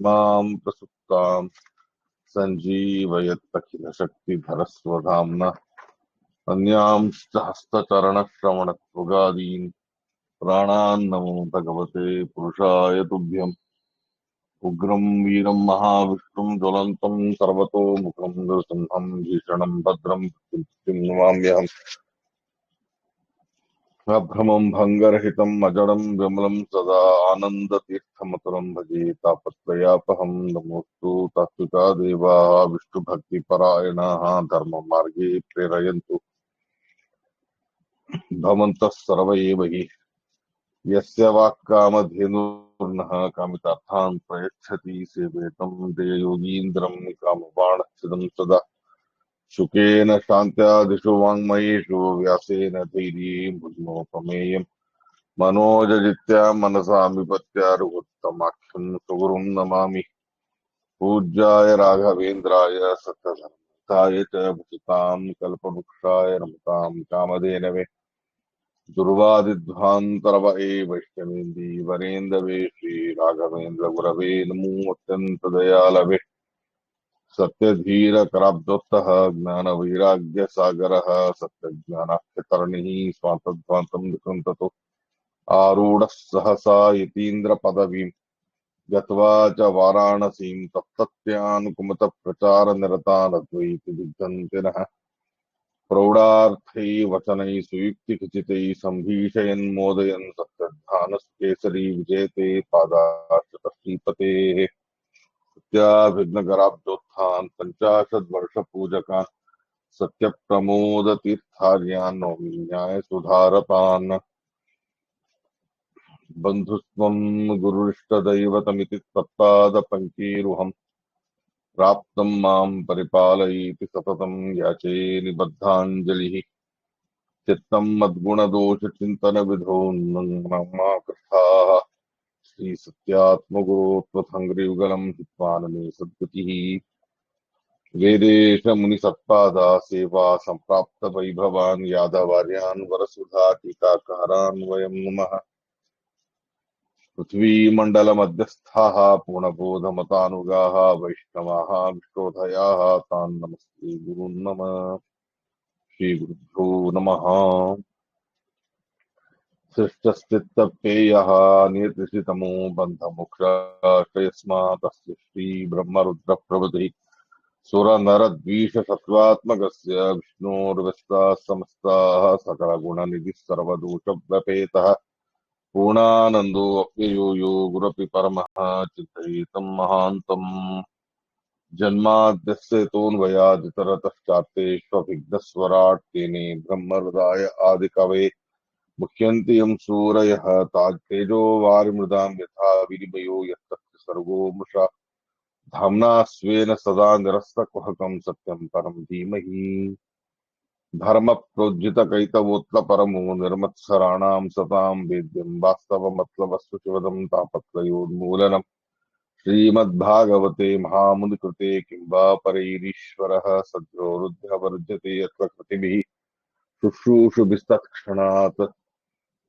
इमां प्रसुप्तां सञ्जीवयत्यखिलशक्तिधरस्वधाम्ना अन्यांश्च हस्तचरणश्रवणत्वगादीन् प्राणान्नमो भगवते पुरुषाय तुभ्यम्। उग्रं वीरं महाविष्णुं ज्वलन्तं सर्वतोमुखं नृसिंहं भीषणं भद्रं मृत्युं नमाम्यहम्। अभ्रमं भङ्गरहितम् अजडं विमलं सदा आनन्दतीर्थमतुलं भजे तापत्रयापहं। नमोऽस्तु तात्विका देवाः विष्णुभक्तिपरायणाः धर्ममार्गे प्रेरयन्तु भवन्तः सर्व एव हि। यस्य वाक्कामधेनुर्नः कामितार्थान् प्रयच्छति सेवेतं देवयोगीन्द्रं कामबाणच्छिदं सदा। शुकेन शान्त्यादिषु वाङ्मयेषु व्यासेन धैर्येण बुद्धिमोपमेयम् मनोजजित्या मनसा विपत्या रघुत्तमाख्यं सुगुरुं नमामि। पूज्याय राघवेन्द्राय सत्यधर्मस्थाय च भजतां कल्पवृक्षाय रमतां कामधेनवे दुर्वादिध्वान्तरवये वैष्णवेन्दि वरेन्दवे श्रीराघवेन्द्र गुरवे नमो अत्यन्तदयालवे। सत्यधीर कराब्दोत्तः ज्ञानवैराग्य सागरः सत्यज्ञानाख्यतरणिः स्वान्तध्वान्तं विकृन्ततो आरूढ़ सहसा यतीन्द्र पदवीं गत्वा च वाराणसीं तत्तत्यानुकुमत प्रचार निरतान् अद्वैत दिग्धन्ति नः प्रौढ़ार्थै वचनैः सुयुक्तिखचितैः सम्भीषयन् मोदयन् सत्यध्यानसुकेसरी विजयते पादाश्रित श्रीपतेः सत्याभिघ्नकराब्दोत्थान् पञ्चाशद्वर्ष पूजकान् सत्यप्रमोद तीर्थार्यान् नौमि न्यायसुधारतान्। बन्धुत्वं गुरुरिष्टदैवतमिति तत्पादपङ्केरुहं प्राप्तं मां परिपालयेति सततं याचे निबद्धाञ्जलिः। चित्तं मद्गुणदोषचिन्तनविधौ नमाकृताः श्रीसत्यात्मगुरो त्वथङ्घ्रियुगलं हित्वानमे सद्गतिः। वेदेशमुनिसत्पादा सेवा सम्प्राप्तवैभवान् यादवार्यान् वरसुधा टीकाकारान् वयं नुमः। पृथ्वीमण्डलमध्यस्थाः पूर्णबोधमतानुगाः वैष्णवाः विष्णोदयाः तान् नमस्ते गुरून् नम। श्रीगुरुभ्यो नमः। सृष्टस्थित्यप्ययः नियतितमो बन्धमोक्षाश्रयस्मात् तस्य श्रीब्रह्मरुद्रप्रभृतिः सुरनरद्वीषशत्वात्मकस्य विष्णोर्व्यस्ताः समस्ताः सकलगुणनिधिः सर्वदोषव्यपेतः पूर्णानन्दो अव्ययो यो गुरपि परमः चिन्तयितं महान्तम्। जन्माद्यस्य तोऽन्वयादितरतश्चार्तेष्वभिघ्नस्वराट् तेने ब्रह्महृदाय आदिकवे मुह्यन्ति यं सूरयः तेजो वारिमृदां यथा विनिमयो यत्तस्य सर्गो मृषा धाम्ना स्वेन सदा निरस्तकुहकं सत्यं परं धीमहि। धर्मप्रोज्झितकैतवोत्तरपरमो निर्मत्सराणां सतां वेद्यं वास्तवमतलवस्तु शिवदं तापत्रयोन्मूलनम्। श्रीमद्भागवते महामुनिकृते किं वा परैरीश्वरः सद्योरुध्यवर्ज्यते यत्र कृतिभिः शुश्रूषुभिस्तत्क्षणात्।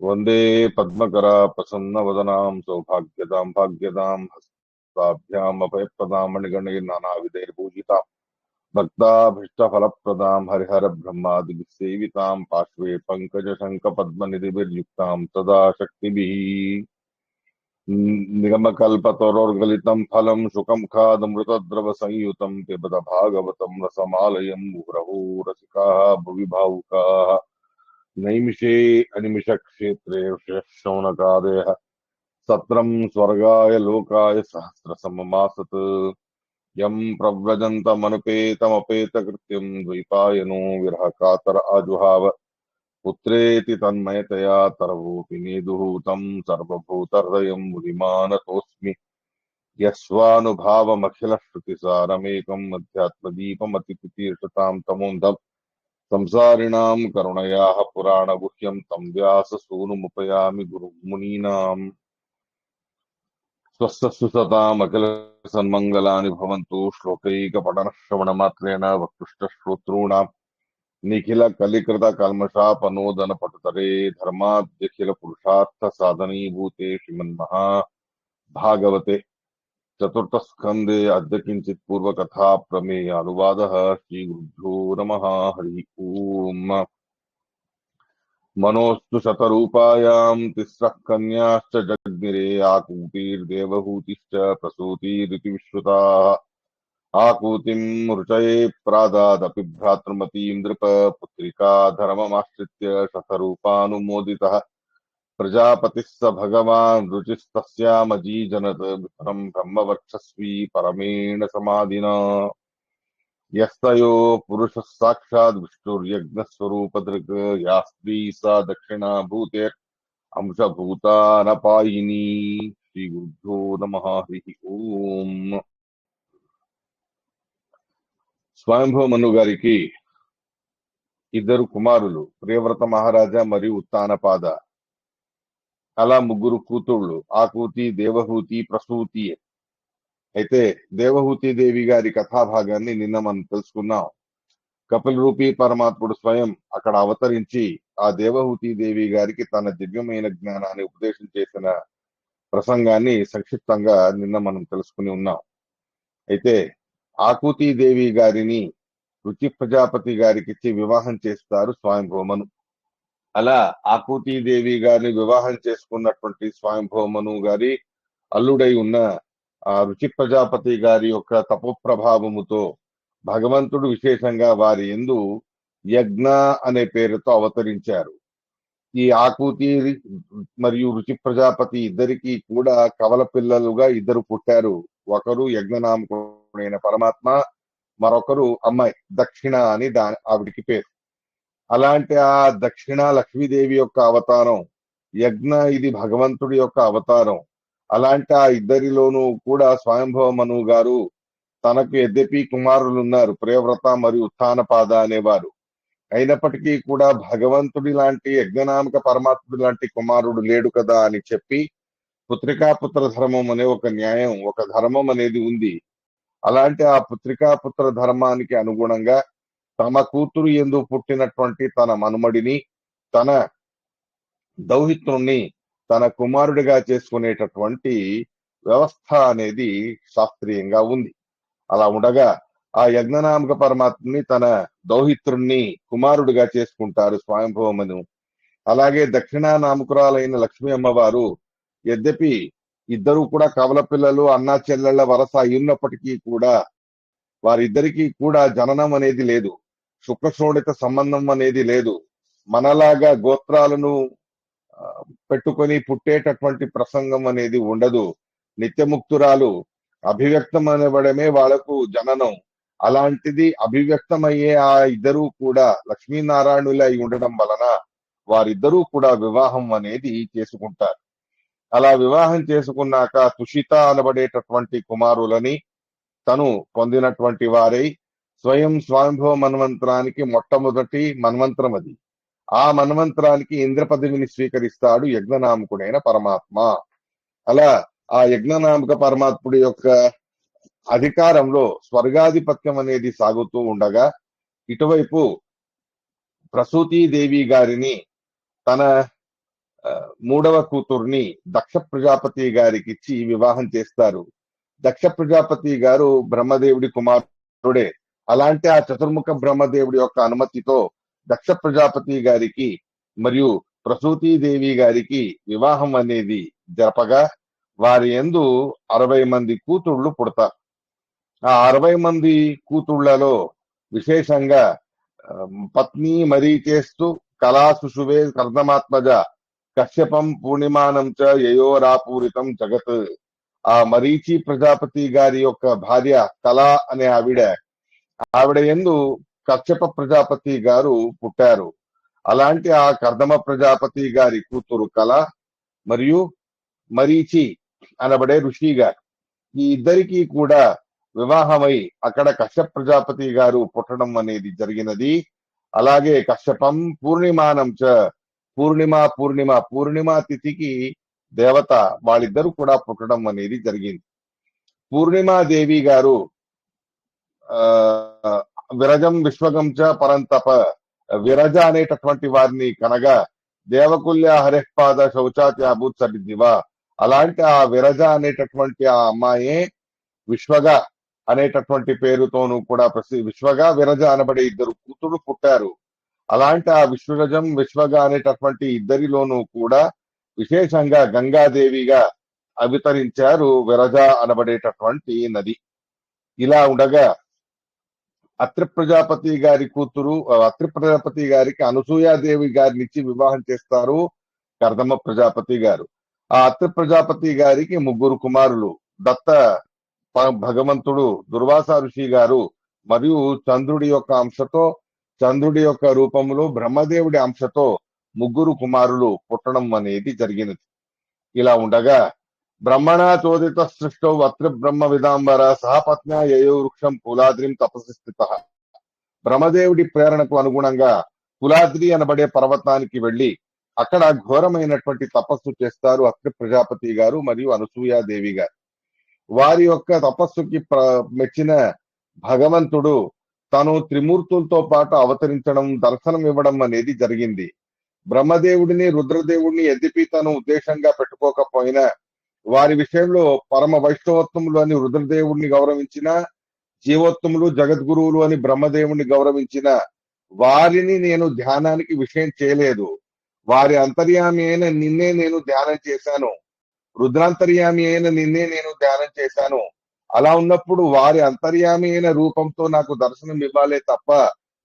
वन्दे पद्मकरा प्रसन्नवदनां सौभाग्यदां भाग्यदां हस्ताभ्याम् अभयप्रदां मणिगणैर्नानाविधैर्पूजितां भक्ताभीष्टफलप्रदां हरिहर ब्रह्मादिभिस्सेवितां पार्श्वे पङ्कजशङ्खपद्मनिधिभिर्युक्तां सदा शक्तिभिः। निगमकल्पतरोर्गलितं फलं शुकमुखादमृतद्रवसंयुतं पिबत भागवतं रसमालयं मुहुरहो रसिकाः भुवि भावुकाः। नैमिषे अनिमिषक्षेत्रे शौनकादयः सत्रं स्वर्गाय लोकाय सहस्रसममासत्। यं प्रव्रजन्तमनुपेतमपेतकृत्यं द्वैपायनो विरहकातर आजुहाव पुत्रेति तन्मयतया तरवोऽपि नेदुः तं सर्वभूतहृदयं मुनिमानतोऽस्मि। यस्वानुभावमखिलश्रुतिसारमेकम् अध्यात्मदीपमतितीर्थतां तमोऽन्धम् संसारिणां करुणयाः पुराणगुह्यं तं व्याससूनुमुपयामि गुरुं मुनीनाम्। स्वस्य सताम् अखिलसन्मङ्गलानि भवन्तु श्लोकैकपठनश्रवणमात्रेण वक्तुष्टश्रोतॄणाम् निखिलकलिकृतकल्मषापनोदनपटुतरे धर्माद्यखिलपुरुषार्थसाधनीभूते श्रीमन्महाभागवते चतुर्थस्कन्धे अद्य किञ्चित् पूर्वकथा प्रमेय अनुवादः श्रीगुरुभ्यो नमः हरिः ओम्। मनोस्तु शतरूपायां तिस्रः कन्याश्च जग्निरे आकूतिर्देवहूतिश्च प्रसूतिरिति विश्रुताः। आकूतिम् ऋचये प्रादादपि भ्रातृमतीं नृप पुत्रिका धर्ममाश्रित्य शतरूपानुमोदितः प्रजापतिः स भगवान् रुचिस्तस्यामजीजनत् विप्रं ब्रह्मवर्चस्वी परमेण समाधिना यस्तयो पुरुषः साक्षात् विष्णुर्यज्ञस्वरूपधृक् या स्त्री सा दक्षिणा भूते अंशभूता नपायिनी। श्रीगुरुभ्यो नमः हरिः ओम्। స్వయంభవ మను గారికి ఇద్దరు కుమారులు ప్రియవ్రత మహారాజా మరియు ఉత్తానపాద, అలా ముగ్గురు కూతుళ్ళు ఆకూతి, దేవహూతి, ప్రసూతి. అయితే దేవహూతి దేవి గారి కథాభాగాన్ని నిన్న మనం తెలుసుకున్నాం. కపిల రూపీ పరమాత్ముడు స్వయం అక్కడ అవతరించి ఆ దేవహూతి దేవి గారికి తన దివ్యమైన జ్ఞానాన్ని ఉపదేశం చేసిన ప్రసంగాన్ని సంక్షిప్తంగా నిన్న మనం తెలుసుకుని ఉన్నాం. అయితే ఆకూతి దేవి గారిని రుచి ప్రజాపతి గారికి ఇచ్చి వివాహం చేస్తారు స్వయంభవమను. అలా ఆకూతి దేవి గారిని వివాహం చేసుకున్నటువంటి స్వయంభవమను గారి అల్లుడై ఉన్న ఆ రుచి ప్రజాపతి గారి యొక్క తపోప్రభావముతో భగవంతుడు విశేషంగా వారి యందు యజ్ఞ అనే పేరుతో అవతరించారు. ఈ ఆకూతి మరియు రుచి ప్రజాపతి ఇద్దరికి కూడా కవల పిల్లలుగా ఇద్దరు పుట్టారు. ఒకరు యజ్ఞనామకుడైన పరమాత్మ, మరొకరు అమ్మాయి దక్షిణ అని ఆవిడికి పేరు. అలాంటి ఆ దక్షిణ లక్ష్మీదేవి యొక్క అవతారం, యజ్ఞ ఇది భగవంతుడి యొక్క అవతారం. అలాంటి ఆ ఇద్దరిలోనూ కూడా స్వయంభవ మను గారు తనకు యద్యపి కుమారులు ఉన్నారు, ప్రియవ్రత మరియు ఉత్థానపాద అనేవారు. అయినప్పటికీ కూడా భగవంతుడి లాంటి యజ్ఞనామక పరమాత్ముడి లాంటి కుమారుడు లేడు కదా అని చెప్పి పుత్రికాపుత్ర ధర్మం అనే ఒక న్యాయం, ఒక ధర్మం అనేది ఉంది. అలాంటి ఆ పుత్రికాపుత్ర ధర్మానికి అనుగుణంగా తమ కూతురు యందు పుట్టినటువంటి తన మనుమడిని, తన దౌహిత్రుణ్ణి తన కుమారుడిగా చేసుకునేటటువంటి వ్యవస్థ అనేది శాస్త్రీయంగా ఉంది. అలా ఉండగా ఆ యజ్ఞనామక పరమాత్మని తన దౌహిత్రుణ్ణి కుమారుడిగా చేసుకుంటారు స్వయంభవమను. అలాగే దక్షిణా నామకురాలైన లక్ష్మీ అమ్మవారు యద్యపి ఇద్దరు కూడా కవల పిల్లలు, అన్నా చెల్లెళ్ల వరస అయ్యున్నప్పటికీ కూడా వారిద్దరికీ కూడా జననం అనేది లేదు, శుక్రశోణిత సంబంధం అనేది లేదు. మనలాగా గోత్రాలను పెట్టుకొని పుట్టేటటువంటి ప్రసంగం అనేది ఉండదు. నిత్యముక్తురాలు, అభివ్యక్తం అనబడమే వాళ్లకు జననం. అలాంటిది అభివ్యక్తమయ్యే ఆ ఇద్దరూ కూడా లక్ష్మీనారాయణులై ఉండడం వలన వారిద్దరూ కూడా వివాహం అనేది చేసుకుంటారు. అలా వివాహం చేసుకున్నాక తుషిత అనబడేటటువంటి కుమారులని తను పొందినటువంటి వారై స్వయంభవ మన్వంతరానికి మొట్టమొదటి మన్వంతరం అది. ఆ మన్వంతరానికి ఇంద్ర పదవిని స్వీకరిస్తాడు యజ్ఞనామకుడైన పరమాత్మ. అలా ఆ యజ్ఞనామక పరమాత్ముడి యొక్క అధికారంలో స్వర్గాధిపత్యం అనేది సాగుతూ ఉండగా ఇటువైపు ప్రసూతి దేవి గారిని తన మూడవ కూతుర్ని దక్ష ప్రజాపతి గారికి ఇచ్చి వివాహం చేస్తారు. దక్ష ప్రజాపతి గారు బ్రహ్మదేవుడి కుమారుడే. అలాంటి ఆ చతుర్ముఖ బ్రహ్మదేవుడి యొక్క అనుమతితో దక్ష ప్రజాపతి గారికి మరియు ప్రసూతి దేవి గారికి వివాహం అనేది జరపగా వారి యందు 60 మంది కూతుళ్లు పుడతారు. ఆ 60 మంది కూతుళ్లలో విశేషంగా పత్ని మరీచేస్తూ కళాసుషువే కర్దమాత్మజ కశ్యపం పూర్ణిమానం చ యయోరాపూరితం జగత్. ఆ మరీచి ప్రజాపతి గారి యొక్క భార్య కళ అనే ఆవిడ యందు కశ్యప ప్రజాపతి గారు పుట్టారు. అలాంటి ఆ కర్దమ ప్రజాపతి గారి కూతురు కళ మరియు మరీచి అనబడే ఋషి గారు, ఈ ఇద్దరికి కూడా వివాహమై అక్కడ కశ్యప ప్రజాపతి గారు పుట్టడం అనేది జరిగినది. అలాగే కశ్యపం పూర్ణిమానం చ పూర్ణిమా తిథికి దేవత వాళ్ళిద్దరూ కూడా పుట్టడం అనేది జరిగింది. పూర్ణిమాదేవి గారు విరజం విశ్వగం చ పరంతప, విరజ అనేటటువంటి వారిని కనగా దేవకుల్య హరిపాద శౌచాత్యాభూత్ సరిదివా. అలాంటి ఆ విరజ అనేటటువంటి ఆ అమ్మాయే విశ్వగ అనేటటువంటి పేరుతోనూ కూడా విశ్వగ విరజ అనబడే ఇద్దరు కూతురు పుట్టారు. అలాంటి ఆ విశ్వరజం విశ్వగ అనేటటువంటి ఇద్దరిలోనూ కూడా విశేషంగా గంగాదేవిగా అవతరించారు విరజ అనబడేటటువంటి నది. ఇలా ఉండగా అత్రి ప్రజాపతి గారి కూతురు అత్రి ప్రజాపతి గారికి అనసూయాదేవి గారిని ఇచ్చి వివాహం చేస్తారు కర్దమ ప్రజాపతి గారు. ఆ అత్రి ప్రజాపతి గారికి ముగ్గురు కుమారులు. దత్త భగవంతుడు, దుర్వాస ఋషి గారు మరియు చంద్రుడి యొక్క అంశతో, చంద్రుడి యొక్క రూపంలో బ్రహ్మదేవుడి అంశతో ముగ్గురు కుమారులు పుట్టడం అనేది జరిగినది. ఇలా ఉండగా బ్రహ్మణా చోదిత సృష్టౌ అత్రి బ్రహ్మ విదాంబర సహపత్న్యా యయో వృక్షం కులాద్రిం తపసి స్థిత. బ్రహ్మదేవుడి ప్రేరణకు అనుగుణంగా కులాద్రి అనబడే పర్వతానికి వెళ్లి అక్కడ ఘోరమైనటువంటి తపస్సు చేస్తారు అత్రి ప్రజాపతి గారు మరియు అనసూయాదేవి గారు. వారి యొక్క తపస్సుకి మెచ్చిన భగవంతుడు తను త్రిమూర్తులతో పాటు అవతరించడం, దర్శనం ఇవ్వడం అనేది జరిగింది. బ్రహ్మదేవుడిని, రుద్రదేవుడిని యద్యపి తను ఉద్దేశంగా పెట్టుకోకపోయినా వారి విషయంలో పరమ వైష్ణవత్వములు అని రుద్రదేవుడిని గౌరవించిన, జీవోత్తములు జగద్గురువులు అని బ్రహ్మదేవుడిని గౌరవించిన వారిని నేను ధ్యానానికి విషయం చేయలేదు. వారి అంతర్యామి అయిన నిన్నే నేను ధ్యానం చేశాను, రుద్రాంతర్యామి అయిన నిన్నే నేను ధ్యానం చేశాను. అలా ఉన్నప్పుడు వారి అంతర్యామి అయిన రూపంతో నాకు దర్శనం ఇవ్వాలే తప్ప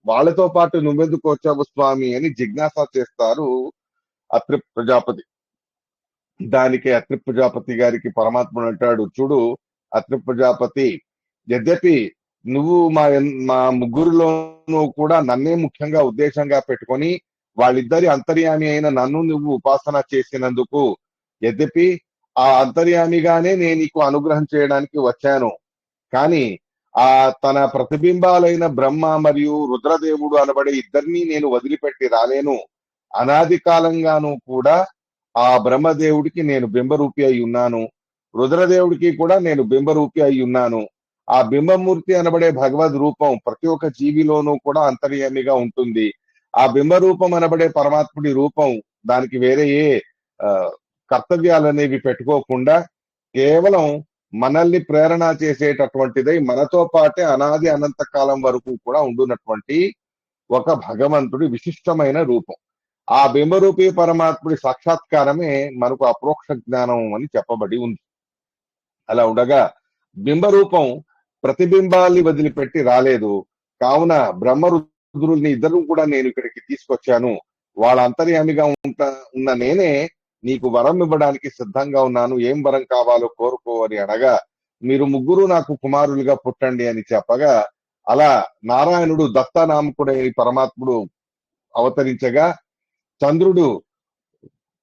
వాళ్ళతో పాటు నువ్వెందుకు వచ్చావు స్వామి అని జిజ్ఞాస చేస్తారు అత్రి ప్రజాపతి. దానికి అత్రి ప్రజాపతి గారికి పరమాత్ముడు అంటాడు, చూడు అత్రి ప్రజాపతి, యద్యపి నువ్వు మా ముగ్గురులోనూ కూడా నన్నే ముఖ్యంగా ఉద్దేశంగా పెట్టుకొని వాళ్ళిద్దరి అంతర్యామి అయిన నన్ను నువ్వు ఉపాసన చేసినందుకు, యద్యపి ఆ అంతర్యామిగానే నేను నీకు అనుగ్రహం చేయడానికి వచ్చాను. కానీ ఆ తన ప్రతిబింబాలైన బ్రహ్మ మరియు రుద్రదేవుడు అనబడే ఇద్దరిని నేను వదిలిపెట్టి రాలేను. అనాది కాలంగాను కూడా ఆ బ్రహ్మదేవుడికి నేను బింబరూపి అయి ఉన్నాను, రుద్రదేవుడికి కూడా నేను బింబరూపి అయి ఉన్నాను. ఆ బింబమూర్తి అనబడే భగవద్ రూపం ప్రతి ఒక్క జీవిలోనూ కూడా అంతర్యామిగా ఉంటుంది. ఆ బింబ రూపం అనబడే పరమాత్ముడి రూపం దానికి వేరే ఏ కర్తవ్యాలనేవి పెట్టుకోకుండా కేవలం మనల్ని ప్రేరణ చేసేటటువంటిదై మనతో పాటే అనాది అనంత కాలం వరకు కూడా ఉండునటువంటి ఒక భగవంతుడి విశిష్టమైన రూపం. ఆ బింబరూపి పరమాత్ముడి సాక్షాత్కారమే మనకు అప్రోక్ష జ్ఞానం అని చెప్పబడి ఉంది. అలా ఉండగా బింబరూపం ప్రతిబింబాల్ని వదిలిపెట్టి రాలేదు. కావున బ్రహ్మరుద్రుల్ని ఇద్దరు కూడా నేను ఇక్కడికి తీసుకొచ్చాను. వాళ్ళ అంతర్యామిగా ఉన్న నేనే నీకు వరం ఇవ్వడానికి సిద్ధంగా ఉన్నాను, ఏం వరం కావాలో కోరుకో అని అనగా, మీరు ముగ్గురు నాకు కుమారులుగా పుట్టండి అని చెప్పగా, అలా నారాయణుడు దత్తానామకుడైన పరమాత్ముడు అవతరించగా చంద్రుడు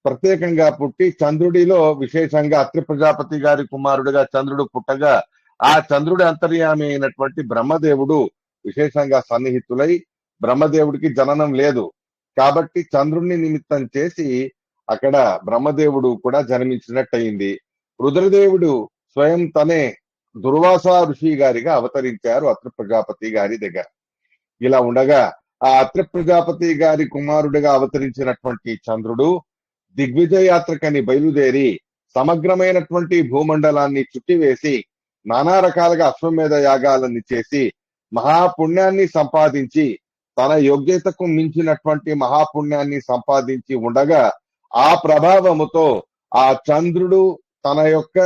ప్రత్యేకంగా పుట్టి, చంద్రుడిలో విశేషంగా అత్రి ప్రజాపతి గారి కుమారుడిగా చంద్రుడు పుట్టగా, ఆ చంద్రుడి అంతర్యామి అయినటువంటి బ్రహ్మదేవుడు విశేషంగా సన్నిహితులై, బ్రహ్మదేవుడికి జననం లేదు కాబట్టి చంద్రుడిని నిమిత్తం చేసి అక్కడ బ్రహ్మదేవుడు కూడా జన్మించినట్టయింది. రుద్రదేవుడు స్వయం తనే దుర్వాస ఋషి గారిగా అవతరించారు అత్రి ప్రజాపతి గారి దగ్గర. ఇలా ఉండగా ఆ అత్రి ప్రజాపతి గారి కుమారుడిగా అవతరించినటువంటి చంద్రుడు దిగ్విజయ యాత్రకని బయలుదేరి సమగ్రమైనటువంటి భూమండలాన్ని చుట్టివేసి నానా రకాలుగా అశ్వమేధ యాగాలన్నీ చేసి మహాపుణ్యాన్ని సంపాదించి, తన యోగ్యతకు మించినటువంటి మహాపుణ్యాన్ని సంపాదించి ఉండగా ఆ ప్రభావముతో ఆ చంద్రుడు తన యొక్క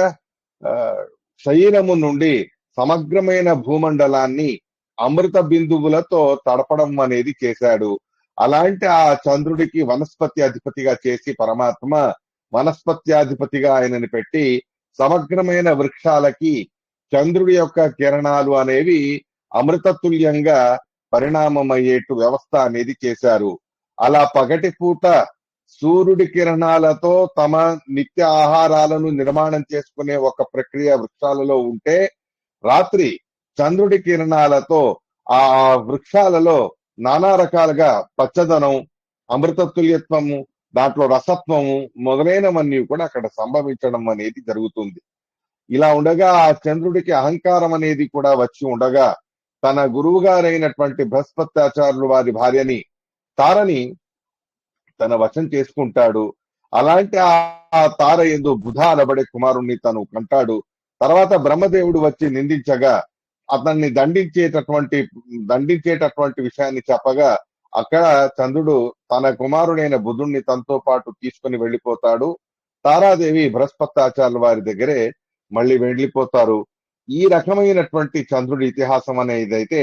శరీరము నుండి సమగ్రమైన భూమండలాన్ని అమృత బిందువులతో తడపడం అనేది చేశాడు. అలాంటి ఆ చంద్రుడికి వనస్పతి అధిపతిగా చేసి పరమాత్మ వనస్పత్యాధిపతిగా ఆయనని పెట్టి సమగ్రమైన వృక్షాలకి చంద్రుడి యొక్క కిరణాలు అనేవి అమృతతుల్యంగా పరిణామమయ్యేటు వ్యవస్థ అనేది చేశారు. అలా పగటి పూట సూర్యుడి కిరణాలతో తమ నిత్య ఆహారాలను నిర్మాణం చేసుకునే ఒక ప్రక్రియ వృక్షాలలో ఉంటే, రాత్రి చంద్రుడి కిరణాలతో ఆ వృక్షాలలో నానా రకాలుగా పచ్చదనం, అమృతతుల్యత్వము, దాంట్లో రసత్వము మొదలైనవన్నీ కూడా అక్కడ సంభవించడం అనేది జరుగుతుంది. ఇలా ఉండగా ఆ చంద్రుడికి అహంకారం అనేది కూడా వచ్చి ఉండగా తన గురువు గారైనటువంటి బృహస్పత్యాచార్యులు వారి భార్యని తారని తన వశం చేసుకుంటాడు. అలాంటి ఆ తార యందు బుధ అనబడే కుమారుణ్ణి తను కంటాడు. తర్వాత బ్రహ్మదేవుడు వచ్చి నిందించగా అతన్ని దండించేటటువంటి విషయాన్ని చెప్పగా అక్కడ చంద్రుడు తన కుమారుడైన బుధుణ్ణి తనతో పాటు తీసుకుని వెళ్లిపోతాడు. తారాదేవి బృహస్పత్యాచార్యుల వారి దగ్గరే మళ్ళీ వెళ్లిపోతారు. ఈ రకమైనటువంటి చంద్రుడి ఇతిహాసం అనేదైతే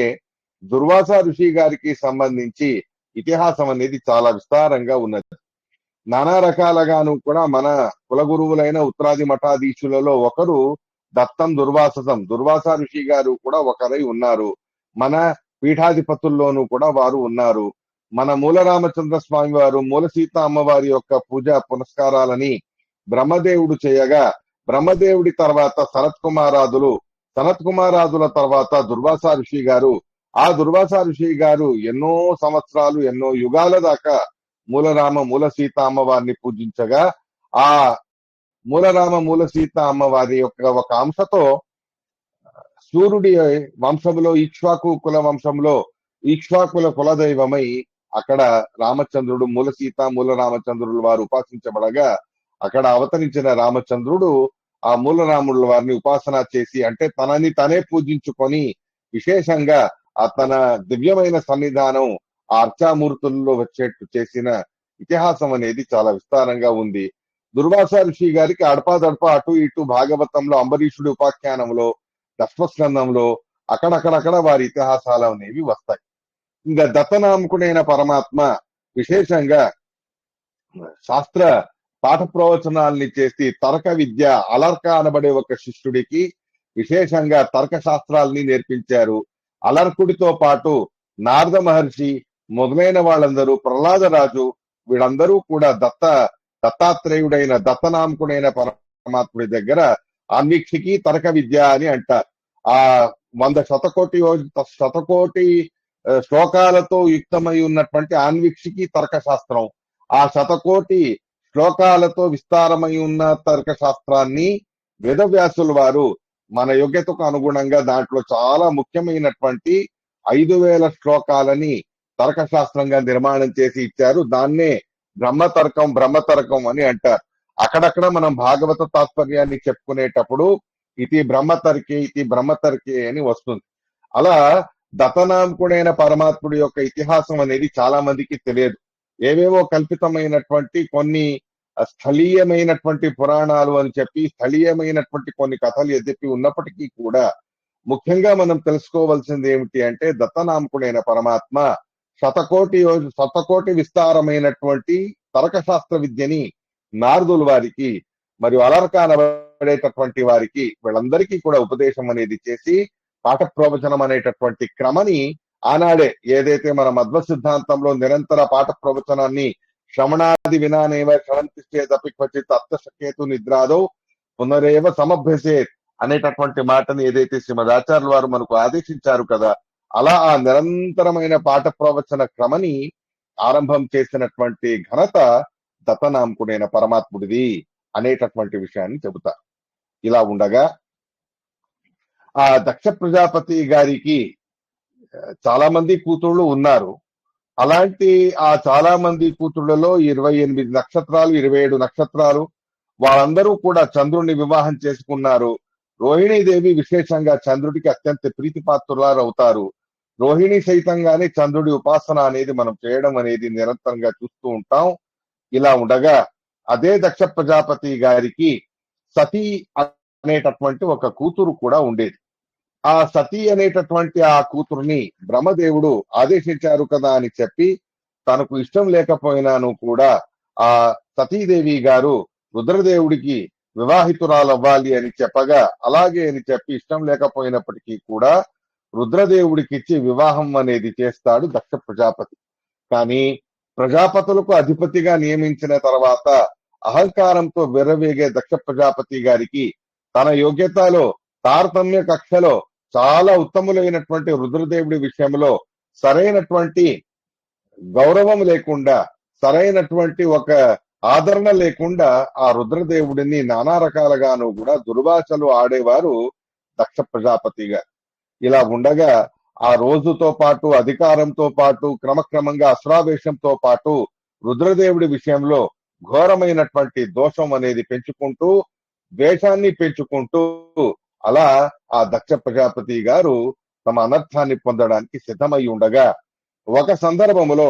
దుర్వాస ఋషి గారికి సంబంధించి ఇతిహాసం అనేది చాలా విస్తారంగా ఉన్నది. నానా రకాలుగాను కూడా మన కులగురువులైన ఉత్తరాది మఠాధీశులలో ఒకరు దత్తం దుర్వాససం దుర్వాస ఋషి గారు కూడా ఒకరై ఉన్నారు. మన పీఠాధిపతుల్లోనూ కూడా వారు ఉన్నారు. మన మూల రామచంద్ర స్వామి వారు మూల సీత అమ్మవారి యొక్క పూజా పునస్కారాలని బ్రహ్మదేవుడు చేయగా బ్రహ్మదేవుడి తర్వాత సనత్కుమారాదుల తర్వాత దుర్వాస ఋషి గారు, ఆ దుర్వాస ఋషి గారు ఎన్నో సంవత్సరాలు ఎన్నో యుగాల దాకా మూల సీత అమ్మవారిని పూజించగా ఆ మూల సీత అమ్మవారి యొక్క ఒక అంశతో సూర్యుడి వంశంలో ఇక్ష్వాకు వంశంలో ఇక్ష్వాకుల కులదైవమై అక్కడ రామచంద్రుడు మూల రామచంద్రుడు వారు ఉపాసించబడగా అక్కడ అవతరించిన రామచంద్రుడు ఆ మూల రాముల వారిని ఉపాసన చేసి అంటే తనని తనే పూజించుకొని విశేషంగా తన దివ్యమైన సన్నిధానం ఆ అర్చామూర్తుల్లో వచ్చేట్టు చేసిన ఇతిహాసం అనేది చాలా విస్తారంగా ఉంది. దుర్వాస ఋషి గారికి అడపాదడప అటు ఇటు భాగవతంలో అంబరీషుడి ఉపాఖ్యానంలో దశమస్కందంలో అక్కడక్కడక్కడ వారి ఇతిహాసాలు అనేవి వస్తాయి. ఇంకా దత్తనామకుడైన పరమాత్మ విశేషంగా శాస్త్ర పాఠ ప్రవచనాల్ని చేసి తర్క విద్య అలర్క అనబడే ఒక శిష్యుడికి విశేషంగా తర్క శాస్త్రాల్ని నేర్పించారు. అలర్కుడితో పాటు నారద మహర్షి మొదలైన వాళ్ళందరూ ప్రహ్లాదరాజు వీళ్ళందరూ కూడా దత్తాత్రేయుడైన దత్తనామకుడైన పరమాత్ముడి దగ్గర అన్వీక్షికి తర్క విద్య అని అంటారు. ఆ 100 శతకోటి శ్లోకాలతో యుక్తమై ఉన్నటువంటి ఆన్వీక్షికి తర్కశాస్త్రం, ఆ 100 శ్లోకాలతో విస్తారమై ఉన్న తర్కశాస్త్రాన్ని వేదవ్యాసుల వారు మన యోగ్యతకు అనుగుణంగా దాంట్లో చాలా ముఖ్యమైనటువంటి 5000 శ్లోకాలని తర్కశాస్త్రంగా నిర్మాణం చేసి ఇచ్చారు. దాన్నే బ్రహ్మతర్కం అని అంటారు. అక్కడక్కడ మనం భాగవత తాత్పర్యాన్ని చెప్పుకునేటప్పుడు ఇది బ్రహ్మతర్కే అని వస్తుంది. అలా దత్తనామకుడైన పరమాత్ముడి యొక్క ఇతిహాసం అనేది చాలా మందికి తెలియదు. ఏవేవో కల్పితమైనటువంటి కొన్ని స్థలీయమైనటువంటి పురాణాలు అని చెప్పి స్థలీయమైనటువంటి కొన్ని కథలు ఎదిపి ఉన్నప్పటికీ కూడా ముఖ్యంగా మనం తెలుసుకోవాల్సింది ఏమిటి అంటే దత్తనామకుడైన పరమాత్మ శతకోటి విస్తారమైనటువంటి తర్కశాస్త్ర విద్యని నారదుల వారికి మరియు అలర్క అనబడేటటువంటి వారికి వీళ్ళందరికీ కూడా ఉపదేశం అనేది చేసి పాఠ ప్రవచనం అనేటటువంటి క్రమని ఆనాడే ఏదైతే మన మధ్వ సిద్ధాంతంలో నిరంతర పాఠ ప్రవచనాన్ని శ్రవణాది వినానేవ శ్రవంతిష్టేదపి క్వచిత్ అర్థశకేతు నిద్రాదో పునరేవ సమభ్యసేత్ అనేటటువంటి మాటని ఏదైతే శ్రీమదాచార్యుల వారు మనకు ఆదేశించారు కదా, అలా ఆ నిరంతరమైన పాఠ ప్రవచన క్రమని ఆరంభం చేసినటువంటి ఘనత దత్తనామకుడైన పరమాత్ముడిది అనేటటువంటి విషయాన్ని చెబుతారు. ఇలా ఉండగా ఆ దక్ష ప్రజాపతి గారికి చాలా మంది కూతుళ్ళు ఉన్నారు. అలాంటి ఆ చాలా మంది కూతుళ్లలో 28 నక్షత్రాలు 27 నక్షత్రాలు వాళ్ళందరూ కూడా చంద్రుడిని వివాహం చేసుకున్నారు. రోహిణీదేవి విశేషంగా చంద్రుడికి అత్యంత ప్రీతిపాత్రులారు అవుతారు. రోహిణి సైతంగానే చంద్రుడి ఉపాసన అనేది మనం చేయడం అనేది నిరంతరంగా చూస్తూ ఉంటాం. ఇలా ఉండగా అదే దక్ష ప్రజాపతి గారికి సతీ అనేటటువంటి ఒక కూతురు కూడా ఉండేది. ఆ సతీ అనేటటువంటి ఆ కూతురుని బ్రహ్మదేవుడు ఆదేశించారు కదా అని చెప్పి తనకు ఇష్టం లేకపోయినాను కూడా ఆ సతీదేవి గారు రుద్రదేవుడికి వివాహితురాలవ్వాలి అని చెప్పగా అలాగే అని చెప్పి ఇష్టం లేకపోయినప్పటికీ కూడా రుద్రదేవుడికిచ్చి వివాహం అనేది చేస్తాడు దక్ష ప్రజాపతి. కానీ ప్రజాపతులకు అధిపతిగా నియమించిన తర్వాత అహంకారంతో విర్రవేగే దక్ష ప్రజాపతి గారికి తన యోగ్యతలో తారతమ్య కక్షలో చాలా ఉత్తములైనటువంటి రుద్రదేవుడి విషయంలో సరైనటువంటి గౌరవం లేకుండా సరైనటువంటి ఒక ఆదరణ లేకుండా ఆ రుద్రదేవుడిని నానా రకాలుగాను కూడా దుర్భాషలు ఆడేవారు దక్ష ప్రజాపతి గారు. ఇలా ఉండగా ఆ రోజుతో పాటు అధికారంతో పాటు క్రమక్రమంగా అశ్రావేశంతో పాటు రుద్రదేవుడి విషయంలో ఘోరమైనటువంటి దోషం అనేది పెంచుకుంటూ ద్వేషాన్ని పెంచుకుంటూ అలా ఆ దక్ష ప్రజాపతి గారు తమ అనర్థాన్ని పొందడానికి సిద్ధమై ఉండగా ఒక సందర్భములో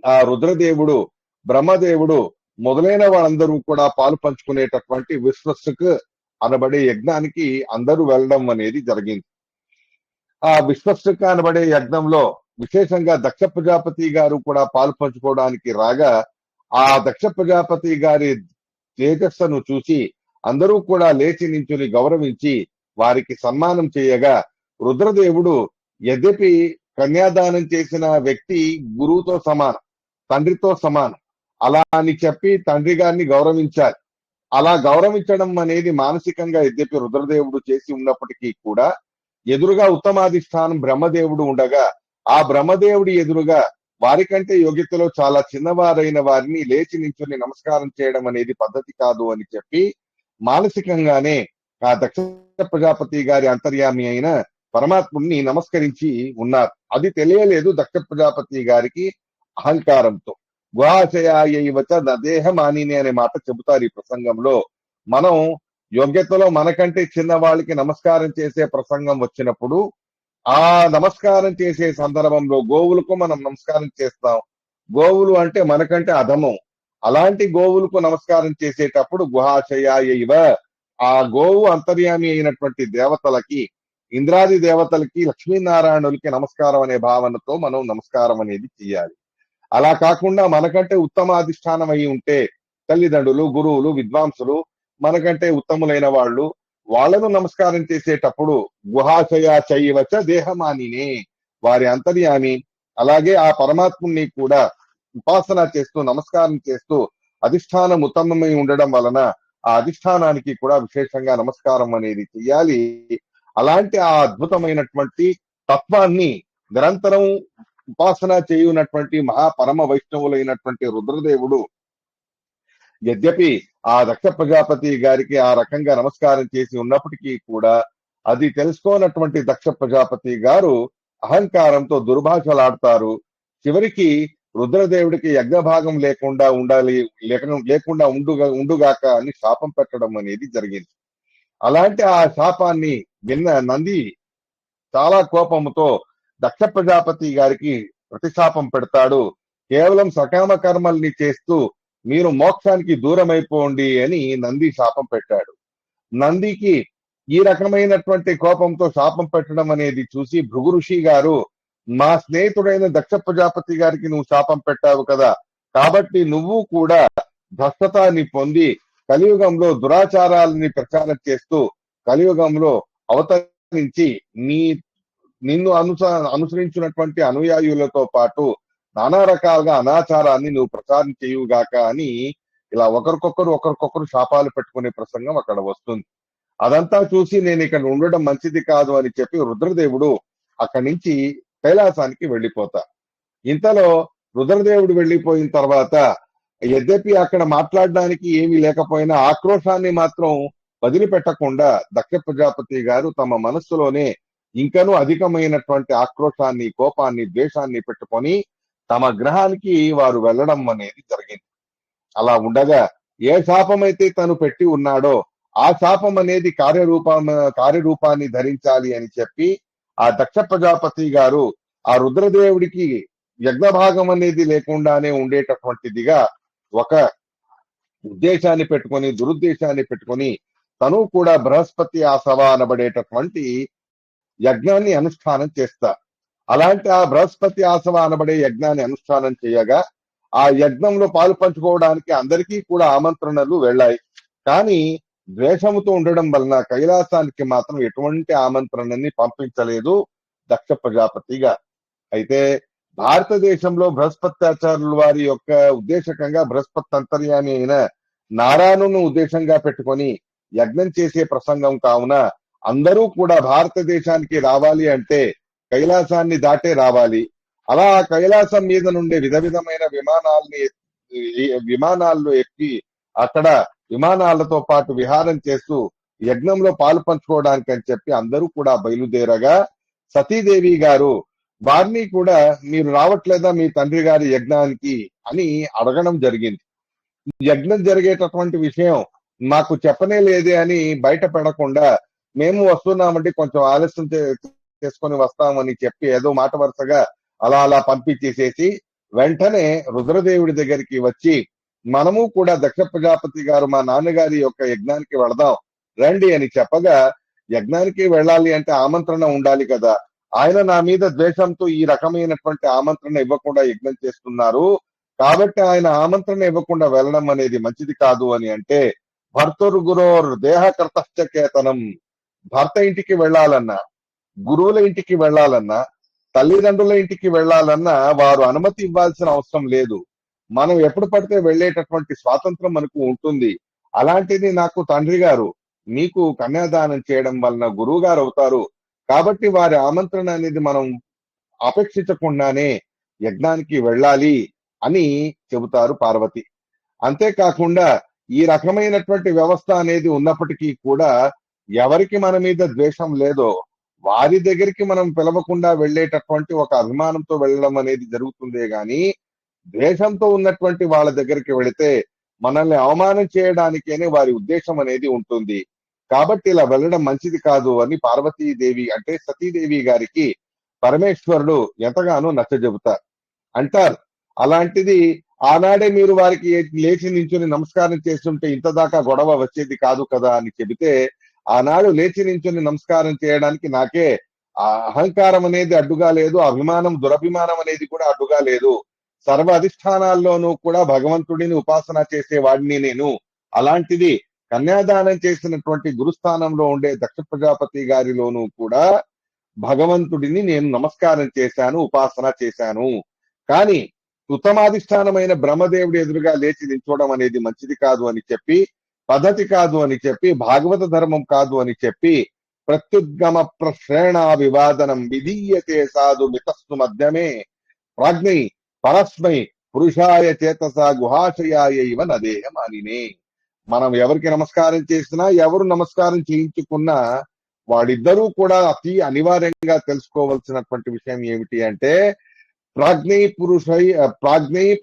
ఆ రుద్రదేవుడు, బ్రహ్మదేవుడు మొదలైన వాళ్ళందరూ కూడా పాలు పంచుకునేటటువంటి విశ్వస్సుకు అనబడే యజ్ఞానికి అందరూ వెళ్ళడం అనేది జరిగింది. ఆ విశ్వస్సుకు అనబడే యజ్ఞంలో విశేషంగా దక్ష ప్రజాపతి గారు కూడా పాలు పంచుకోవడానికి రాగా ఆ దక్ష ప్రజాపతి గారి తేజస్సును చూసి అందరూ కూడా లేచి నించుని గౌరవించి వారికి సన్మానం చేయగా రుద్రదేవుడు యద్యపి కన్యాదానం చేసిన వ్యక్తి గురువుతో సమానం, తండ్రితో సమానం, అలా అని చెప్పి తండ్రి గారిని గౌరవించాలి. అలా గౌరవించడం అనేది మానసికంగా యద్యపి రుద్రదేవుడు చేసి ఉన్నప్పటికీ కూడా ఎదురుగా ఉత్తమాధిష్టానం బ్రహ్మదేవుడు ఉండగా ఆ బ్రహ్మదేవుడి ఎదురుగా వారికంటే యోగ్యతలో చాలా చిన్నవారైన వారిని లేచి నించుని నమస్కారం చేయడం అనేది పద్ధతి కాదు అని చెప్పి మానసికంగానే ఆ దక్ష ప్రజాపతి గారి అంతర్యామి అయిన పరమాత్ముడిని నమస్కరించి ఉన్నారు. అది తెలియలేదు దక్ష ప్రజాపతి గారికి అహంకారంతో. గుహాశయాయవచ నదేహమానిని అనే మాట చెబుతారు ఈ ప్రసంగంలో. మనం యోగ్యతలో మనకంటే చిన్న వాళ్ళకి నమస్కారం చేసే ప్రసంగం వచ్చినప్పుడు ఆ నమస్కారం చేసే సందర్భంలో గోవులకు మనం నమస్కారం చేస్తాం. గోవులు అంటే మనకంటే అధమం. అలాంటి గోవులకు నమస్కారం చేసేటప్పుడు గుహాశయాయవ ఆ గోవు అంతర్యామి అయినటువంటి దేవతలకి, ఇంద్రాది దేవతలకి, లక్ష్మీనారాయణులకి నమస్కారం అనే భావనతో మనం నమస్కారం అనేది చేయాలి. అలా కాకుండా మనకంటే ఉత్తమాధిష్టానం అయి ఉంటే తల్లిదండ్రులు, గురువులు, విద్వాంసులు, మనకంటే ఉత్తములైన వాళ్ళు, వాళ్లను నమస్కారం చేసేటప్పుడు గుహాశయ చైవచ దేహమానినే వారి అంతర్యామి అలాగే ఆ పరమాత్ముని కూడా ఉపాసన చేస్తూ నమస్కారం చేస్తూ అధిష్టానం ఉత్తమమై ఉండడం వలన ఆ అధిష్టానానికి కూడా విశేషంగా నమస్కారం అనేది చెయ్యాలి. అలాంటి ఆ అద్భుతమైనటువంటి తత్వాన్ని నిరంతరం ఉపాసన చేయునటువంటి మహాపరమ వైష్ణవులైనటువంటి రుద్రదేవుడు యద్యపి ఆ దక్ష ప్రజాపతి గారికి ఆ రకంగా నమస్కారం చేసి ఉన్నప్పటికీ కూడా అది తెలుసుకోనటువంటి దక్ష ప్రజాపతి గారు అహంకారంతో దుర్భాషలాడతారు. చివరికి రుద్రదేవుడికి యజ్ఞభాగం లేకుండా లేకుండా ఉండుగాక అని శాపం పెట్టడం అనేది జరిగింది. అలాంటి ఆ శాపాన్ని విన్న నంది చాలా కోపంతో దక్ష ప్రజాపతి గారికి ప్రతిశాపం పెడతాడు. కేవలం సకామ కర్మల్ని చేస్తూ మీరు మోక్షానికి దూరమైపోండి అని నంది శాపం పెట్టాడు. నందికి ఈ రకమైనటువంటి కోపంతో శాపం పెట్టడం అనేది చూసి భృగు ఋషి గారు, మా స్నేహితుడైన దక్ష ప్రజాపతి గారికి నువ్వు శాపం పెట్టావు కదా, కాబట్టి నువ్వు కూడా భ్రష్టతాన్ని పొంది కలియుగంలో దురాచారాలని ప్రచారం చేస్తూ కలియుగంలో అవతరించి నిన్ను అనుసరించినటువంటి అనుయాయులతో పాటు నానా రకాలుగా అనాచారాన్ని నువ్వు ప్రచారం చేయుగాక అని ఇలా ఒకరికొకరు శాపాలు పెట్టుకునే ప్రసంగం అక్కడ వస్తుంది. అదంతా చూసి నేను ఇక్కడ ఉండడం మంచిది కాదు అని చెప్పి రుద్రదేవుడు అక్కడి నుంచి కైలాసానికి వెళ్ళిపోతా. ఇంతలో రుద్రదేవుడు వెళ్ళిపోయిన తర్వాత యద్యపి అక్కడ మాట్లాడడానికి ఏమీ లేకపోయినా ఆక్రోశాన్ని మాత్రం వదిలిపెట్టకుండా దక్ష ప్రజాపతి గారు తమ మనస్సులోనే ఇంకనూ అధికమైనటువంటి ఆక్రోశాన్ని, కోపాన్ని, ద్వేషాన్ని పెట్టుకొని తమ గ్రహానికి వారు వెళ్ళడం అనేది జరిగింది. అలా ఉండగా ఏ శాపమైతే తను పెట్టి ఉన్నాడో ఆ శాపం అనేది కార్యరూపాన్ని ధరించాలి అని చెప్పి ఆ దక్ష ప్రజాపతి గారు ఆ రుద్రదేవుడికి యజ్ఞభాగం అనేది లేకుండానే ఉండేటటువంటిదిగా ఒక ఉద్దేశాన్ని పెట్టుకొని, దురుద్దేశాన్ని పెట్టుకొని తను కూడా బృహస్పతి ఆసవ అనబడేటటువంటి యజ్ఞాన్ని అనుష్ఠానం చేస్తా. అలాంటి ఆ బృహస్పతి ఆసవ అనబడే యజ్ఞాన్ని అనుష్ఠానం చేయగా ఆ యజ్ఞంలో పాలు పంచుకోవడానికి అందరికీ కూడా ఆమంత్రణలు వెళ్ళాయి. కానీ ద్వేషముతో ఉండడం వలన కైలాసానికి మాత్రం ఎటువంటి ఆమంత్రణని పంపించలేదు దక్ష ప్రజాపతిగా. అయితే భారతదేశంలో బృహస్పత్యాచార్యుల వారి యొక్క ఉద్దేశకంగా బృహస్పతి అంతర్యామి అయిన నారాయణును ఉద్దేశంగా పెట్టుకొని యజ్ఞం చేసే ప్రసంగం కావున అందరూ కూడా భారతదేశానికి రావాలి అంటే కైలాసాన్ని దాటే రావాలి. అలా కైలాసం మీద నుండే విధమైన విమానాల్లో ఎక్కి అక్కడ విమానాలతో పాటు విహారం చేస్తూ యజ్ఞంలో పాలు పంచుకోవడానికి అని చెప్పి అందరూ కూడా బయలుదేరగా సతీదేవి గారు వారిని కూడా మీరు రావట్లేదా మీ తండ్రి గారి యజ్ఞానికి అని అడగడం జరిగింది. యజ్ఞం జరిగేటటువంటి విషయం మాకు చెప్పనే లేదే అని బయట పెడకుండా మేము వస్తున్నామంటే కొంచెం ఆలస్యం చేసుకొని వస్తామని చెప్పి ఏదో మాట వరుసగా అలా అలా పంపించేసేసి వెంటనే రుద్రదేవుడి దగ్గరికి వచ్చి మనము కూడా దక్ష ప్రజాపతి గారు మా నాన్నగారి యొక్క యజ్ఞానికి వెళదాం రండి అని చెప్పగా, యజ్ఞానికి వెళ్ళాలి అంటే ఆమంత్రణ ఉండాలి కదా. ఆయన నా మీద ద్వేషంతో ఈ రకమైనటువంటి ఆమంత్రణ ఇవ్వకుండా యజ్ఞం చేస్తున్నారు, కాబట్టి ఆయన ఆమంత్రణ ఇవ్వకుండా వెళ్ళడం అనేది మంచిది కాదు అని అంటే, భర్తరు గురోర్ దేహకర్తశ్చకేతనం, భర్త ఇంటికి వెళ్ళాలన్నా, గురువుల ఇంటికి వెళ్ళాలన్నా, తల్లిదండ్రుల ఇంటికి వెళ్ళాలన్నా వారు అనుమతి ఇవ్వాల్సిన అవసరం లేదు. మనం ఎప్పుడు పడితే వెళ్ళేటటువంటి స్వాతంత్రం మనకు ఉంటుంది. అలాంటిది నాకు తండ్రి గారు మీకు కన్యాదానం చేయడం వలన గురువు గారు అవుతారు, కాబట్టి వారి ఆమంత్రణ అనేది మనం అపేక్షించకుండానే యజ్ఞానికి వెళ్ళాలి అని చెబుతారు పార్వతి. అంతేకాకుండా ఈ రకమైనటువంటి వ్యవస్థ అనేది ఉన్నప్పటికీ కూడా ఎవరికి మన మీద ద్వేషం లేదో వారి దగ్గరికి మనం పిలవకుండా వెళ్ళేటటువంటి ఒక అభిమానంతో వెళ్ళడం అనేది జరుగుతుందే గాని, ద్వేషంతో ఉన్నటువంటి వాళ్ళ దగ్గరికి వెళితే మనల్ని అవమానం చేయడానికేనే వారి ఉద్దేశం అనేది ఉంటుంది. కాబట్టి ఇలా వెళ్ళడం మంచిది కాదు అని పార్వతీదేవి అంటే సతీదేవి గారికి పరమేశ్వరుడు ఎంతగానో నచ్చజెబుతారు అంటారు. అలాంటిది ఆనాడే మీరు వారికి లేచి నించుని నమస్కారం చేస్తుంటే ఇంత దాకా గొడవ వచ్చేది కాదు కదా అని చెబితే, ఆనాడు లేచి నించుని నమస్కారం చేయడానికి నాకే అహంకారం అనేది అడ్డుగా లేదు, అభిమానం దురభిమానం అనేది కూడా అడ్డుగా లేదు. సర్వ అధిష్టానాల్లోనూ కూడా భగవంతుడిని ఉపాసన చేసేవాడిని నేను. అలాంటిది కన్యాదానం చేసినటువంటి గురుస్థానంలో ఉండే దక్ష ప్రజాపతి గారిలోనూ కూడా భగవంతుడిని నేను నమస్కారం చేశాను, ఉపాసన చేశాను. కానీ ఉత్తమాధిష్టానమైన బ్రహ్మదేవుడి ఎదురుగా లేచి నిల్చోవడం అనేది మంచిది కాదు అని చెప్పి, పద్ధతి కాదు అని చెప్పి, భాగవత ధర్మం కాదు అని చెప్పి, ప్రత్యుద్గమ ప్రశ్రేణా వివాదనం విధీయతే సాధు మితస్సు మధ్యమే ప్రాజ్ఞై పరస్మై పురుషాయ చేతస గుహాశయాయ ఇవ నదేహమానినే. మనం ఎవరికి నమస్కారం చేసినా, ఎవరు నమస్కారం చేయించుకున్నా వాళ్ళిద్దరూ కూడా అతి అనివార్యంగా తెలుసుకోవాల్సినటువంటి విషయం ఏమిటి అంటే, ప్రాజ్ఞై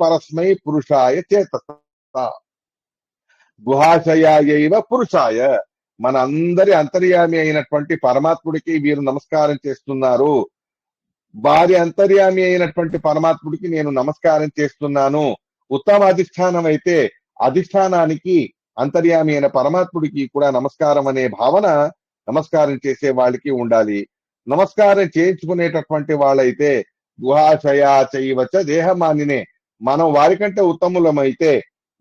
పరస్మై పురుషాయ చేతస గుహాశయాయైవ పురుషాయ. మన అందరి అంతర్యామి అయినటువంటి పరమాత్ముడికి వీరు నమస్కారం చేస్తున్నారు, వారి అంతర్యామి అయినటువంటి పరమాత్ముడికి నేను నమస్కారం చేస్తున్నాను. ఉత్తమ అధిష్టానం అయితే అధిష్టానానికి అంతర్యామి అయిన పరమాత్ముడికి కూడా నమస్కారం అనే భావన నమస్కారం చేసే వాళ్ళకి ఉండాలి. నమస్కారం చేయించుకునేటటువంటి వాళ్ళైతే గుహాశయా చైవచ దేహమానినే, మనం వారికంటే ఉత్తములమైతే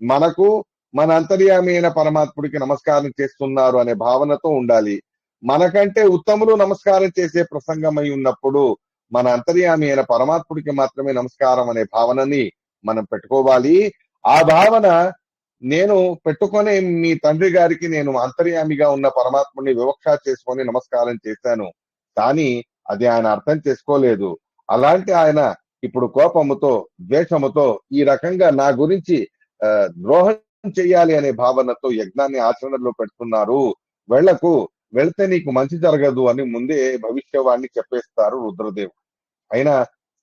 మనకు మన అంతర్యామి అయిన పరమాత్ముడికి నమస్కారం చేస్తున్నారు అనే భావనతో ఉండాలి. మనకంటే ఉత్తములు నమస్కారం చేసే ప్రసంగమై ఉన్నప్పుడు మన అంతర్యామి అయిన పరమాత్ముడికి మాత్రమే నమస్కారం అనే భావనని మనం పెట్టుకోవాలి. ఆ భావన నేను పెట్టుకొని మీ తండ్రి గారికి నేను అంతర్యామిగా ఉన్న పరమాత్ముడిని వివక్ష చేసుకొని నమస్కారం చేశాను, కానీ అది ఆయన అర్థం చేసుకోలేదు. అలాంటి ఆయన ఇప్పుడు కోపముతో ద్వేషముతో ఈ రకంగా నా గురించి ద్రోహం చెయ్యాలి అనే భావనతో యజ్ఞాన్ని ఆచరణలో పెడుతున్నారు, వెళ్లకు, వెళ్తే నీకు మంచి జరగదు అని ముందే భవిష్యవాణ్ణి చెప్పేస్తారు రుద్రదేవుడు. అయినా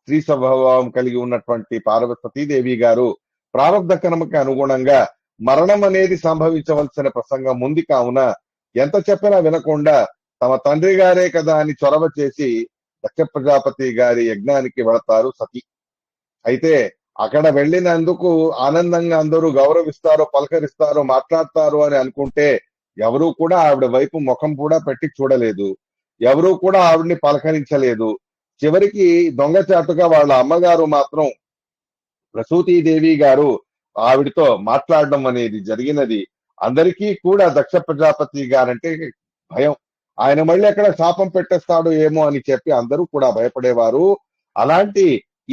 స్త్రీ స్వభావం కలిగి ఉన్నటువంటి పార్వతీదేవి గారు ప్రారంభ కర్మకి అనుగుణంగా మరణం అనేది సంభవించవలసిన ప్రసంగం ఉంది కావున ఎంత చెప్పినా వినకుండా తమ తండ్రి గారే కదా అని చొరవ చేసి దక్ష ప్రజాపతి గారి యజ్ఞానికి వెళతారు సతీ. అయితే అక్కడ వెళ్ళినందుకు ఆనందంగా అందరూ గౌరవిస్తారో, పలకరిస్తారో, మాట్లాడతారు అని అనుకుంటే ఎవరూ కూడా ఆవిడ వైపు ముఖం కూడా పెట్టి చూడలేదు, ఎవరూ కూడా ఆవిడ్ని పలకరించలేదు. చివరికి దొంగచాటుగా వాళ్ళ అమ్మగారు మాత్రం ప్రసూతీదేవి గారు ఆవిడతో మాట్లాడడం అనేది జరిగినది. అందరికీ కూడా దక్ష ప్రజాపతి గారంటే భయం, ఆయన మళ్ళీ ఎక్కడ శాపం పెట్టేస్తాడో ఏమో అని చెప్పి అందరూ కూడా భయపడేవారు. అలాంటి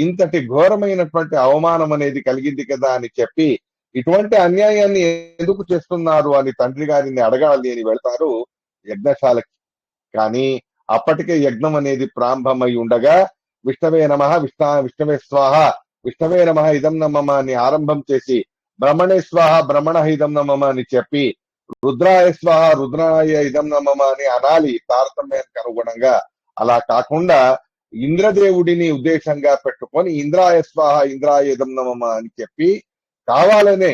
ఇంతటి ఘోరమైనటువంటి అవమానం అనేది కలిగింది కదా అని చెప్పి, ఇటువంటి అన్యాయాన్ని ఎందుకు చేస్తున్నారు అని తండ్రి గారిని అడగాలి అని వెళ్తారు యజ్ఞశాలకి. కానీ అప్పటికే యజ్ఞం అనేది ప్రారంభమై ఉండగా విష్ణవే నమః విష్ణవే స్వాహ విష్ణవే నమః ఇదం నమః అని ఆరంభం చేసి, బ్రహ్మణే స్వాహ బ్రహ్మణ ఇదం నమః అని చెప్పి, రుద్రాయ స్వాహ రుద్రాయ ఇదం నమః అని అనాలి తారతమ్యానికి అనుగుణంగా. అలా కాకుండా ఇంద్రదేవుడిని ఉద్దేశంగా పెట్టుకొని ఇంద్రాయ స్వాహ ఇంద్రాయ ఇదం నమః అని చెప్పి కావాలనే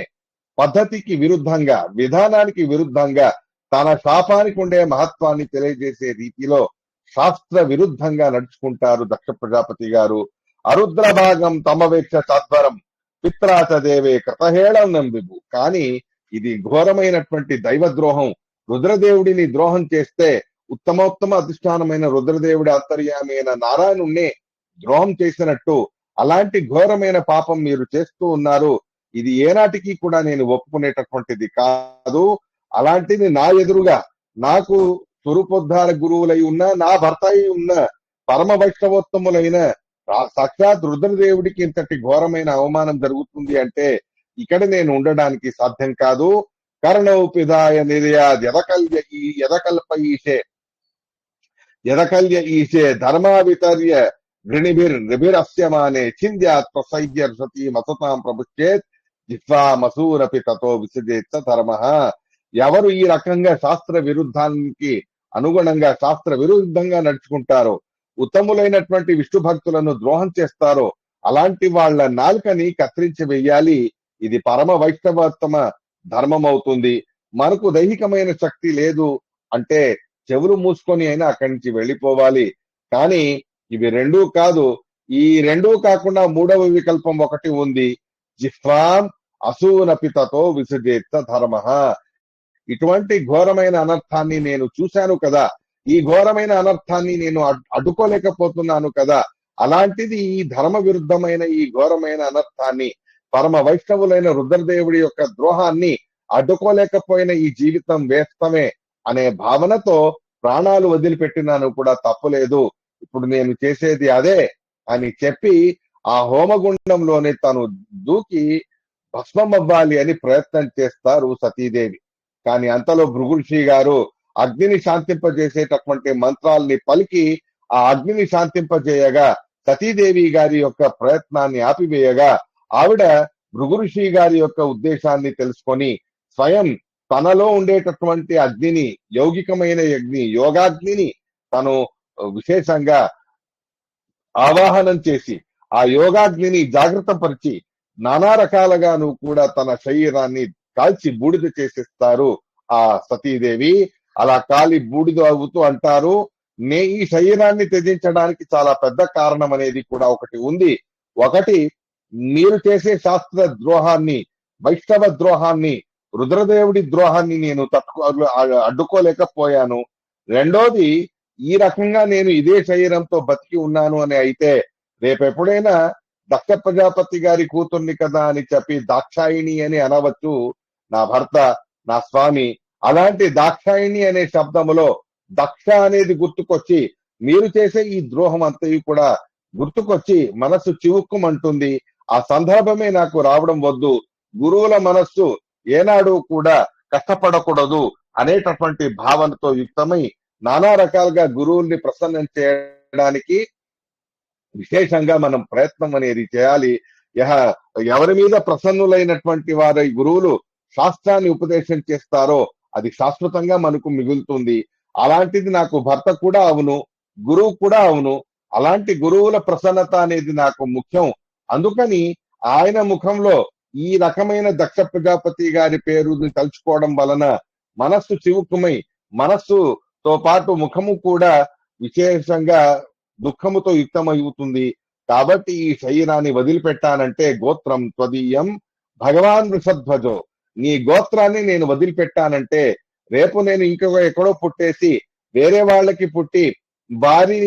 పద్ధతికి విరుద్ధంగా, విధానానికి విరుద్ధంగా తన శాపానికి ఉండే మహత్వాన్ని తెలియజేసే రీతిలో శాస్త్ర విరుద్ధంగా నడుచుకుంటారు దక్ష ప్రజాపతి గారు. అరుద్ర భాగం తమవేక్ష తద్వరం పిత్రాచ దేవే కృతహేళం నంబిబు. కానీ ఇది ఘోరమైనటువంటి దైవద్రోహం. రుద్రదేవుడిని ద్రోహం చేస్తే ఉత్తమోత్తమ అధిష్టానమైన రుద్రదేవుడి అంతర్యామి అయిన నారాయణుణ్ణి ద్రోహం చేసినట్టు అలాంటి ఘోరమైన పాపం మీరు చేస్తూ ఉన్నారు. ఇది ఏనాటికి కూడా నేను ఒప్పుకునేటటువంటిది కాదు. అలాంటిది నా ఎదురుగా నాకు స్వరూపోద్ధార గురువులై ఉన్న, నా భర్త అయి ఉన్న పరమ వైష్ణవోత్తములైన సాక్షాత్ రుద్రదేవుడికి ఇంతటి ఘోరమైన అవమానం జరుగుతుంది అంటే ఇక్కడ నేను ఉండడానికి సాధ్యం కాదు. కర్ణోపిదాయ నిర్యాద్ యదకల్య ఈశే ధర్మావితర్య గృణిభిర్నిభిరస్యమానే ఛింద్యాత్ ప్రసైద్యర్షతి మసతాం ప్రభుచేత్ జిహ్వామసూరపి తతో విసజేత్ ధర్మ. ఎవరు ఈ రకంగా శాస్త్ర విరుద్ధానికి అనుగుణంగా శాస్త్ర విరుద్ధంగా నడుచుకుంటారో, ఉత్తములైనటువంటి విష్ణు భక్తులను ద్రోహం చేస్తారో అలాంటి వాళ్ళ నాలుకని కత్తిరించి వెయ్యాలి. ఇది పరమ వైష్ణవోత్తమ ధర్మం అవుతుంది. మనకు దైహికమైన శక్తి లేదు అంటే చెవులు మూసుకొని అయినా అక్కడి నుంచి వెళ్ళిపోవాలి. కానీ ఇవి రెండూ కాదు. ఈ రెండూ కాకుండా మూడవ వికల్పం ఒకటి ఉంది. జిహ్వాం అసూనపితతో విసజేత ధర్మ. ఇటువంటి ఘోరమైన అనర్థాన్ని నేను చూశాను కదా, ఈ ఘోరమైన అనర్థాన్ని నేను అడ్డుకోలేకపోతున్నాను కదా, అలాంటిది ఈ ధర్మ విరుద్ధమైన ఈ ఘోరమైన అనర్థాన్ని, పరమ వైష్ణవులైన రుద్రదేవుడి యొక్క ద్రోహాన్ని అడ్డుకోలేకపోయిన ఈ జీవితం వేస్తమే అనే భావనతో ప్రాణాలు వదిలిపెట్టినాను కూడా తప్పులేదు. ఇప్పుడు నేను చేసేది అదే అని చెప్పి ఆ హోమగుండంలోనే తను దూకి భస్మం అవ్వాలి అని ప్రయత్నం చేస్తారు సతీదేవి. కానీ అంతలో భృగుర్షి గారు అగ్నిని శాంతింపజేసేటటువంటి మంత్రాల్ని పలికి ఆ అగ్నిని శాంతింపజేయగా సతీదేవి గారి యొక్క ప్రయత్నాన్ని ఆపివేయగా ఆవిడ భృగుర్షి గారి యొక్క ఉద్దేశాన్ని తెలుసుకొని స్వయం తనలో ఉండేటటువంటి అగ్నిని, యౌగికమైన అగ్ని, యోగాగ్నిని తను విశేషంగా ఆవాహనం చేసి ఆ యోగాగ్నిని జాగ్రత్త పరిచి నానా రకాలుగాను కూడా తన శరీరాన్ని కాల్చి బూడిద చేసేస్తారు ఆ సతీదేవి. అలా కాలి బూడిద అవుతూ అంటారు, ఈ శరీరాన్ని త్యజించడానికి చాలా పెద్ద కారణం అనేది కూడా ఒకటి ఉంది. ఒకటి, మీరు చేసే శాస్త్ర ద్రోహాన్ని, వైష్ణవ ద్రోహాన్ని, రుద్రదేవుడి ద్రోహాన్ని నేను అడ్డుకోలేకపోయాను. రెండోది, ఈ రకంగా నేను ఇదే శరీరంతో బతికి ఉన్నాను అని అయితే రేపెప్పుడైనా దక్ష ప్రజాపతి గారి కూతుర్ని కదా అని చెప్పి దాక్షాయిణి అని అనవచ్చు నా భర్త, నా స్వామి. అలాంటి దాక్షాయిణి అనే శబ్దములో దక్ష అనేది గుర్తుకొచ్చి మీరు చేసే ఈ ద్రోహం అంతయు కూడా గుర్తుకొచ్చి మనస్సు చివుక్కుమంటుంది. ఆ సందర్భమే నాకు రావడం వద్దు. గురువుల మనస్సు ఏనాడు కూడా కష్టపడకూడదు అనేటటువంటి భావనతో యుక్తమై నానా రకాలుగా గురువుల్ని ప్రసన్నం చేయడానికి విశేషంగా మనం ప్రయత్నం అనేది చేయాలి. ఎవరి మీద ప్రసన్నులైనటువంటి వారి గురువులు శాస్త్రాన్ని ఉపదేశం చేస్తారో అది శాశ్వతంగా మనకు మిగులుతుంది. అలాంటిది నాకు భర్త కూడా అవును, గురువు కూడా అవును. అలాంటి గురువుల ప్రసన్నత అనేది నాకు ముఖ్యం. అందుకని ఆయన ముఖంలో ఈ రకమైన దక్ష ప్రజాపతి గారి పేరుని తలుచుకోవడం వలన మనస్సు చివుక్కుమై, మనస్సుతో పాటు ముఖము కూడా విశేషంగా దుఃఖముతో యుక్తమవుతుంది. కాబట్టి ఈ శరీరాన్ని వదిలిపెట్టానంటే గోత్రం త్వదీయం భగవాన్ వృషధ్వజో, నీ గోత్రాన్ని నేను వదిలిపెట్టానంటే రేపు నేను ఎక్కడో పుట్టేసి వేరే వాళ్ళకి పుట్టి వారి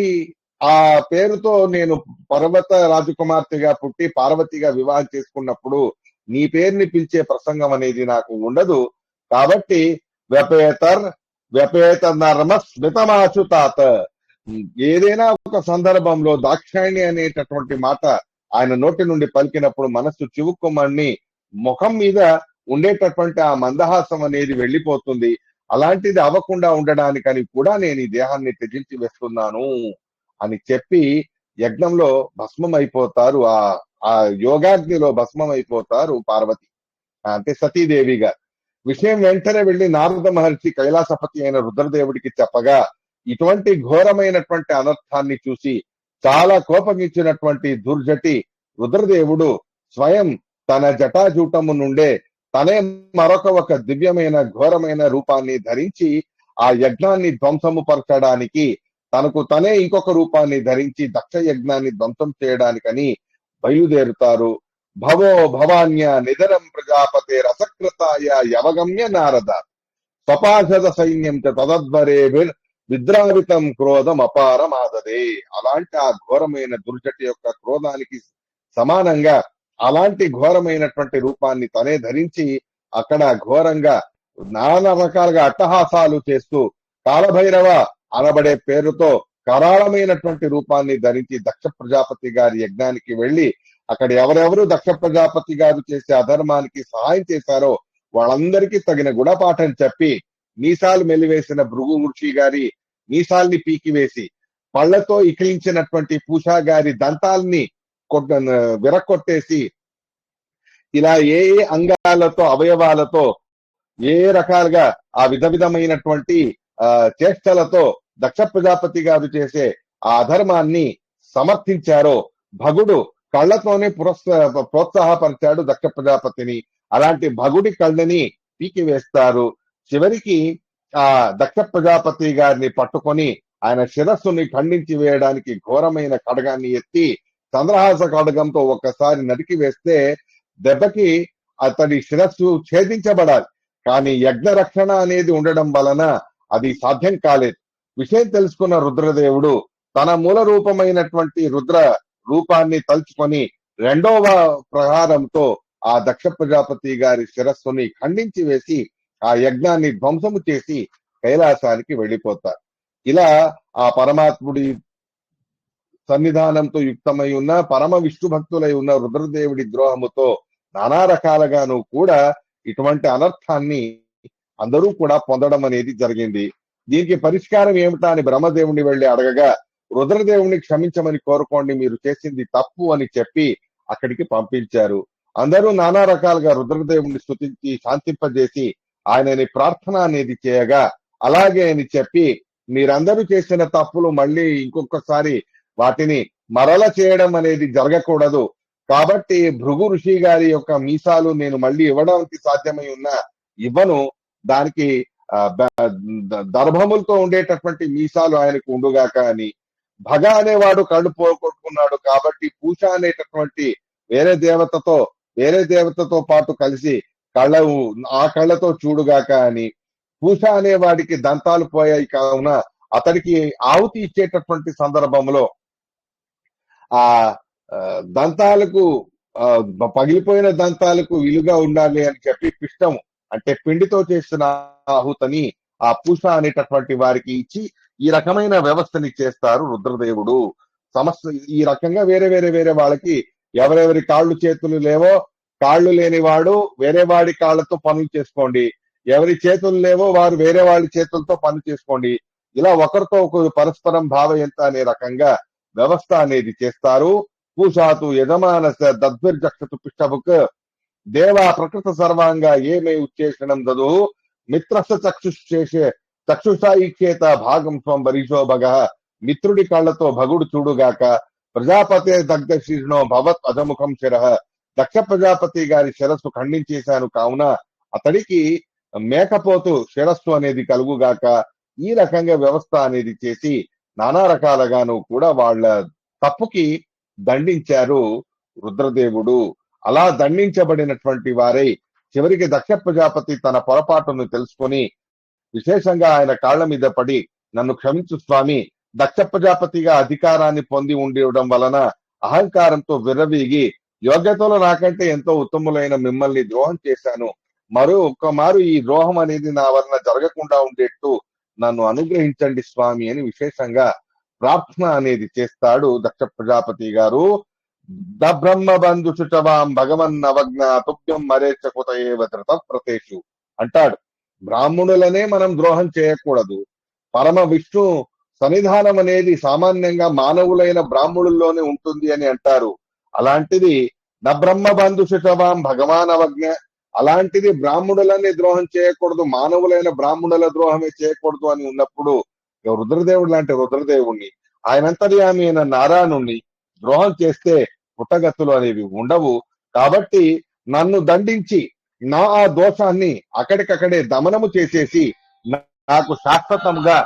ఆ పేరుతో నేను పర్వత రాజకుమార్తెగా పుట్టి పార్వతిగా వివాహం చేసుకున్నప్పుడు నీ పేరుని పిలిచే ప్రసంగం అనేది నాకు ఉండదు. కాబట్టి వ్యపేత నర్మ స్మితమాచుతాత. ఏదైనా ఒక సందర్భంలో దాక్షాయిణి అనేటటువంటి మాట ఆయన నోటి నుండి పలికినప్పుడు మనస్సు చివుక్కుమని ముఖం మీద ఉండేటటువంటి ఆ మందహాసం అనేది వెళ్ళిపోతుంది. అలాంటిది అవ్వకుండా ఉండడానికని కూడా నేను ఈ దేహాన్ని త్యజించి వేస్తున్నాను అని చెప్పి యజ్ఞంలో భస్మం అయిపోతారు. ఆ యోగాగ్నిలో భస్మం అయిపోతారు పార్వతి, అంటే సతీదేవిగా. విషయం వెంటనే వెళ్లి నారద మహర్షి కైలాసపతి అయిన రుద్రదేవుడికి చెప్పగా ఇటువంటి ఘోరమైనటువంటి అనర్థాన్ని చూసి చాలా కోపగించినటువంటి దుర్జటి రుద్రదేవుడు స్వయం తన జటాజూటము నుండే తనే ఒక దివ్యమైన ఘోరమైన రూపాన్ని ధరించి ఆ యజ్ఞాన్ని ధ్వంసము పరచడానికి తనకు తనే ఇంకొక రూపాన్ని ధరించి దక్ష యజ్ఞాన్ని ధ్వంసం చేయడానికని బయలుదేరుతారు. భవో భవాన్య నిధనం ప్రజాపతే రసకృతాయ యవగమ్య నారద స్వపాశద సైన్యం చ తదద్వరేభిర్ విద్రావితం క్రోధం అపారమాదదే. అలాంటి ఆ ఘోరమైన దుర్జటి యొక్క క్రోధానికి సమానంగా అలాంటి ఘోరమైనటువంటి రూపాన్ని తనే ధరించి అక్కడ ఘోరంగా నానా రకాలుగా అట్టహాసాలు చేస్తూ కాలభైరవ అనబడే పేరుతో కరాళమైనటువంటి రూపాన్ని ధరించి దక్ష ప్రజాపతి గారి యజ్ఞానికి వెళ్లి అక్కడ ఎవరెవరు దక్ష ప్రజాపతి గారు చేసే అధర్మానికి సహాయం చేశారో వాళ్ళందరికీ తగిన గుణపాఠం చెప్పి మీసాలు మెలివేసిన భృగు ఋషి గారి మీసాల్ని పీకివేసి పళ్లతో ఇకిలించినటువంటి పూషా గారి దంతాల్ని విరక్కొట్టేసి ఇలా ఏ ఏ అంగాలతో అవయవాలతో ఏ రకాలుగా ఆ విధమైనటువంటి చేష్టలతో దక్ష ప్రజాపతి గారు చేసే ఆ అధర్మాన్ని సమర్థించారో భగుడు కళ్లతోనే ప్రోత్సాహపరిచాడు దక్ష ప్రజాపతిని. అలాంటి భగుడి కళ్ళని పీకివేస్తారు. చివరికి ఆ దక్ష ప్రజాపతి గారిని పట్టుకొని ఆయన శిరస్సుని ఖండించి వేయడానికి ఘోరమైన ఖడ్గాన్ని ఎత్తి చంద్రహాస ఖడ్గంతో ఒక్కసారి నరికి వేస్తే దెబ్బకి అతడి శిరస్సు ఛేదించబడాలి. కానీ యజ్ఞ రక్షణ అనేది ఉండడం వలన అది సాధ్యం కాలేదు. విషయం తెలుసుకున్న రుద్రదేవుడు తన మూల రూపమైనటువంటి రుద్ర రూపాన్ని తలుచుకొని రెండవ ప్రహారంతో ఆ దక్ష ప్రజాపతి గారి శిరస్సుని ఖండించి వేసి ఆ యజ్ఞాన్ని ధ్వంసము చేసి కైలాసానికి వెళ్లిపోతారు. ఇలా ఆ పరమాత్ముడి సన్నిధానంతో యుక్తమై ఉన్న పరమ విష్ణు భక్తులై ఉన్న రుద్రదేవుడి ద్రోహముతో నానా రకాలుగాను కూడా ఇటువంటి అనర్థాన్ని అందరూ కూడా పొందడం అనేది జరిగింది. దీనికి పరిష్కారం ఏమిటా అని బ్రహ్మదేవుని వెళ్లి అడగగా రుద్రదేవుని క్షమించమని కోరుకోండి, మీరు చేసింది తప్పు అని చెప్పి అక్కడికి పంపించారు. అందరూ నానా రకాలుగా రుద్రదేవుని స్తుతించి శాంతింపజేసి ఆయనని ప్రార్థన అనేది చేయగా అలాగే అని చెప్పి మీరందరూ చేసిన తప్పులు మళ్ళీ ఇంకొకసారి వాటిని మరల చేయడం అనేది జరగకూడదు. కాబట్టి భృగు ఋషి గారి యొక్క మీసాలు నేను మళ్ళీ ఇవ్వడానికి సాధ్యమై ఉన్నా ఇవ్వను, దానికి దర్భములతో ఉండేటటువంటి మీసాలు ఆయనకు ఉండుగాక అని. భగ అనేవాడు కళ్ళు పోగొట్టుకున్నాడు కాబట్టి పూష అనేటటువంటి వేరే దేవతతో పాటు కలిసి ఆ కళ్ళతో చూడుగాక అని. పూష అనేవాడికి దంతాలు పోయాయి కావున అతడికి ఆహుతి ఇచ్చేటటువంటి సందర్భంలో ఆ దంతాలకు పగిలిపోయిన దంతాలకు విలుగా ఉండాలి అని చెప్పి పిష్టం అంటే పిండితో చేసిన ఆహుతని ఆ పూష అనేటటువంటి వారికి ఇచ్చి ఈ రకమైన వ్యవస్థని చేస్తారు రుద్రదేవుడు. సమస్య ఈ రకంగా వేరే వాళ్ళకి ఎవరెవరి కాళ్ళు చేతులు లేవో కాళ్ళు లేని వాడు వేరే వాడి కాళ్ళతో పనులు చేసుకోండి, ఎవరి చేతులు లేవో వారు వేరే వాళ్ళ చేతులతో పనులు చేసుకోండి. ఇలా ఒకరితో ఒకరు పరస్పరం భావయంత అనే రకంగా వ్యవస్థ అనేది చేస్తారు. పూషాతు యజమానస దద్విర్జక్షతు పిష్టభుక్ దేవా ప్రకృత సర్వాంగా ఏమే ఉచ్చేషణం దదు మిత్రస చక్షుషా ఈక్షేత భాగం స్వం బరీషో భగ. మిత్రుడి కళ్ళతో భగుడు చూడుగాక. ప్రజాపతే దగ్ధ శీర్ణో భవత్ అధముఖం శిరః. దక్ష ప్రజాపతి గారి శిరస్సు ఖండించేశాను కావున అతడికి మేకపోతు శిరస్సు అనేది కలుగుగాక. ఈ రకంగా వ్యవస్థ అనేది చేసి నానా రకాలుగాను కూడా వాళ్ళ తప్పుకి దండించారు రుద్రదేవుడు. అలా దండించబడినటువంటి వారై చివరికి దక్ష ప్రజాపతి తన పొరపాటును తెలుసుకొని విశేషంగా ఆయన కాళ్ల మీద పడి నన్ను క్షమించు స్వామి, దక్ష ప్రజాపతిగా అధికారాన్ని పొంది ఉండడం వలన అహంకారంతో విర్రవీగి యోగ్యతలో నాకంటే ఎంతో ఉత్తములైన మిమ్మల్ని ద్రోహం చేశాను, ఒక్కమారు ఈ ద్రోహం అనేది నా వలన జరగకుండా ఉండేట్టు నన్ను అనుగ్రహించండి స్వామి అని విశేషంగా ప్రార్థన అనేది చేస్తాడు దక్ష ప్రజాపతి గారు. దబ్రహ్మ బంధు శుచవాం భగవన్ అవజ్ఞ తుభ్యం మరేచ కుత ఏవ ధృత ప్రతేషు అంటాడు. బ్రాహ్మణులనే మనం ద్రోహం చేయకూడదు. పరమ విష్ణు సన్నిధానం అనేది సామాన్యంగా మానవులైన బ్రాహ్మణుల్లోనే ఉంటుంది అని అంటారు. అలాంటిది నబ్రహ్మ బంధు శుచవాం భగవాన్ అవజ్ఞ, అలాంటిది బ్రాహ్మణులనే ద్రోహం చేయకూడదు, మానవులైన బ్రాహ్మణుల ద్రోహమే చేయకూడదు అని ఉన్నప్పుడు రుద్రదేవుడు లాంటి రుద్రదేవుణ్ణి ఆయనంతర్యామి అయిన నారాయణుణ్ణి ద్రోహం చేస్తే పుట్టగతులు అనేవి ఉండవు. కాబట్టి నన్ను దండించి నా ఆ దోషాన్ని అక్కడికక్కడే దమనము చేసేసి నాకు శాశ్వతంగా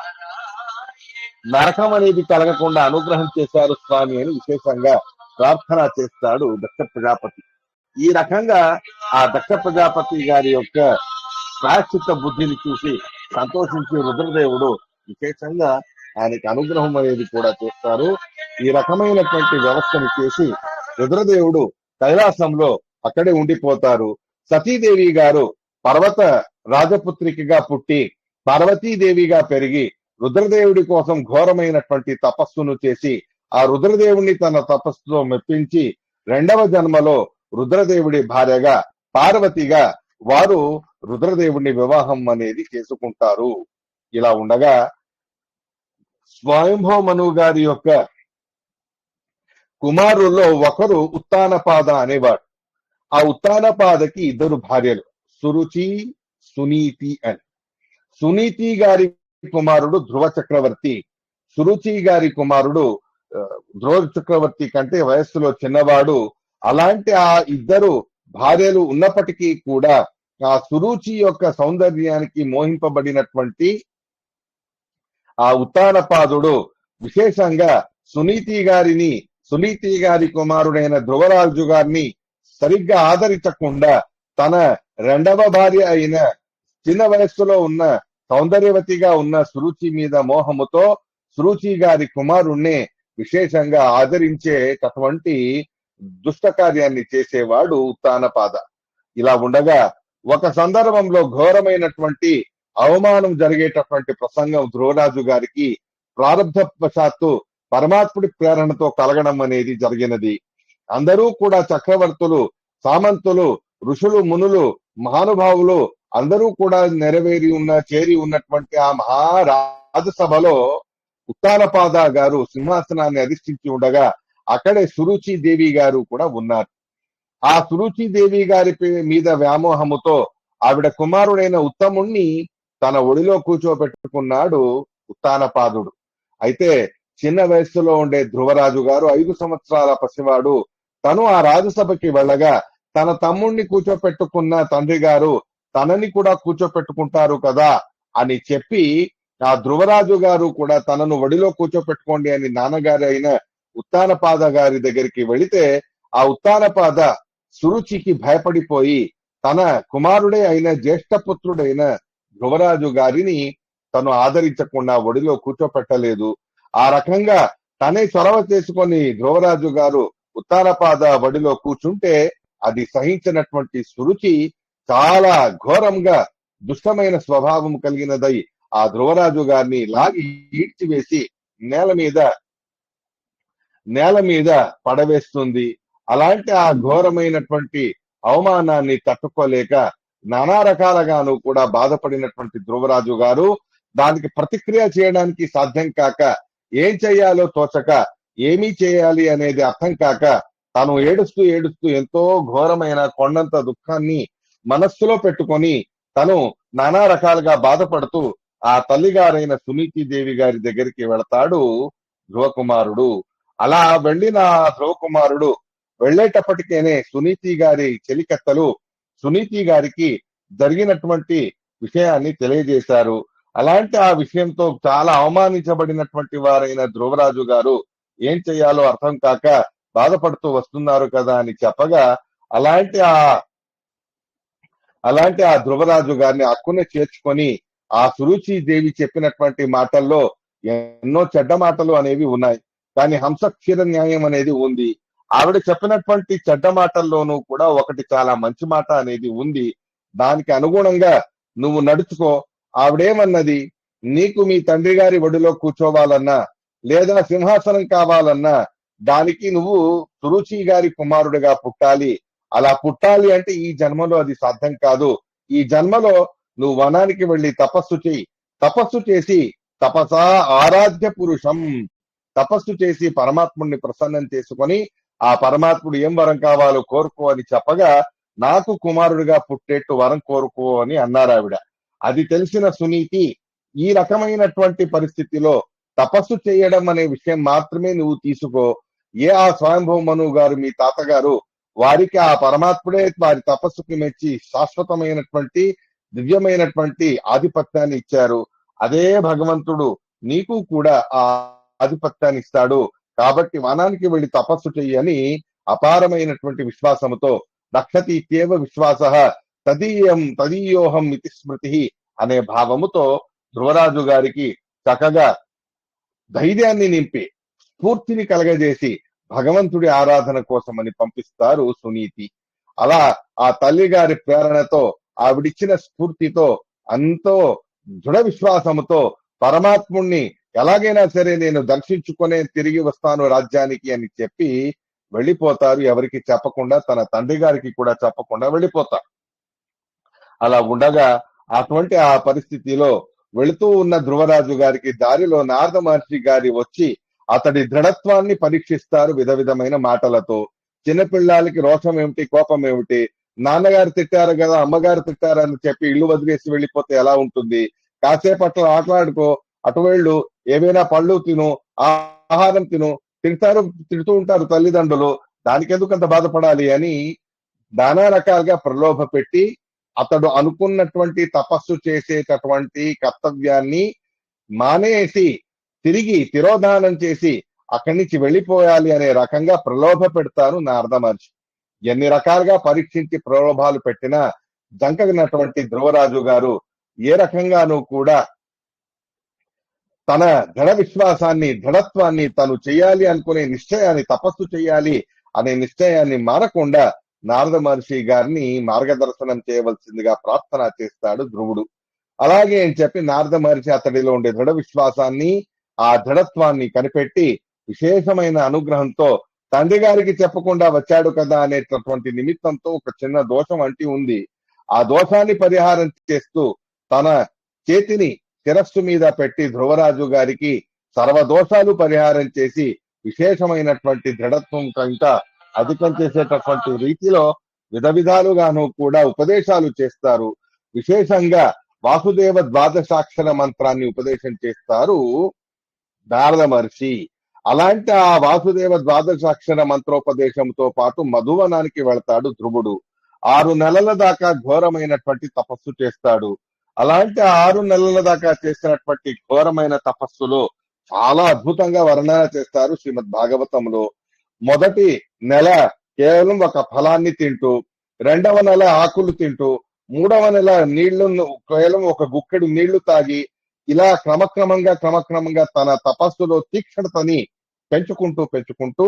నరకం అనేది కలగకుండా అనుగ్రహం చేశారు స్వామి అని విశేషంగా ప్రార్థన చేస్తాడు దక్ష ప్రజాపతి. ఈ రకంగా ఆ దక్ష ప్రజాపతి గారి యొక్క ప్రాయశ్చిత్త బుద్ధిని చూసి సంతోషించి రుద్రదేవుడు విశేషంగా ఆయనకి అనుగ్రహం అనేది కూడా చేస్తారు. ఈ రకమైనటువంటి వ్యవస్థను చేసి రుద్రదేవుడు కైలాసంలో అక్కడే ఉండిపోతారు. సతీదేవి గారు పర్వత రాజపుత్రికగా పుట్టి పార్వతీదేవిగా పెరిగి రుద్రదేవుడి కోసం ఘోరమైనటువంటి తపస్సును చేసి ఆ రుద్రదేవుణ్ణి తన తపస్సుతో మెప్పించి రెండవ జన్మలో రుద్రదేవుడి భార్యగా పార్వతిగా వారు రుద్రదేవుడిని వివాహం అనేది చేసుకుంటారు. ఇలా ఉండగా స్వయంభవ మనువు గారి యొక్క కుమారుల్లో ఒకరు ఉత్తానపాద అనేవాడు. ఆ ఉత్తానపాదకి ఇద్దరు భార్యలు, సురుచి, సునీతి అని. సునీతి గారి కుమారుడు ధ్రువ చక్రవర్తి, సురుచి గారి కుమారుడు ధ్రువ చక్రవర్తి కంటే వయస్సులో చిన్నవాడు. అలాంటి ఆ ఇద్దరు భార్యలు ఉన్నప్పటికీ కూడా ఆ సురుచి యొక్క సౌందర్యానికి మోహింపబడినటువంటి ఆ ఉత్తానపాదుడు విశేషంగా సునీతి గారి కుమారుడైన ధ్రువరాజు గారిని సరిగ్గా ఆదరించకుండా తన రెండవ భార్య అయిన చిన్న వయస్సులో ఉన్న సౌందర్యవతిగా ఉన్న సురుచి మీద మోహముతో సురుచి గారి కుమారుణ్ణి విశేషంగా ఆదరించేటటువంటి దుష్ట కార్యాన్ని చేసేవాడు ఉత్తానపాద. ఇలా ఉండగా ఒక సందర్భంలో ఘోరమైనటువంటి అవమానం జరిగేటటువంటి ప్రసంగం ధ్రువరాజు గారికి ప్రారంభవశాత్తు పరమాత్ముడి ప్రేరణతో కలగడం అనేది జరిగినది. అందరూ కూడా చక్రవర్తులు, సామంతులు, ఋషులు, మునులు, మహానుభావులు అందరూ కూడా చేరి ఉన్నటువంటి ఆ మహారాజసభలో ఉత్తానపాద గారు సింహాసనాన్ని అధిష్ఠించి ఉండగా అక్కడే సురుచి దేవి గారు కూడా ఉన్నారు. ఆ సురుచి దేవి గారి మీద వ్యామోహముతో ఆవిడ కుమారుడైన ఉత్తముణ్ణి తన ఒడిలో కూర్చోబెట్టుకున్నాడు ఉత్తానపాదుడు. అయితే చిన్న వయస్సులో ఉండే ధ్రువరాజు గారు 5 సంవత్సరాల పసివాడు. తను ఆ రాజసభకి వెళ్ళగా తన తమ్ముణ్ణి కూర్చోపెట్టుకున్న తండ్రి గారు తనని కూడా కూర్చోపెట్టుకుంటారు కదా అని చెప్పి ఆ ధ్రువరాజు గారు కూడా తనను ఒడిలో కూర్చోపెట్టుకోండి అని నాన్నగారు అయిన ఉత్తానపాద గారి దగ్గరికి వెళితే ఆ ఉత్తానపాద సురుచికి భయపడిపోయి తన కుమారుడే అయిన జ్యేష్ఠపుత్రుడైన ధ్రువరాజు గారిని తను ఆదరించకుండా ఒడిలో కూర్చోపెట్టలేదు. ఆ రకంగా తనే చొరవ చేసుకొని ధ్రువరాజు గారు ఉత్తానపాద ఒడిలో కూర్చుంటే అది సహించినటువంటి సురుచి చాలా ఘోరంగా దుష్టమైన స్వభావం కలిగినదై ఆ ధ్రువరాజు గారిని లాగి ఈడ్చివేసి నేల మీద పడవేస్తుంది. అలాంటి ఆ ఘోరమైనటువంటి అవమానాన్ని తట్టుకోలేక నానా రకాలుగాను కూడా బాధపడినటువంటి ధ్రువరాజు గారు దానికి ప్రతిక్రియ చేయడానికి సాధ్యం కాక ఏం చేయాలో తోచక ఏమీ చేయాలి అనేది అర్థం కాక తాను ఏడుస్తూ ఎంతో ఘోరమైన కొండంత దుఃఖాన్ని మనస్సులో పెట్టుకొని తను నానా రకాలుగా బాధపడుతూ ఆ తల్లిగారైన సునీతి దేవి గారి దగ్గరికి వెళతాడు ధ్రువకుమారుడు. అలా వెళ్ళిన ధ్రువకుమారుడు వెళ్ళేటప్పటికేనే సునీతి గారి చెలికత్తలు సునీతి గారికి జరిగినటువంటి విషయాన్ని తెలియజేశారు. అలాంటి ఆ విషయంతో చాలా అవమానించబడినటువంటి వారైన ధ్రువరాజు గారు ఏం చెయ్యాలో అర్థం కాక బాధపడుతూ వస్తున్నారు కదా అని చెప్పగా అలాంటి ఆ ధ్రువరాజు గారిని అక్కునే చేర్చుకొని ఆ సురుచి దేవి చెప్పినటువంటి మాటల్లో ఎన్నో చెడ్డ మాటలు అనేవి ఉన్నాయి, కానీ హంస క్షీర న్యాయం అనేది ఉంది. ఆవిడ చెప్పినటువంటి చెడ్డ మాటల్లోనూ కూడా ఒకటి చాలా మంచి మాట అనేది ఉంది. దానికి అనుగుణంగా నువ్వు నడుచుకో. ఆవిడేమన్నది, నీకు మీ తండ్రి గారి ఒడిలో కూర్చోవాలన్నా లేదా సింహాసనం కావాలన్నా దానికి నువ్వు సురుచి గారి కుమారుడిగా పుట్టాలి. అలా పుట్టాలి అంటే ఈ జన్మలో అది సాధ్యం కాదు. ఈ జన్మలో నువ్వు వనానికి వెళ్లి తపస్సు చేయి. తపస్సు చేసి తపసా ఆరాధ్య పురుషం, తపస్సు చేసి పరమాత్ముడిని ప్రసన్నం చేసుకొని ఆ పరమాత్ముడు ఏం వరం కావాలో కోరుకో అని చెప్పగా నాకు కుమారుడిగా పుట్టేట్టు వరం కోరుకో అని అన్నారు ఆవిడ. అది తెలిసిన సునీతి ఈ రకమైనటువంటి పరిస్థితిలో తపస్సు చేయడం అనే విషయం మాత్రమే నువ్వు తీసుకో. ఆ స్వయంభవ మనువు గారు మీ తాతగారు వారికి ఆ పరమాత్ముడే వారి తపస్సుకి మెచ్చి శాశ్వతమైనటువంటి దివ్యమైనటువంటి ఆధిపత్యాన్ని ఇచ్చారు. అదే భగవంతుడు నీకు కూడా ఆ ఆధిపత్యాన్ని ఇస్తాడు. కాబట్టి వనానికి వెళ్లి తపస్సు చెయ్యని అపారమైనటువంటి విశ్వాసముతో రక్షతి ఇత్యేవ విశ్వాస తదీయోహం ఇతి స్మృతి అనే భావముతో ధ్రువరాజు గారికి చక్కగా ధైర్యాన్ని నింపి స్ఫూర్తిని కలగజేసి భగవంతుడి ఆరాధన కోసమని పంపిస్తారు సునీతి. అలా ఆ తల్లి గారి ప్రేరణతో ఆవిడిచ్చిన స్ఫూర్తితో ఎంతో దృఢ విశ్వాసముతో పరమాత్ముణ్ణి ఎలాగైనా సరే నేను దర్శించుకునే తిరిగి వస్తాను రాజ్యానికి అని చెప్పి వెళ్ళిపోతారు. ఎవరికి చెప్పకుండా, తన తండ్రి గారికి కూడా చెప్పకుండా వెళ్ళిపోతారు. అలా ఉండగా అటువంటి ఆ పరిస్థితిలో వెళుతూ ఉన్న ధ్రువరాజు గారికి దారిలో నారద మహర్షి గారి వచ్చి అతడి దృఢత్వాన్ని పరీక్షిస్తారు విధమైన మాటలతో. చిన్నపిల్లాలకి రోషం ఏమిటి, కోపం ఏమిటి, నాన్నగారు తిట్టారు కదా, అమ్మగారు తిట్టారని చెప్పి ఇల్లు వదిలేసి వెళ్ళిపోతే ఎలా ఉంటుంది, కాసేపు అట్లా ఆటలాడుకో, అటు వెళ్ళు, ఏవైనా పళ్ళు తిను, ఆహారం తిను, తిడుతూ ఉంటారు తల్లిదండ్రులు, దానికెందుకు అంత బాధపడాలి అని నానా రకాలుగా ప్రలోభ పెట్టి అతడు అనుకున్నటువంటి తపస్సు చేసేటటువంటి కర్తవ్యాన్ని మానేసి తిరిగి తిరోధానం చేసి అక్కడి నుంచి వెళ్ళిపోయాలి అనే రకంగా ప్రలోభ పెడతారు నారద మహర్షి. ఎన్ని రకాలుగా పరీక్షించి ప్రలోభాలు పెట్టినా జంకగినటువంటి ధ్రువరాజు గారు ఏ రకంగానూ కూడా తన దృఢ విశ్వాసాన్ని, దృఢత్వాన్ని, తను చేయాలి అనుకునే నిశ్చయాన్ని, తపస్సు చేయాలి అనే నిశ్చయాన్ని మారకుండా నారద మహర్షి గారిని మార్గదర్శనం చేయవలసిందిగా ప్రార్థన చేస్తాడు ధ్రువుడు. అలాగే అని చెప్పి నారద మహర్షి అతడిలో ఉండే దృఢ విశ్వాసాన్ని, ఆ దృఢత్వాన్ని కనిపెట్టి విశేషమైన అనుగ్రహంతో తండ్రి గారికి చెప్పకుండా వచ్చాడు కదా అనేటటువంటి నిమిత్తంతో ఒక చిన్న దోషం అంటి ఉంది. ఆ దోషాన్ని పరిహారం చేస్తూ తన చేతిని శిరస్సు మీద పెట్టి ధ్రువరాజు గారికి సర్వదోషాలు పరిహారం చేసి విశేషమైనటువంటి దృఢత్వం ఇంకా అధికం చేసేటటువంటి రీతిలో విధాలుగాను కూడా ఉపదేశాలు చేస్తారు. విశేషంగా వాసుదేవ ద్వాదశాక్షర మంత్రాన్ని ఉపదేశం చేస్తారు నారద మహర్షి. అలాంటి ఆ వాసుదేవ ద్వాదశాక్షర మంత్రోపదేశంతో పాటు మధువనానికి వెళతాడు ధ్రువుడు. 6 నెలల దాకా ఘోరమైనటువంటి తపస్సు చేస్తాడు. అలాంటి 6 నెలల దాకా చేసినటువంటి ఘోరమైన తపస్సులో చాలా అద్భుతంగా వర్ణన చేస్తారు శ్రీమద్ భాగవతంలో. మొదటి నెల కేవలం ఒక ఫలాన్ని తింటూ, 2వ నెల ఆకులు తింటూ, 3వ నెల నీళ్లను కేవలం ఒక గుక్కెడు నీళ్లు తాగి, ఇలా క్రమక్రమంగా తన తపస్సులో తీక్షణతని పెంచుకుంటూ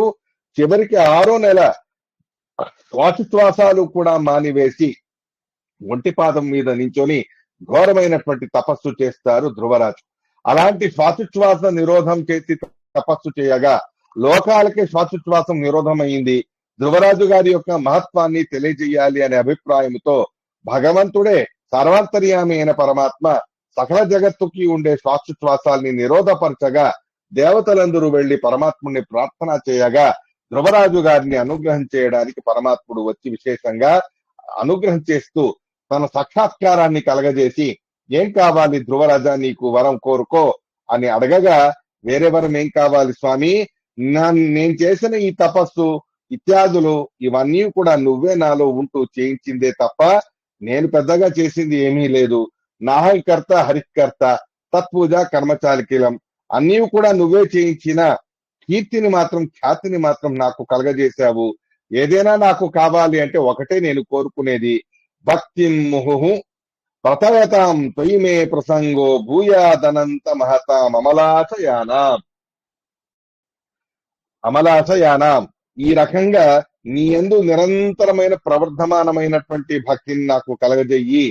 చివరికి 6వ నెల శ్వాసోచ్ఛ్వాసాలు కూడా మానివేసి ఒంటిపాదం మీద నించొని ఘోరమైనటువంటి తపస్సు చేస్తారు ధ్రువరాజు. అలాంటి శ్వాసోచ్ఛ్వాస నిరోధం చేసి తపస్సు చేయగా లోకాలకి శ్వాసోచ్ఛ్వాసం నిరోధమైంది. ధ్రువరాజు గారి యొక్క మహత్వాన్ని తెలియజేయాలి అనే అభిప్రాయంతో భగవంతుడే సర్వాంతర్యామి అయిన పరమాత్మ సకల జగత్తుకి ఉండే శ్వాసోచ్ఛ్వాసాల్ని నిరోధపరచగా దేవతలందరూ వెళ్లి పరమాత్ముడిని ప్రార్థన చేయగా ధ్రువరాజు గారిని అనుగ్రహం చేయడానికి పరమాత్ముడు వచ్చి విశేషంగా అనుగ్రహం చేస్తూ తన సాక్షాత్కారాన్ని కలగజేసి, ఏం కావాలి ధ్రువరాజా, నీకు వరం కోరుకో అని అడగగా, వేరే వరం ఏం కావాలి స్వామి, నేను చేసిన ఈ తపస్సు ఇత్యాదులు ఇవన్నీ కూడా నువ్వే నాలో ఉంటూ చేయించిందే తప్ప నేను పెద్దగా చేసింది ఏమీ లేదు. నాహంకర్త హరికర్త తత్పూజ కర్మచాలికీలం అన్నీ కూడా నువ్వే చేయించిన కీర్తిని మాత్రం, ఖ్యాతిని మాత్రం నాకు కలగజేశావు. ఏదైనా నాకు కావాలి అంటే ఒకటే నేను కోరుకునేది, భక్తి ముహు ప్రతయతాం త్వయి మే ప్రసంగో భూయాదనంత మహతాం అమలాశయానాం. ఈ రకంగా నీ యందు నిరంతరమైన ప్రవర్ధమానమైనటువంటి భక్తిని నాకు కలగజెయ్యి.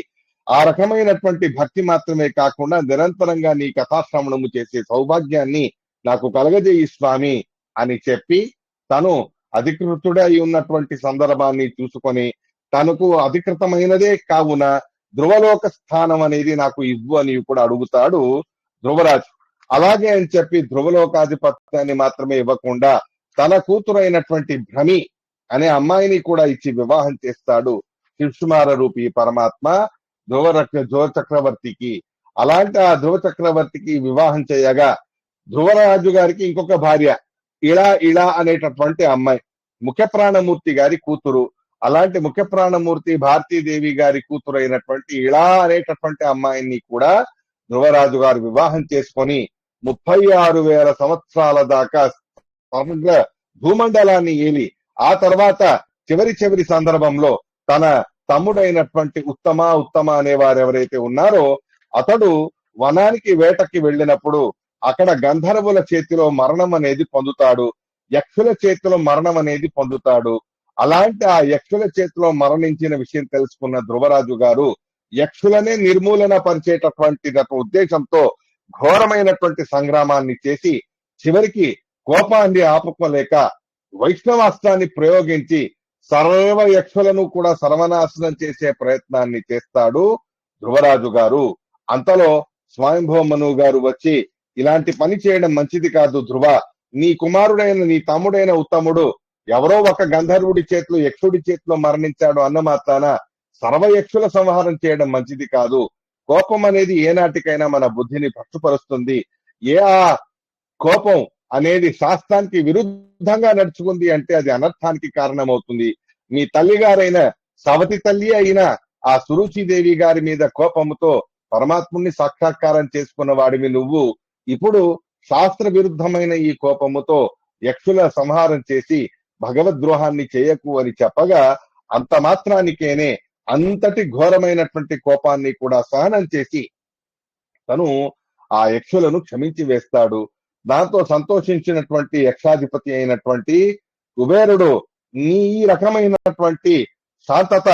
ఆ రకమైనటువంటి భక్తి మాత్రమే కాకుండా నిరంతరంగా నీ కథాశ్రవణము చేసే సౌభాగ్యాన్ని నాకు కలగజేయి స్వామి అని చెప్పి తను అధికృతుడై ఉన్నటువంటి సందర్భాన్ని చూసుకొని తనకు అధికృతమైనదే కావున ధ్రువలోక స్థానం అనేది నాకు ఇవ్వు అని కూడా అడుగుతాడు ధ్రువరాజు. అలాగే అని చెప్పి ధ్రువలోకాధిపత్యాన్ని మాత్రమే ఇవ్వకుండా తన కూతురైనటువంటి భ్రమి అనే అమ్మాయిని కూడా ఇచ్చి వివాహం చేస్తాడు శివకుమార రూపి పరమాత్మ ధ్రువ చక్రవర్తికి. అలాంటి ఆ ధ్రువ చక్రవర్తికి వివాహం చేయగా ధ్రువరాజు గారికి ఇంకొక భార్య ఇలా అనేటటువంటి అమ్మాయి. ముఖ్య ప్రాణమూర్తి గారి కూతురు. అలాంటి ముఖ్య ప్రాణమూర్తి భారతీదేవి గారి కూతురు అయినటువంటి ఇళా అనేటటువంటి అమ్మాయిని కూడా ధ్రువరాజు గారు వివాహం చేసుకొని 36,000 సంవత్సరాల దాకా సమగ్ర భూమండలాన్ని ఏలి ఆ తర్వాత చివరి సందర్భంలో తన తమ్ముడైనటువంటి ఉత్తమ అనేవారు ఎవరైతే ఉన్నారో అతడు వనానికి వేటకి వెళ్ళినప్పుడు అక్కడ గంధర్వుల చేతిలో మరణం అనేది పొందుతాడు. యక్షుల చేతిలో మరణం అనేది పొందుతాడు. అలాంటి ఆ యక్షుల చేతిలో మరణించిన విషయం తెలుసుకున్న ధ్రువరాజు గారు యక్షులనే నిర్మూలన పరిచేటటువంటి ఉద్దేశంతో ఘోరమైనటువంటి సంగ్రామాన్ని చేసి చివరికి కోపాన్ని ఆపుకోలేక వైష్ణవాస్త్రాన్ని ప్రయోగించి సర్వ యక్షులను కూడా సర్వనాశనం చేసే ప్రయత్నాన్ని చేస్తాడు ధ్రువరాజు గారు. అంతలో స్వయంభూమను గారు వచ్చి ఇలాంటి పని చేయడం మంచిది కాదు ధ్రువ, నీ కుమారుడైన నీ తమ్ముడైన ఉత్తముడు ఎవరో ఒక గంధర్వుడి చేతిలో యక్షుడి చేతిలో మరణించాడు అన్న మాత్రాన సర్వయక్షుల సంహారం చేయడం మంచిది కాదు. కోపం అనేది ఏనాటికైనా మన బుద్ధిని భ్రష్టుపరుస్తుంది. ఆ కోపం అనేది శాస్త్రానికి విరుద్ధంగా నడుచుకుంది అంటే అది అనర్థానికి కారణమవుతుంది. మీ తల్లిగారైన సవతి తల్లి అయిన ఆ సురుచిదేవి గారి మీద కోపముతో పరమాత్ముని సాక్షాత్కారం చేసుకున్న వాడివి నువ్వు ఇప్పుడు శాస్త్ర విరుద్ధమైన ఈ కోపముతో యక్షుల సంహారం చేసి భగవద్ద్రోహాన్ని చేయకు అని చెప్పగా అంత మాత్రానికేనే అంతటి ఘోరమైనటువంటి కోపాన్ని కూడా సహనం చేసి తను ఆ యక్షులను క్షమించి వేస్తాడు. దాంతో సంతోషించినటువంటి యక్షాధిపతి అయినటువంటి కుబేరుడు నీ ఈ రకమైనటువంటి శాంతత,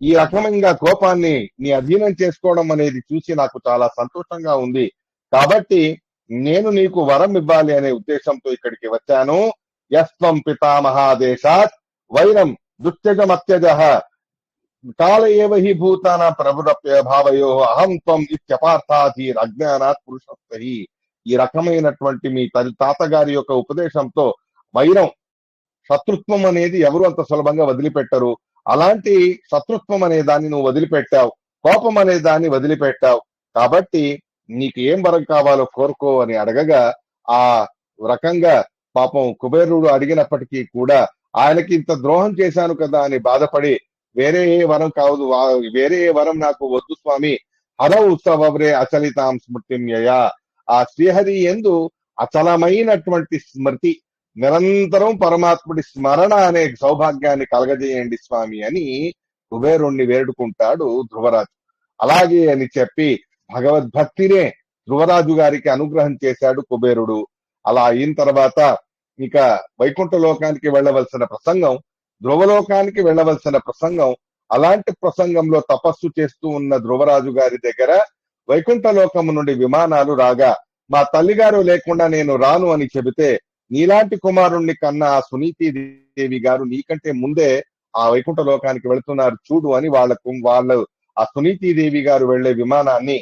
ఈ రకమైన కోపాన్ని నీ అధీనం చేసుకోవడం అనేది చూసి నాకు చాలా సంతోషంగా ఉంది. కాబట్టి నేను నీకు వరం ఇవ్వాలి అనే ఉద్దేశంతో ఇక్కడికి వచ్చాను. యస్వం పితామహాదేశాత్ వైరం దుత్యజమత్యజ కాల ఏవ హి భూతాన ప్రభురప్య భావయో అహం త్వం ఇత్యపార్థాధీర్ అజ్ఞానాత్ పురుషస్థి. ఈ రకమైనటువంటి మీ తాతగారి యొక్క ఉపదేశంతో వైరం, శత్రుత్వం అనేది ఎవరు అంత సులభంగా వదిలిపెట్టరు. అలాంటి శత్రుత్వం అనే దాన్ని నువ్వు వదిలిపెట్టావు, కోపం అనే దాన్ని వదిలిపెట్టావు. కాబట్టి నీకు ఏం వరం కావాలో కోరుకో అని అడగగా ఆ రకంగా పాపం కుబేరుడు అడిగినప్పటికీ కూడా ఆయనకి ఇంత ద్రోహం చేశాను కదా అని బాధపడి వేరే ఏ వరం కావదు, వేరే ఏ వరం నాకు వద్దు స్వామి, హర ఉత్సవరే అచలితాం స్మృతిమ్యయ. ఆ శ్రీహరి యందు అచలమైనటువంటి స్మృతి, నిరంతరం పరమాత్ముడి స్మరణ అనే సౌభాగ్యాన్ని కలగజేయండి స్వామి అని కుబేరుణ్ణి వేడుకుంటాడు ధ్రువరాజు. అలాగే అని చెప్పి భగవద్భక్తినే ధ్రువరాజు గారికి అనుగ్రహం చేశాడు కుబేరుడు. అలా అయిన తర్వాత ఇక వైకుంఠ లోకానికి వెళ్ళవలసిన ప్రసంగం, ధ్రువలోకానికి వెళ్ళవలసిన ప్రసంగం. అలాంటి ప్రసంగంలో తపస్సు చేస్తూ ఉన్న ధ్రువరాజు గారి దగ్గర వైకుంఠ లోకము నుండి విమానాలు రాగా మా తల్లిగారు లేకుండా నేను రాను అని చెబితే నీలాంటి కుమారుణ్ణి కన్నా ఆ సునీతి దేవి గారు నీకంటే ముందే ఆ వైకుంఠ లోకానికి వెళుతున్నారు చూడు అని వాళ్ళు ఆ సునీతి దేవి గారు వెళ్లే విమానాన్ని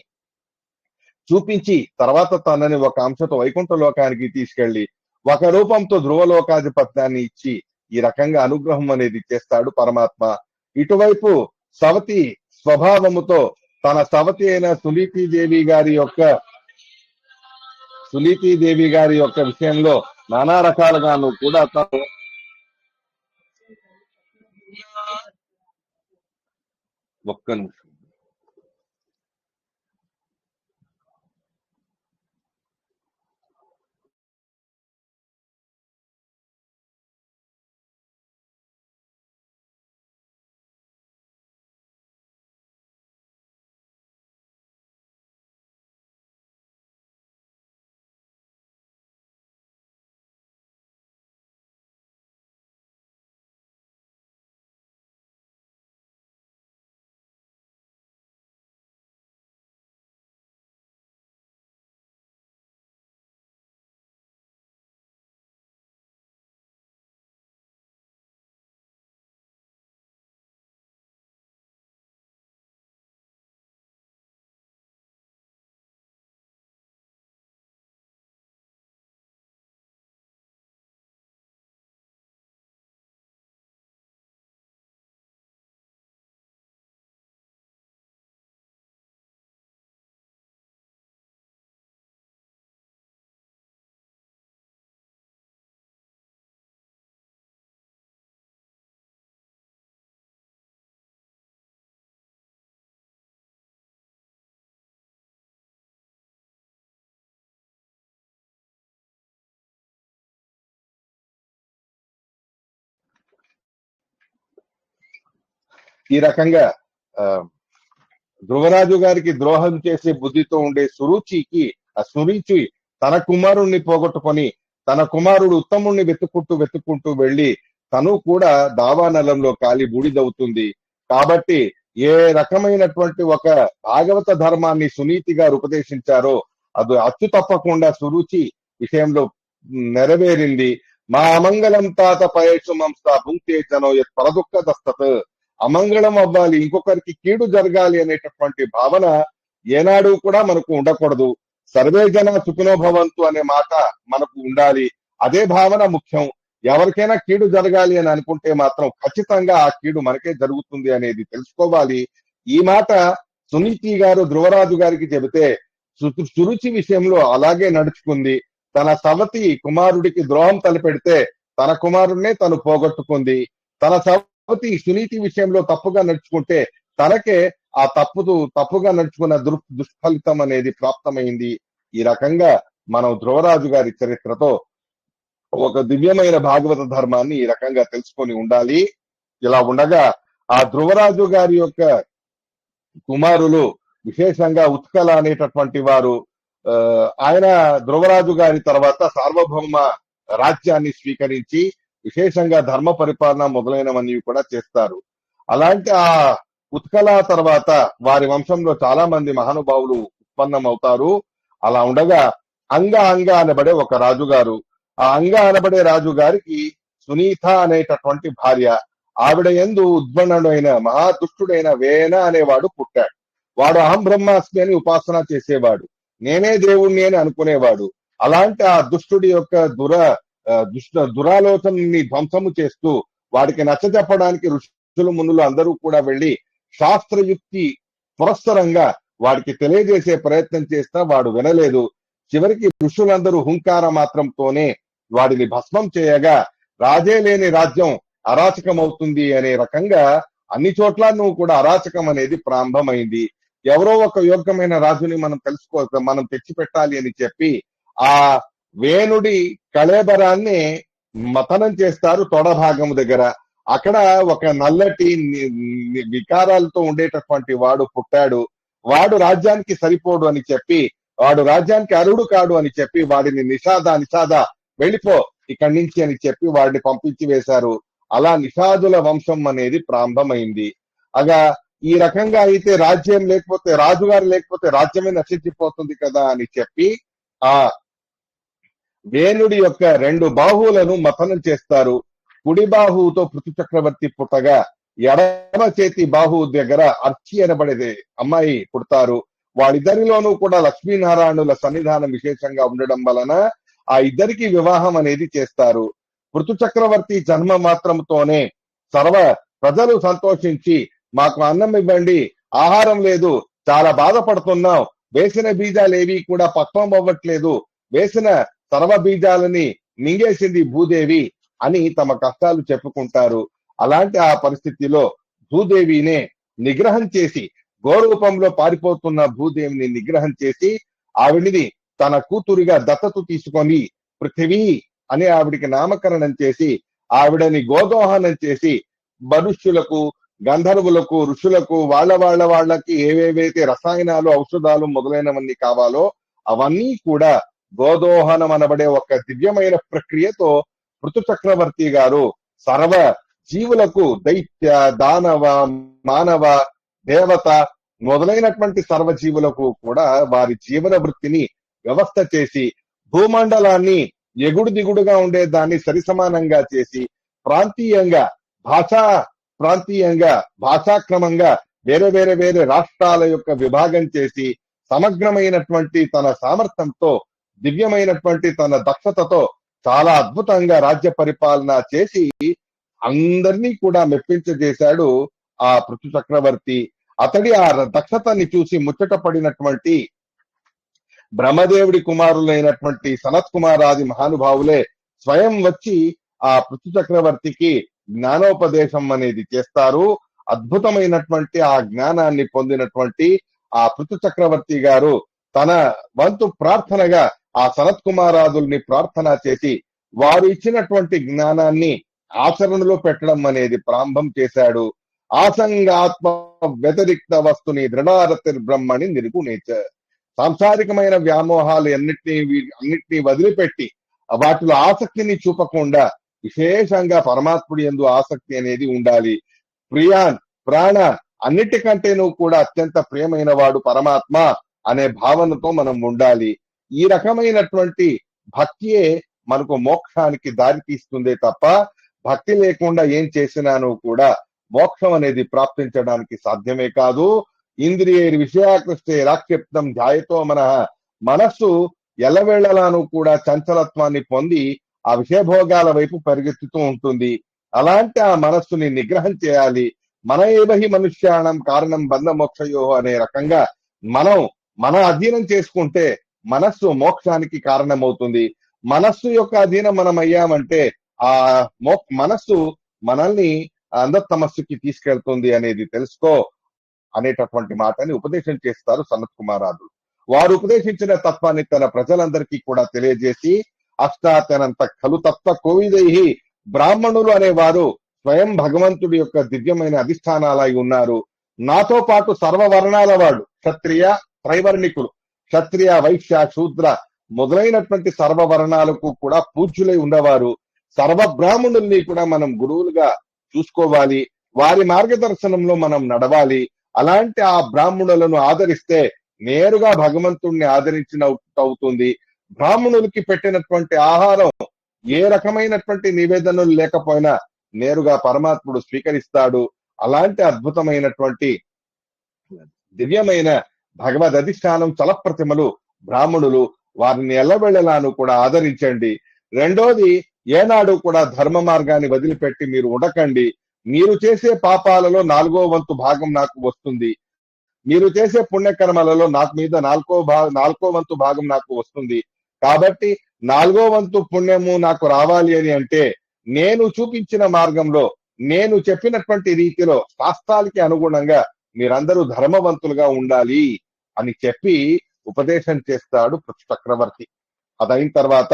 చూపించి తర్వాత తనని ఒక అంశతో వైకుంఠ లోకానికి తీసుకెళ్లి ఒక రూపంతో ధ్రువలోకాధిపత్యాన్ని ఇచ్చి ఈ రకంగా అనుగ్రహం అనేది చేస్తాడు పరమాత్మ. ఇటువైపు సవతి స్వభావముతో తన సవతి అయిన సునీతి దేవి గారి యొక్క విషయంలో నానా రకాలుగాను కూడా తను ఒక్క నిమిషం ఈ రకంగా ఆ ధ్రువరాజు గారికి ద్రోహం చేసే బుద్ధితో ఉండే సురుచి తన కుమారుణ్ణి పోగొట్టుకొని తన కుమారుడు ఉత్తముణ్ణి వెతుక్కుంటూ వెళ్లి తను కూడా దావానలంలో కాలి బూడిదవుతుంది. కాబట్టి ఏ రకమైనటువంటి ఒక భాగవత ధర్మాన్ని సునీతి గారు ఉపదేశించారో అది అచ్చు తప్పకుండా సురుచి విషయంలో నెరవేరింది. మా అమంగళం తాత పయేషు మంస భుంక్తే జనో యత్ పరదుఃఖ దస్తత్. అమంగళం అవ్వాలి, ఇంకొకరికి కీడు జరగాలి అనేటటువంటి భావన ఏనాడు కూడా మనకు ఉండకూడదు. సర్వే జన సుఖినో భవంతు అనే మాట మనకు ఉండాలి. అదే భావన ముఖ్యం. ఎవరికైనా కీడు జరగాలి అని అనుకుంటే మాత్రం ఖచ్చితంగా ఆ కీడు మనకే జరుగుతుంది అనేది తెలుసుకోవాలి. ఈ మాట సునీతి గారు ధ్రువరాజు గారికి చెబితే సురుచి విషయంలో అలాగే నడుచుకుంది. తన సవతి కుమారుడికి ద్రోహం తలపెడితే తన కుమారుడినే తను పోగొట్టుకుంది. తన సవతి సునీతి విషయంలో తప్పుగా నడుచుకుంటే తనకే ఆ తప్పుగా నడుచుకున్న దుష్ఫలితం అనేది ప్రాప్తమైంది. ఈ రకంగా మనం ధ్రువరాజు గారి చరిత్రతో ఒక దివ్యమైన భాగవత ధర్మాన్ని ఈ రకంగా తెలుసుకొని ఉండాలి. ఇలా ఉండగా ఆ ధ్రువరాజు గారి యొక్క కుమారులు విశేషంగా ఉత్కల అనేటటువంటి వారు ఆయన ధ్రువరాజు గారి తర్వాత సార్వభౌమ రాజ్యాన్ని స్వీకరించి విశేషంగా ధర్మ పరిపాలన మొదలైనవన్నీ కూడా చేస్తారు. అలాంటి ఆ ఉత్కల తర్వాత వారి వంశంలో చాలా మంది మహానుభావులు ఉత్పన్నమవుతారు. అలా ఉండగా అంగ అనబడే ఒక రాజుగారు, ఆ అంగ అనబడే రాజు గారికి సునీత అనేటటువంటి భార్య. ఆవిడ యందు ఉద్భణుడైన మహాదుష్టుడైన వేన అనేవాడు పుట్టాడు. వాడు అహం బ్రహ్మాస్మి అని ఉపాసన చేసేవాడు, నేనే దేవుణ్ణి అని అనుకునేవాడు. అలాంటి ఆ దుష్టుడి యొక్క దురాలోచనని ధ్వంసము చేస్తూ వాడికి నచ్చజెప్పడానికి ఋషులు మునులు అందరూ కూడా వెళ్లి శాస్త్రయుక్తి పురస్సరంగా వాడికి తెలియజేసే ప్రయత్నం చేస్తా వాడు వినలేదు. చివరికి ఋషులందరూ హుంకార మాత్రంతోనే వాడిని భస్మం చేయగా రాజే లేని రాజ్యం అరాచకం అవుతుంది అనే రకంగా అన్ని చోట్ల నువ్వు కూడా అరాచకం అనేది ప్రారంభమైంది. ఎవరో ఒక యోగ్యమైన రాజుని మనం తెచ్చిపెట్టాలి అని చెప్పి ఆ వేణుడి కళేబరాన్ని మతనం చేస్తారు తొడ భాగం దగ్గర. అక్కడ ఒక నల్లటి వికారాలతో ఉండేటటువంటి వాడు పుట్టాడు. వాడు రాజ్యానికి సరిపోడు అని చెప్పి, వాడు రాజ్యానికి అర్హుడు కాడు అని చెప్పి వాడిని నిషాద వెళ్ళిపో ఇక్కడి నుంచి అని చెప్పి వాడిని పంపించి వేశారు. అలా నిషాదుల వంశం అనేది ప్రారంభమైంది. అగా ఈ రకంగా అయితే రాజ్యం లేకపోతే రాజుగారు లేకపోతే రాజ్యమే నశించిపోతుంది కదా అని చెప్పి ఆ వేణుడి యొక్క 2 బాహువులను మథనం చేస్తారు. కుడి బాహువుతో పృథు చక్రవర్తి పుట్టగా ఎడమ చేతి బాహువు దగ్గర అర్చి అనబడేది అమ్మాయి పుడతారు. వాళ్ళిద్దరిలోనూ కూడా లక్ష్మీనారాయణుల సన్నిధానం విశేషంగా ఉండడం వలన ఆ ఇద్దరికి వివాహం అనేది చేస్తారు. పృథు చక్రవర్తి జన్మ మాత్రంతోనే సర్వ ప్రజలు సంతోషించి మాకు అన్నం ఇవ్వండి, ఆహారం లేదు, చాలా బాధపడుతున్నాం, వేసిన బీజాలేవి కూడా పక్వం అవ్వట్లేదు, వేసిన సర్వ బీజాలని మింగేసింది భూదేవి అని తమ కష్టాలు చెప్పుకుంటారు. అలాంటి ఆ పరిస్థితిలో భూదేవినే నిగ్రహం చేసి, గోరూపంలో పారిపోతున్న భూదేవిని నిగ్రహం చేసి ఆవిడిని తన కూతురిగా దత్తత తీసుకొని పృథివీ అని ఆవిడికి నామకరణం చేసి ఆవిడని గోదోహనం చేసి మనుష్యులకు, గంధర్వులకు, ఋషులకు వాళ్ళకి ఏవేవైతే రసాయనాలు, ఔషధాలు మొదలైనవన్నీ కావాలో అవన్నీ కూడా గోదోహనం అనబడే ఒక దివ్యమైన ప్రక్రియతో పృథు చక్రవర్తి గారు సర్వ జీవులకు, దైత్య, దానవ, మానవ, దేవత మొదలైనటువంటి సర్వజీవులకు కూడా వారి జీవన వృత్తిని వ్యవస్థ చేసి భూమండలాన్ని ఎగుడు దిగుడుగా ఉండే దాన్ని సరిసమానంగా చేసి ప్రాంతీయంగా భాషాక్రమంగా వేరే రాష్ట్రాల యొక్క విభాగం చేసి సమగ్రమైనటువంటి తన సామర్థ్యంతో, దివ్యమైనటువంటి తన దక్షతతో చాలా అద్భుతంగా రాజ్య పరిపాలన చేసి అందరినీ కూడా మెప్పించజేశాడు ఆ పృథు చక్రవర్తి. అతడి ఆ దక్షతని చూసి ముచ్చట పడినటువంటి బ్రహ్మదేవుడి కుమారులైనటువంటి సనత్ కుమారాది మహానుభావులే స్వయం వచ్చి ఆ పృథు చక్రవర్తికి జ్ఞానోపదేశం అనేది చేస్తారు. అద్భుతమైనటువంటి ఆ జ్ఞానాన్ని పొందినటువంటి ఆ పృథు చక్రవర్తి గారు తన వంతు ప్రార్థనగా ఆ సనత్ కుమారాదుల్ని ప్రార్థన చేసి వారు ఇచ్చినటువంటి జ్ఞానాన్ని ఆచరణలో పెట్టడం అనేది ప్రారంభం చేశాడు. ఆసంగాత్మ వ్యతిరిక్త వస్తుని దృఢారతిర్బ్రహ్మణి నిర్గుణేచ. సాంసారికమైన వ్యామోహాలు అన్నిటినీ వదిలిపెట్టి వాటిలో ఆసక్తిని చూపకుండా విశేషంగా పరమాత్ముడి యందు ఆసక్తి అనేది ఉండాలి. ప్రియాన్ ప్రాణ అన్నిటికంటేనూ కూడా అత్యంత ప్రియమైన వాడు పరమాత్మ అనే భావనతో మనం ఉండాలి. ఈ రకమైనటువంటి భక్తియే మనకు మోక్షానికి దారి తీస్తుందే తప్ప భక్తి లేకుండా ఏం చేసినాను కూడా మోక్షం అనేది ప్రాప్తించడానికి సాధ్యమే కాదు. ఇంద్రియ విషయాకృష్టే రాక్షిప్తం ధ్యాయతో మనస్సు ఎల్లవేళలాను కూడా చంచలత్వాన్ని పొంది ఆ విషయభోగాల వైపు పరిగెత్తుతూ ఉంటుంది. అలాంటి ఆ మనస్సుని నిగ్రహం చేయాలి. మన ఏవహి మనుష్యాణం కారణం బంధ మోక్షయో అనే రకంగా మనం మన అధీనం చేసుకుంటే మనస్సు మోక్షానికి కారణమవుతుంది. మనస్సు యొక్క అధీనం మనం అయ్యామంటే ఆ మనస్సు మనల్ని అంధతమస్సుకి తీసుకెళ్తుంది అనేది తెలుసుకో అనేటటువంటి మాటని ఉపదేశం చేస్తారు సనత్ కుమారాదులు. వారు ఉపదేశించిన తత్వాన్ని తన ప్రజలందరికీ కూడా తెలియజేసి అష్టాతనంత ఖలు తత్వ కోవిదైహి బ్రాహ్మణులు అనేవారు స్వయం భగవంతుడి యొక్క దివ్యమైన అధిష్టానాలై ఉన్నారు. నాతో పాటు సర్వవర్ణాల వాళ్ళు క్షత్రియ త్రైవర్ణికులు, క్షత్రియ వైశ్య శూద్ర మొదలైనటువంటి సర్వవర్ణాలకు కూడా పూజ్యులై ఉన్నవారు. సర్వ బ్రాహ్మణుల్ని కూడా మనం గురువులుగా చూసుకోవాలి. వారి మార్గదర్శనంలో మనం నడవాలి. అలాంటి ఆ బ్రాహ్మణులను ఆదరిస్తే నేరుగా భగవంతుణ్ణి ఆదరించినట్టు అవుతుంది. బ్రాహ్మణులకి పెట్టినటువంటి ఆహారం ఏ రకమైనటువంటి నివేదనలు లేకపోయినా నేరుగా పరమాత్ముడు స్వీకరిస్తాడు. అలాంటి అద్భుతమైనటువంటి దివ్యమైన భగవద్ అధిష్టానం చలప్రతిమలు బ్రాహ్మణులు. వారిని ఎల్లవెళ్ళలాను కూడా ఆదరించండి. రెండోది, ఏనాడు కూడా ధర్మ మార్గాన్ని వదిలిపెట్టి మీరు ఉండకండి. మీరు చేసే పాపాలలో 4వ వంతు భాగం నాకు వస్తుంది. మీరు చేసే పుణ్యకర్మలలో నాకు మీద 4వ వంతు భాగం నాకు వస్తుంది. కాబట్టి 4వ వంతు పుణ్యము నాకు రావాలి అని అంటే నేను చూపించిన మార్గంలో నేను చెప్పినటువంటి రీతిలో శాస్త్రాలకి అనుగుణంగా మీరందరూ ధర్మవంతులుగా ఉండాలి అని చెప్పి ఉపదేశం చేస్తాడు పృథు చక్రవర్తి. అదైన తర్వాత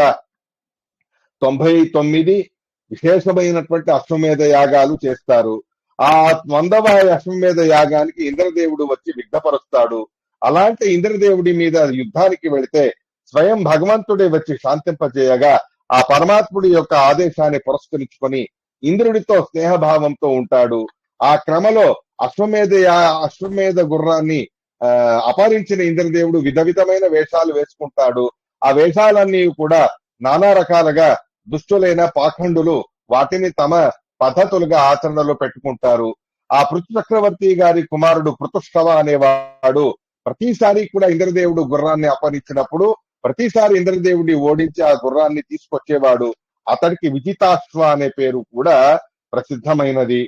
99 విశేషమైనటువంటి అశ్వమేధ యాగాలు చేస్తారు. ఆ 100వ అశ్వమేధ యాగానికి ఇంద్రదేవుడు వచ్చి విఘ్నపరుస్తాడు. అలాంటి ఇంద్రదేవుడి మీద యుద్ధానికి వెళితే స్వయం భగవంతుడే వచ్చి శాంతింపజేయగా ఆ పరమాత్ముడి యొక్క ఆదేశాన్ని పురస్కరించుకొని ఇంద్రుడితో స్నేహభావంతో ఉంటాడు. ఆ క్రమలో అశ్వమేధ గుర్రాన్ని అపహరించిన ఇంద్రదేవుడు విధమైన వేషాలు వేసుకుంటాడు. ఆ వేషాలన్నీ కూడా నానా రకాలుగా దుష్టులైన పాఖండులు వాటిని తమ పద్ధతులుగా ఆచరణలో పెట్టుకుంటారు. ఆ పృథు చక్రవర్తి గారి కుమారుడు పృథుశ్రవ అనేవాడు ప్రతిసారి కూడా ఇంద్రదేవుడు గుర్రాన్ని అపహరించినప్పుడు ప్రతిసారి ఇంద్రదేవుడి ఓడించి ఆ గుర్రాన్ని తీసుకొచ్చేవాడు. అతడికి విజితాశ్వ అనే పేరు కూడా ప్రసిద్ధమైనది.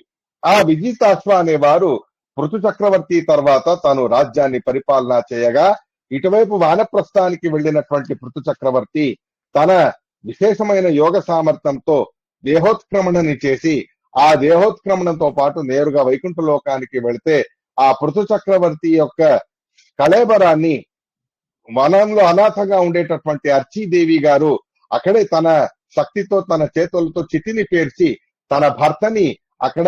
ఆ విజితాశ్వ అనేవారు పృథు చక్రవర్తి తర్వాత తాను రాజ్యాన్ని పరిపాలన చేయగా ఇటువైపు వానప్రస్థానికి వెళ్లినటువంటి పృథు చక్రవర్తి తన విశేషమైన యోగ సామర్థ్యంతో దేహోత్క్రమణని చేసి ఆ దేహోత్క్రమణంతో పాటు నేరుగా వైకుంఠ లోకానికి వెళితే ఆ పృథు చక్రవర్తి యొక్క కళేబరాన్ని వనంలో అనాథగా ఉండేటటువంటి అర్చీదేవి గారు అక్కడే తన శక్తితో తన చేతులతో చితిని పేర్చి తన భర్తని అక్కడ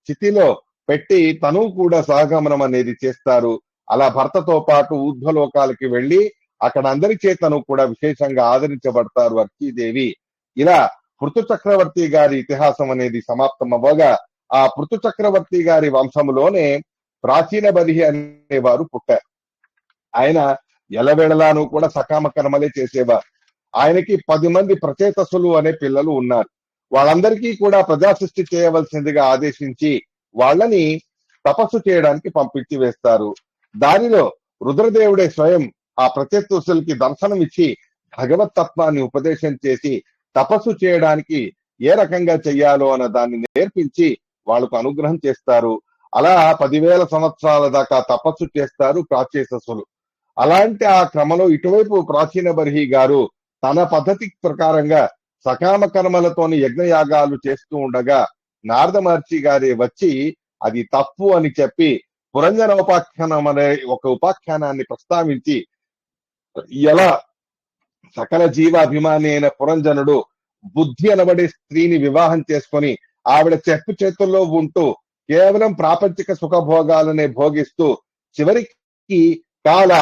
చితిలో పెట్టి తను కూడా సహగమనం అనేది చేస్తారు. అలా భర్తతో పాటు ఊర్ధ్వలోకాలకి వెళ్లి అక్కడ అందరి చేతను కూడా విశేషంగా ఆదరించబడతారు అర్చీదేవి. ఇలా పృథు చక్రవర్తి గారి ఇతిహాసం అనేది సమాప్తం అవ్వగా ఆ పృథు చక్రవర్తి గారి వంశములోనే ప్రాచీన బలిహి అనేవారు పుట్టారు. ఆయన ఎలవేళలాను కూడా సకామ కర్మలే చేసేవారు. ఆయనకి 10 మంది ప్రచేతసులు అనే పిల్లలు ఉన్నారు. వాళ్ళందరికీ కూడా ప్రజాసృష్టి చేయవలసిందిగా ఆదేశించి వాళ్ళని తపస్సు చేయడానికి పంపించి వేస్తారు. దానిలో రుద్రదేవుడే స్వయం ఆ ప్రచేతసులకి దర్శనం ఇచ్చి భగవత్ తత్వాన్ని ఉపదేశం చేసి తపస్సు చేయడానికి ఏ రకంగా చెయ్యాలో అన్న దాన్ని నేర్పించి వాళ్ళకు అనుగ్రహం చేస్తారు. అలా 10,000 సంవత్సరాల దాకా తపస్సు చేస్తారు ప్రాచేతసులు. అలాంటి ఆ క్రమంలో ఇటువైపు ప్రాచీన బర్హి గారు తన పద్ధతి ప్రకారంగా సకామ కర్మలతోని యజ్ఞయాగాలు చేస్తూ ఉండగా నారద మహర్షి గారి వచ్చి అది తప్పు అని చెప్పి పురంజన ఉపాఖ్యానం అనే ఒక ఉపాఖ్యానాన్ని ప్రస్తావించి ఎలా సకల జీవ అభిమాని అయిన పురంజనుడు బుద్ధి అనబడే స్త్రీని వివాహం చేసుకొని ఆవిడ చెప్పు చేతుల్లో ఉంటూ కేవలం ప్రాపంచిక సుఖభోగాలనే భోగిస్తూ చివరికి కాల,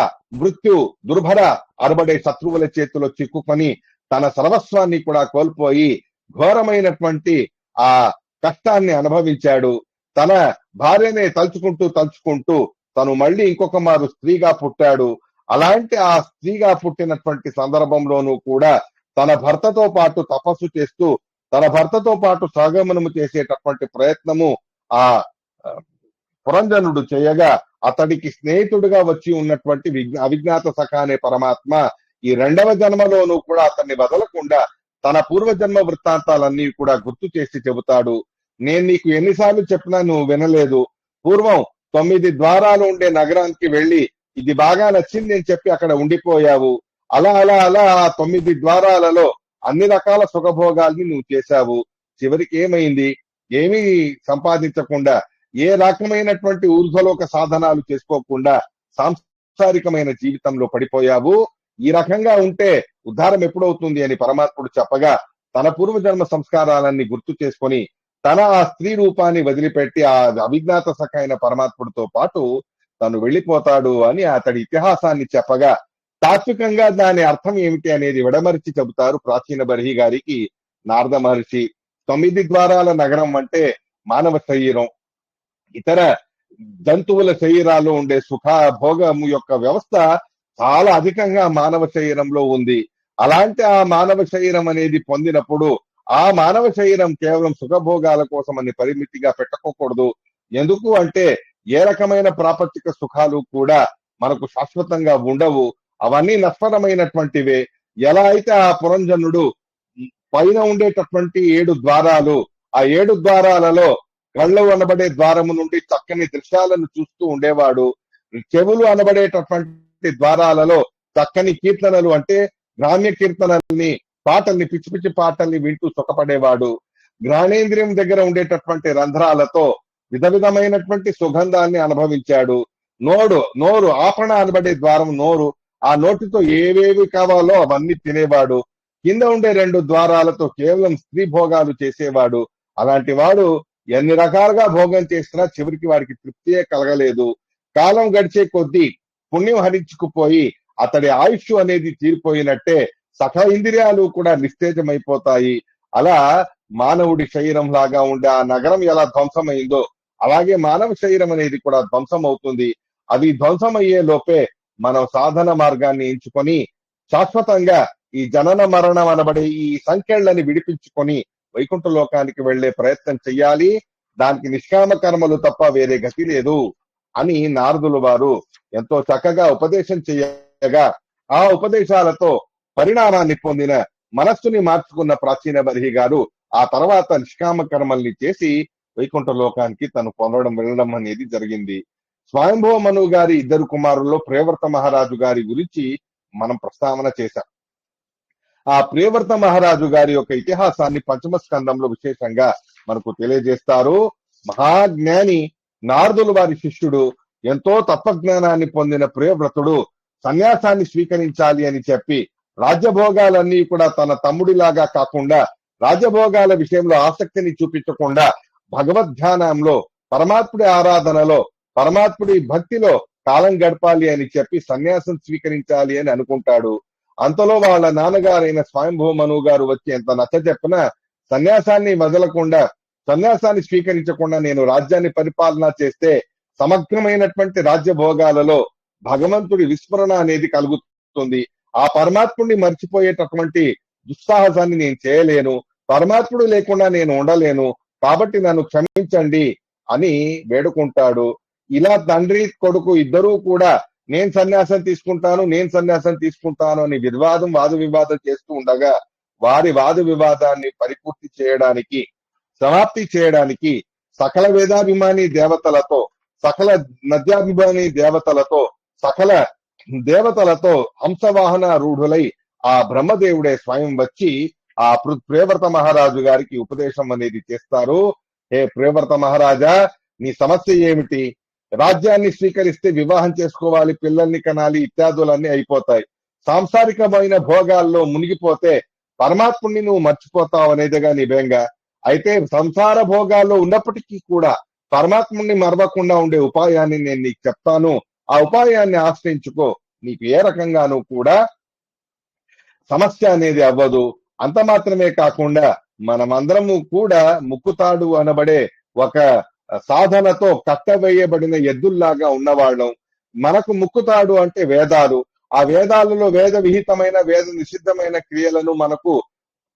మృత్యు, దుర్భర అనబడే శత్రువుల చేతిలో చిక్కుకొని తన సర్వస్వాన్ని కూడా కోల్పోయి ఘోరమైనటువంటి ఆ కష్టాన్ని అనుభవించాడు. తన భార్యనే తలుచుకుంటూ తను మళ్ళీ ఇంకొక మారు స్త్రీగా పుట్టాడు. అలాంటి ఆ స్త్రీగా పుట్టినటువంటి సందర్భంలోనూ కూడా తన భర్తతో పాటు తపస్సు చేస్తూ తన భర్తతో పాటు సహగమనము చేసేటటువంటి ప్రయత్నము ఆ పురంజనుడు చేయగా అతడికి స్నేహితుడిగా వచ్చి ఉన్నటువంటి అవిజ్ఞాత సఖ అనే పరమాత్మ ఈ రెండవ జన్మలోనూ కూడా అతన్ని వదలకుండా తన పూర్వజన్మ వృత్తాంతాలన్నీ కూడా గుర్తు చేసి చెబుతాడు. నేను నీకు ఎన్నిసార్లు చెప్పినా నువ్వు వినలేదు. పూర్వం 9 ద్వారాలు ఉండే నగరానికి వెళ్లి ఇది బాగా నచ్చింది అని చెప్పి అక్కడ ఉండిపోయావు. అలా అలా అలా ఆ 9 ద్వారాలలో అన్ని రకాల సుఖభోగాల్ని నువ్వు చేశావు. చివరికి ఏమైంది? ఏమీ సంపాదించకుండా, ఏ రకమైనటువంటి ఊర్ధ్వలోక సాధనాలు చేసుకోకుండా సాంసారికమైన జీవితంలో పడిపోయావు. ఈ రకంగా ఉంటే ఉద్ధారం ఎప్పుడవుతుంది అని పరమాత్ముడు చెప్పగా తన పూర్వజన్మ సంస్కారాలన్నీ గుర్తు చేసుకొని తన ఆ స్త్రీ రూపాన్ని వదిలిపెట్టి ఆ అవిజ్ఞాత సఖ అయిన పరమాత్ముడితో పాటు తను వెళ్ళిపోతాడు అని అతడి ఇతిహాసాన్ని చెప్పగా తాత్వికంగా దాని అర్థం ఏమిటి అనేది విడమరిచి చెబుతారు ప్రాచీన బర్హి గారికి నారద మహర్షి. 9 ద్వారాల నగరం అంటే మానవ శరీరం, ఇతర జంతువుల శరీరాల్లో ఉండే సుఖ భోగము యొక్క వ్యవస్థ చాలా అధికంగా మానవ శరీరంలో ఉంది. అలాంటి ఆ మానవ శరీరం అనేది పొందినప్పుడు ఆ మానవ శరీరం కేవలం సుఖభోగాల కోసం అని పరిమితిగా పెట్టుకోకూడదు. ఎందుకు అంటే ఏ రకమైన ప్రాపంచిక సుఖాలు కూడా మనకు శాశ్వతంగా ఉండవు. అవన్నీ నశ్వరమైనటువంటివే. ఎలా అయితే ఆ పురంజనుడు పైన ఉండేటటువంటి 7 ద్వారాలు, ఆ 7 ద్వారాలలో కళ్ళు అనబడే ద్వారము నుండి చక్కని దృశ్యాలను చూస్తూ ఉండేవాడు. చెవులు అనబడేటటువంటి ద్వారాలలో చక్కని కీర్తనలు అంటే గ్రామ్య కీర్తనల్ని, పాటల్ని, పిచ్చి పిచ్చి పాటల్ని వింటూ సుఖపడేవాడు. ఘ్రాణేంద్రియం దగ్గర ఉండేటటువంటి రంధ్రాలతో విధమైనటువంటి సుగంధాన్ని అనుభవించాడు. నోరు ఆపణ అనబడే ద్వారం నోరు, ఆ నోటితో ఏవేవి కావాలో అవన్నీ తినేవాడు. కింద ఉండే 2 ద్వారాలతో కేవలం స్త్రీ భోగాలు చేసేవాడు. అలాంటి వాడు ఎన్ని రకాలుగా భోగం చేసినా చివరికి వాడికి తృప్తియే కలగలేదు. కాలం గడిచే కొద్దీ పుణ్యం హరించుకుపోయి అతడి ఆయుష్ అనేది తీరిపోయినట్టే సకల ఇంద్రియాలు కూడా నిస్తేజమైపోతాయి. అలా మానవుడి శరీరం లాగా ఉండే ఆ నగరం ఎలా ధ్వంసమైందో అలాగే మానవ శరీరం అనేది కూడా ధ్వంసం అవుతుంది. అవి ధ్వంసమయ్యే లోపే మనం సాధన మార్గాన్ని ఎంచుకొని శాశ్వతంగా ఈ జనన మరణం అనబడే ఈ సంఖ్యలని విడిపించుకొని వైకుంఠ లోకానికి వెళ్లే ప్రయత్నం చెయ్యాలి. దానికి నిష్కామ కర్మలు తప్ప వేరే గతి లేదు అని నారదుల వారు ఎంతో చక్కగా ఉపదేశం చేయగా ఆ ఉపదేశాలతో పరిణామాన్ని పొందిన మనస్సుని మార్చుకున్న ప్రాచీన బర్హి గారు ఆ తర్వాత నిష్కామ కర్మల్ని చేసి వైకుంఠ లోకానికి తను వెళ్ళడం అనేది జరిగింది. స్వయంభవ మనువు గారి 2 కుమారుల్లో ప్రియవ్రత మహారాజు గారి గురించి మనం ప్రస్తావన చేశాం. ఆ ప్రియవ్రత మహారాజు గారి యొక్క ఇతిహాసాన్ని పంచమ స్కందంలో విశేషంగా మనకు తెలియజేస్తారు. మహాజ్ఞాని నారదుల వారి శిష్యుడు, ఎంతో తత్వజ్ఞానాన్ని పొందిన ప్రియవ్రతుడు సన్యాసాన్ని స్వీకరించాలి అని చెప్పి రాజ్యభోగాలన్నీ కూడా తన తమ్ముడిలాగా కాకుండా రాజ్యభోగాల విషయంలో ఆసక్తిని చూపించకుండా భగవద్ధ్యానంలో, పరమాత్ముడి ఆరాధనలో, పరమాత్ముడి భక్తిలో కాలం గడపాలి అని చెప్పి సన్యాసం స్వీకరించాలి అని అనుకుంటాడు. అంతలో వాళ్ళ నాన్నగారైన స్వయంభవ మనువు గారు వచ్చి ఎంత నచ్చ చెప్పినా సన్యాసాన్ని వదలకుండా, సన్యాసాన్ని స్వీకరించకుండా నేను రాజ్యాన్ని పరిపాలన చేస్తే సమగ్రమైనటువంటి రాజ్య భోగాలలో భగవంతుడి విస్మరణ అనేది కలుగుతుంది. ఆ పరమాత్ముడిని మర్చిపోయేటటువంటి దుస్సాహసాన్ని నేను చేయలేను. పరమాత్ముడు లేకుండా నేను ఉండలేను. కాబట్టి నన్ను క్షమించండి అని వేడుకుంటాడు. ఇలా తండ్రి కొడుకు ఇద్దరూ కూడా నేను సన్యాసం తీసుకుంటాను అని వాద వివాదం చేస్తూ ఉండగా వారి వాద వివాదాన్ని పరిపూర్తి చేయడానికి, సమాప్తి చేయడానికి సకల వేదాభిమాని దేవతలతో, సకల నద్యాభిమాని దేవతలతో, సకల దేవతలతో హంసవాహన రూఢులై ఆ బ్రహ్మదేవుడే స్వయం వచ్చి ఆ ప్రియవ్రత మహారాజు గారికి ఉపదేశం అనేది చేస్తారు. హే ప్రియవ్రత మహారాజా, నీ సమస్య ఏమిటి? రాజ్యాన్ని స్వీకరిస్తే వివాహం చేసుకోవాలి, పిల్లల్ని కనాలి, ఇత్యాదులన్నీ అయిపోతాయి. సాంసారికమైన భోగాల్లో మునిగిపోతే పరమాత్ముడిని నువ్వు మర్చిపోతావు అనేదిగా నీ బెంగ. అయితే సంసార భోగాల్లో ఉన్నప్పటికీ కూడా పరమాత్ముని మరవకుండా ఉండే ఉపాయాన్ని నేను నీకు చెప్తాను, ఆ ఉపాయాన్ని ఆశ్రయించుకో, నీకు ఏ రకంగానూ కూడా సమస్య అనేది అవ్వదు. అంత మాత్రమే కాకుండా మనమందరము కూడా ముక్కుతాడు అనబడే ఒక సాధనతో కట్టవేయబడిన ఎద్దుల్లాగా ఉన్నవాళ్ళం. మనకు ముక్కుతాడు అంటే వేదాలు. ఆ వేదాలలో వేద విహితమైన వేద నిషిద్ధమైన క్రియలను మనకు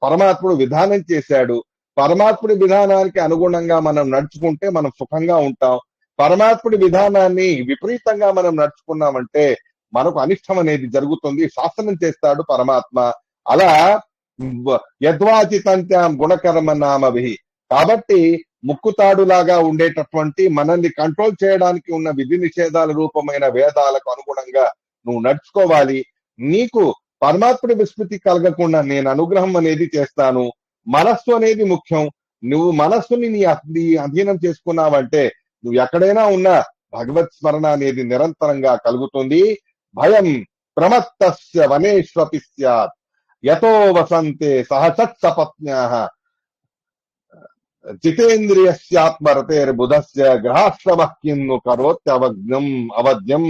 పరమాత్ముడు విధానం చేశాడు. పరమాత్ముడి విధానానికి అనుగుణంగా మనం నడుచుకుంటే మనం సుఖంగా ఉంటాం. పరమాత్ముడి విధానాన్ని విపరీతంగా మనం నడుచుకున్నామంటే మనకు అనిష్టం అనేది జరుగుతుంది. శాసనం చేస్తాడు పరమాత్మ. అలా యద్వాచితంత్యాం గుణకర్మ నామభి. కాబట్టి ముక్కుతాడులాగా ఉండేటటువంటి మనల్ని కంట్రోల్ చేయడానికి ఉన్న విధి నిషేధాల రూపమైన వేదాలకు అనుగుణంగా నువ్వు నడుచుకోవాలి. నీకు పరమాత్ముడి విస్మృతి కలగకుండా నేను అనుగ్రహం అనేది చేస్తాను. మనస్సు అనేది ముఖ్యం. నువ్వు మనస్సుని నీ అధీనం చేసుకున్నావంటే నువ్వు ఎక్కడైనా ఉన్నా భగవత్ స్మరణ అనేది నిరంతరంగా కలుగుతుంది. భయం ప్రమత్తస్య వనేష్వపి స్యాత్ యతో వసంతే సహసత్సపత్న్యాః జితేంద్రియస్యాత్మరతేర్బుధస్య గ్రహాశ్రమః కిన్ను కరోత్యవజ్ఞం అవధ్యం.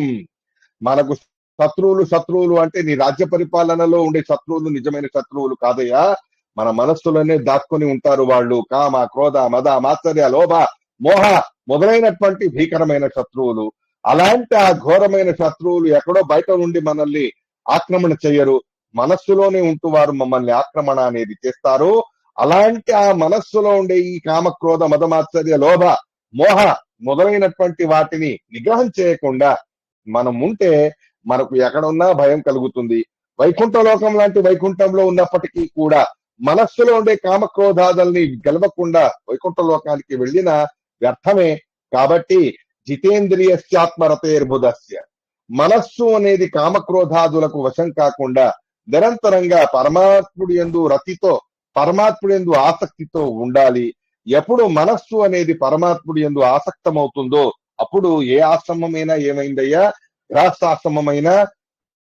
మనకు శత్రువులు అంటే నీ రాజ్య పరిపాలనలో ఉండే శత్రువులు నిజమైన శత్రువులు కాదయ్యా, మన మనస్సులోనే దాక్కుని ఉంటారు వాళ్ళు. కామ, క్రోధ, మద, మాత్సర్య, లోభ, మోహ మొదలైనటువంటి భీకరమైన శత్రువులు. అలాంటి ఆ ఘోరమైన శత్రువులు ఎక్కడో బయట నుండి మనల్ని ఆక్రమణ చెయ్యరు, మనస్సులోనే ఉంటూ వారు మమ్మల్ని ఆక్రమణ అనేది చేస్తారు. అలాంటి ఆ మనస్సులో ఉండే ఈ కామ, క్రోధ, మద, మాత్సర్య, లోభ, మోహ మొదలైనటువంటి వాటిని నిగ్రహం చేయకుండా మనం ఉంటే మనకు ఎక్కడున్నా భయం కలుగుతుంది. వైకుంఠ లోకం లాంటి వైకుంఠంలో ఉన్నప్పటికీ కూడా మనస్సులో ఉండే కామక్రోధాదుల్ని గెలవకుండా వైకుంఠ లోకానికి వెళ్ళిన వ్యర్థమే. కాబట్టి జితేంద్రియస్యాత్మరతేర్బుధస్య, మనస్సు అనేది కామక్రోధాదులకు వశం కాకుండా నిరంతరంగా పరమాత్ముడి యందు రతితో, పరమాత్ముడి యందు ఆసక్తితో ఉండాలి. ఎప్పుడు మనస్సు అనేది పరమాత్ముడి యందు ఆసక్తమవుతుందో అప్పుడు ఏ ఆశ్రమమైనా ఏమైందయ్యా, గృహస్థాశ్రమమైన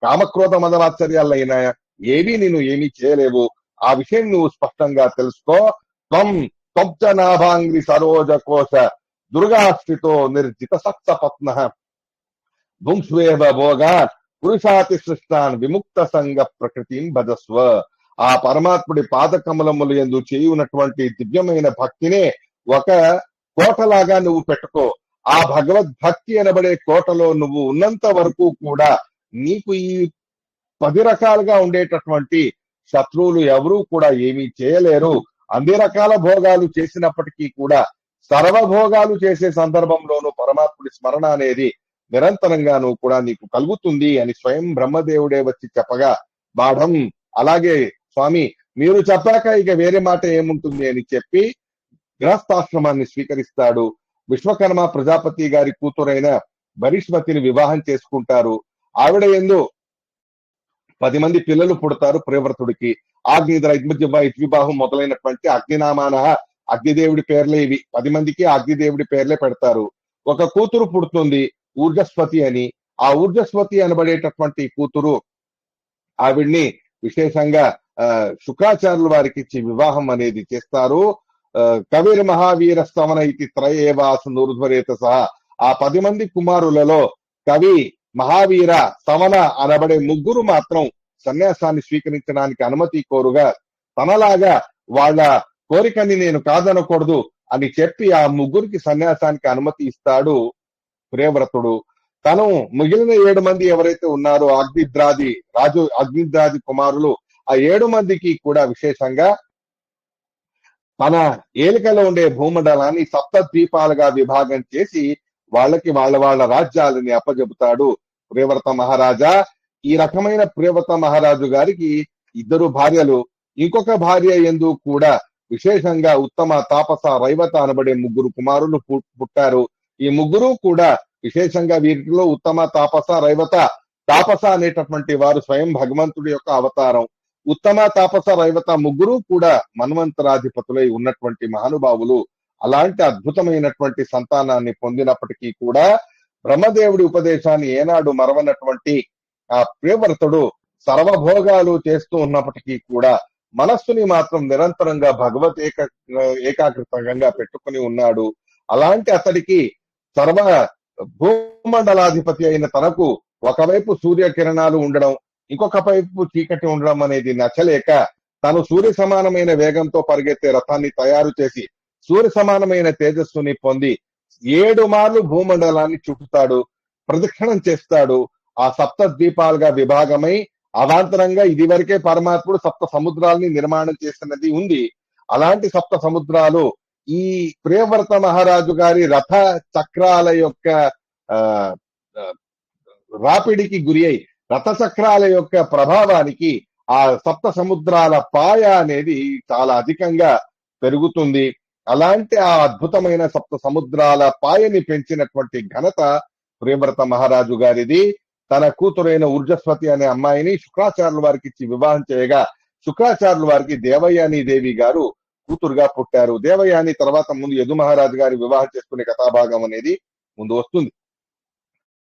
కామక్రోధ మదమాశ్చర్యాలైనా ఏవి నేను ఏమీ చేయలేవు. ఆ విషయం నువ్వు స్పష్టంగా తెలుసుకో. త్వంచ నాభాంగ్రి సరోజ కోశ దుర్గాస్థితో నిర్జిత సప్తపత్న భుంక్ష్వేవ భోగాన్ పురుషాతి సృష్టాన్ విముక్త సంగ ప్రకృతిని భజస్వ. ఆ పరమాత్ముడి పాదకమలములు యందు చేయునటువంటి దివ్యమైన భక్తినే ఒక కోటలాగా నువ్వు పెట్టుకో. ఆ భగవద్భక్తి అనబడే కోటలో నువ్వు ఉన్నంత వరకు కూడా నీకు ఈ 10 రకాలుగా ఉండేటటువంటి శత్రువులు ఎవరూ కూడా ఏమీ చేయలేరు. అన్ని రకాల భోగాలు చేసినప్పటికీ కూడా సర్వభోగాలు చేసే సందర్భంలోనూ పరమాత్ముడి స్మరణ అనేది నిరంతరంగానూ కూడా నీకు కలుగుతుంది అని స్వయం బ్రహ్మదేవుడే వచ్చి చెప్పగా బాఢం అలాగే స్వామి మీరు చెప్పాక ఇక వేరే మాట ఏముంటుంది అని చెప్పి గృహస్థాశ్రమాన్ని స్వీకరిస్తాడు. విశ్వకర్మ ప్రజాపతి గారి కూతురైన భరిష్మతిని వివాహం చేసుకుంటారు. ఆవిడ యందు 10 మంది పిల్లలు పుడతారు ప్రియవ్రతుడికి. ఆగ్నిద్ర ఇద్విబాహం మొదలైనటువంటి అగ్నినామాన అగ్నిదేవుడి పేర్లే ఇవి. 10 మందికి అగ్నిదేవుడి పేర్లే పెడతారు. ఒక కూతురు పుడుతుంది ఊర్జస్వతి అని. ఆ ఊర్జస్వతి అనబడేటటువంటి కూతురు ఆవిడ్ని విశేషంగా శుక్రాచార్యుల వారికి ఇచ్చి వివాహం అనేది చేస్తారు. కవిర్ మహావీర స్తవన ఇది త్రయేవాసు నూర్ధ్వరేత సహా. ఆ 10 మంది కుమారులలో కవి, మహావీర, స్తవన అనబడే ముగ్గురు మాత్రం సన్యాసాన్ని స్వీకరించడానికి అనుమతి కోరుగా తనలాగా వాళ్ళ కోరికని నేను కాదనకూడదు అని చెప్పి ఆ ముగ్గురికి సన్యాసానికి అనుమతి ఇస్తాడు ప్రియవ్రతుడు. తను మిగిలిన 7 మంది ఎవరైతే ఉన్నారో అగ్నిద్రాది కుమారులు, ఆ 7 మందికి కూడా విశేషంగా తన ఏలికలో ఉండే భూమండలాన్ని 7 ద్వీపాలుగా విభాగం చేసి వాళ్ళకి వాళ్ళ రాజ్యాలని అప్పజెబుతాడు ప్రియవ్రత మహారాజా. ఈ రకమైన ప్రియవ్రత మహారాజు గారికి 2 భార్యలు, ఇంకొక భార్య యందు కూడా విశేషంగా ఉత్తమ తాపస రైవత అనబడే 3 కుమారులు పుట్టారు. ఈ ముగ్గురు కూడా విశేషంగా వీరిలో ఉత్తమ తాపస రైవత, తాపస అనేటటువంటి వారు స్వయం భగవంతుడి యొక్క అవతారం. ఉత్తమ తాపస రైవత ముగ్గురు కూడా మన్వంతరాధిపతులై ఉన్నటువంటి మహానుభావులు. అలాంటి అద్భుతమైనటువంటి సంతానాన్ని పొందినప్పటికీ కూడా బ్రహ్మదేవుడి ఉపదేశాన్ని ఏనాడు మరవనటువంటి ఆ ప్రియవ్రతుడు సర్వభోగాలు చేస్తూ ఉన్నప్పటికీ కూడా మనస్సుని మాత్రం నిరంతరంగా భగవత్ ఏకాగ్రతంగా పెట్టుకుని ఉన్నాడు. అలాంటి అతడికి సర్వ భూమండలాధిపతి అయిన తనకు ఒకవైపు సూర్యకిరణాలు ఉండడం, ఇంకొక వైపు చీకటి ఉండడం అనేది నచ్చలేక తను సూర్య సమానమైన వేగంతో పరిగెత్తే రథాన్ని తయారు చేసి సూర్య సమానమైన తేజస్సుని పొంది 7 మార్లు భూమండలాన్ని చుట్టుతాడు, ప్రదక్షిణం చేస్తాడు. ఆ సప్త ద్వీపాలుగా విభాగమై అవాంతరంగా ఇదివరకే పరమాత్ముడు సప్త సముద్రాల్ని నిర్మాణం చేసినది ఉంది. అలాంటి సప్త సముద్రాలు ఈ ప్రియవ్రత మహారాజు గారి రథ చక్రాల యొక్క ఆ రాపిడికి గురి అయి రథ చక్రాల యొక్క ప్రభావానికి ఆ సప్త సముద్రాల పాయ అనేది చాలా అధికంగా పెరుగుతుంది. అలాంటి ఆ అద్భుతమైన సప్త సముద్రాల పాయని పెంచినటువంటి ఘనత ప్రియవ్రత మహారాజు గారిది. తన కూతురైన ఊర్జస్వతి అనే అమ్మాయిని శుక్రాచార్యుల వారికి ఇచ్చి వివాహం చేయగా శుక్రాచార్యుల వారికి దేవయాని దేవి గారు కూతురుగా పుట్టారు. దేవయాని తర్వాత ముందు యదు మహారాజు గారి వివాహం చేసుకునే కథాభాగం అనేది ముందు వస్తుంది.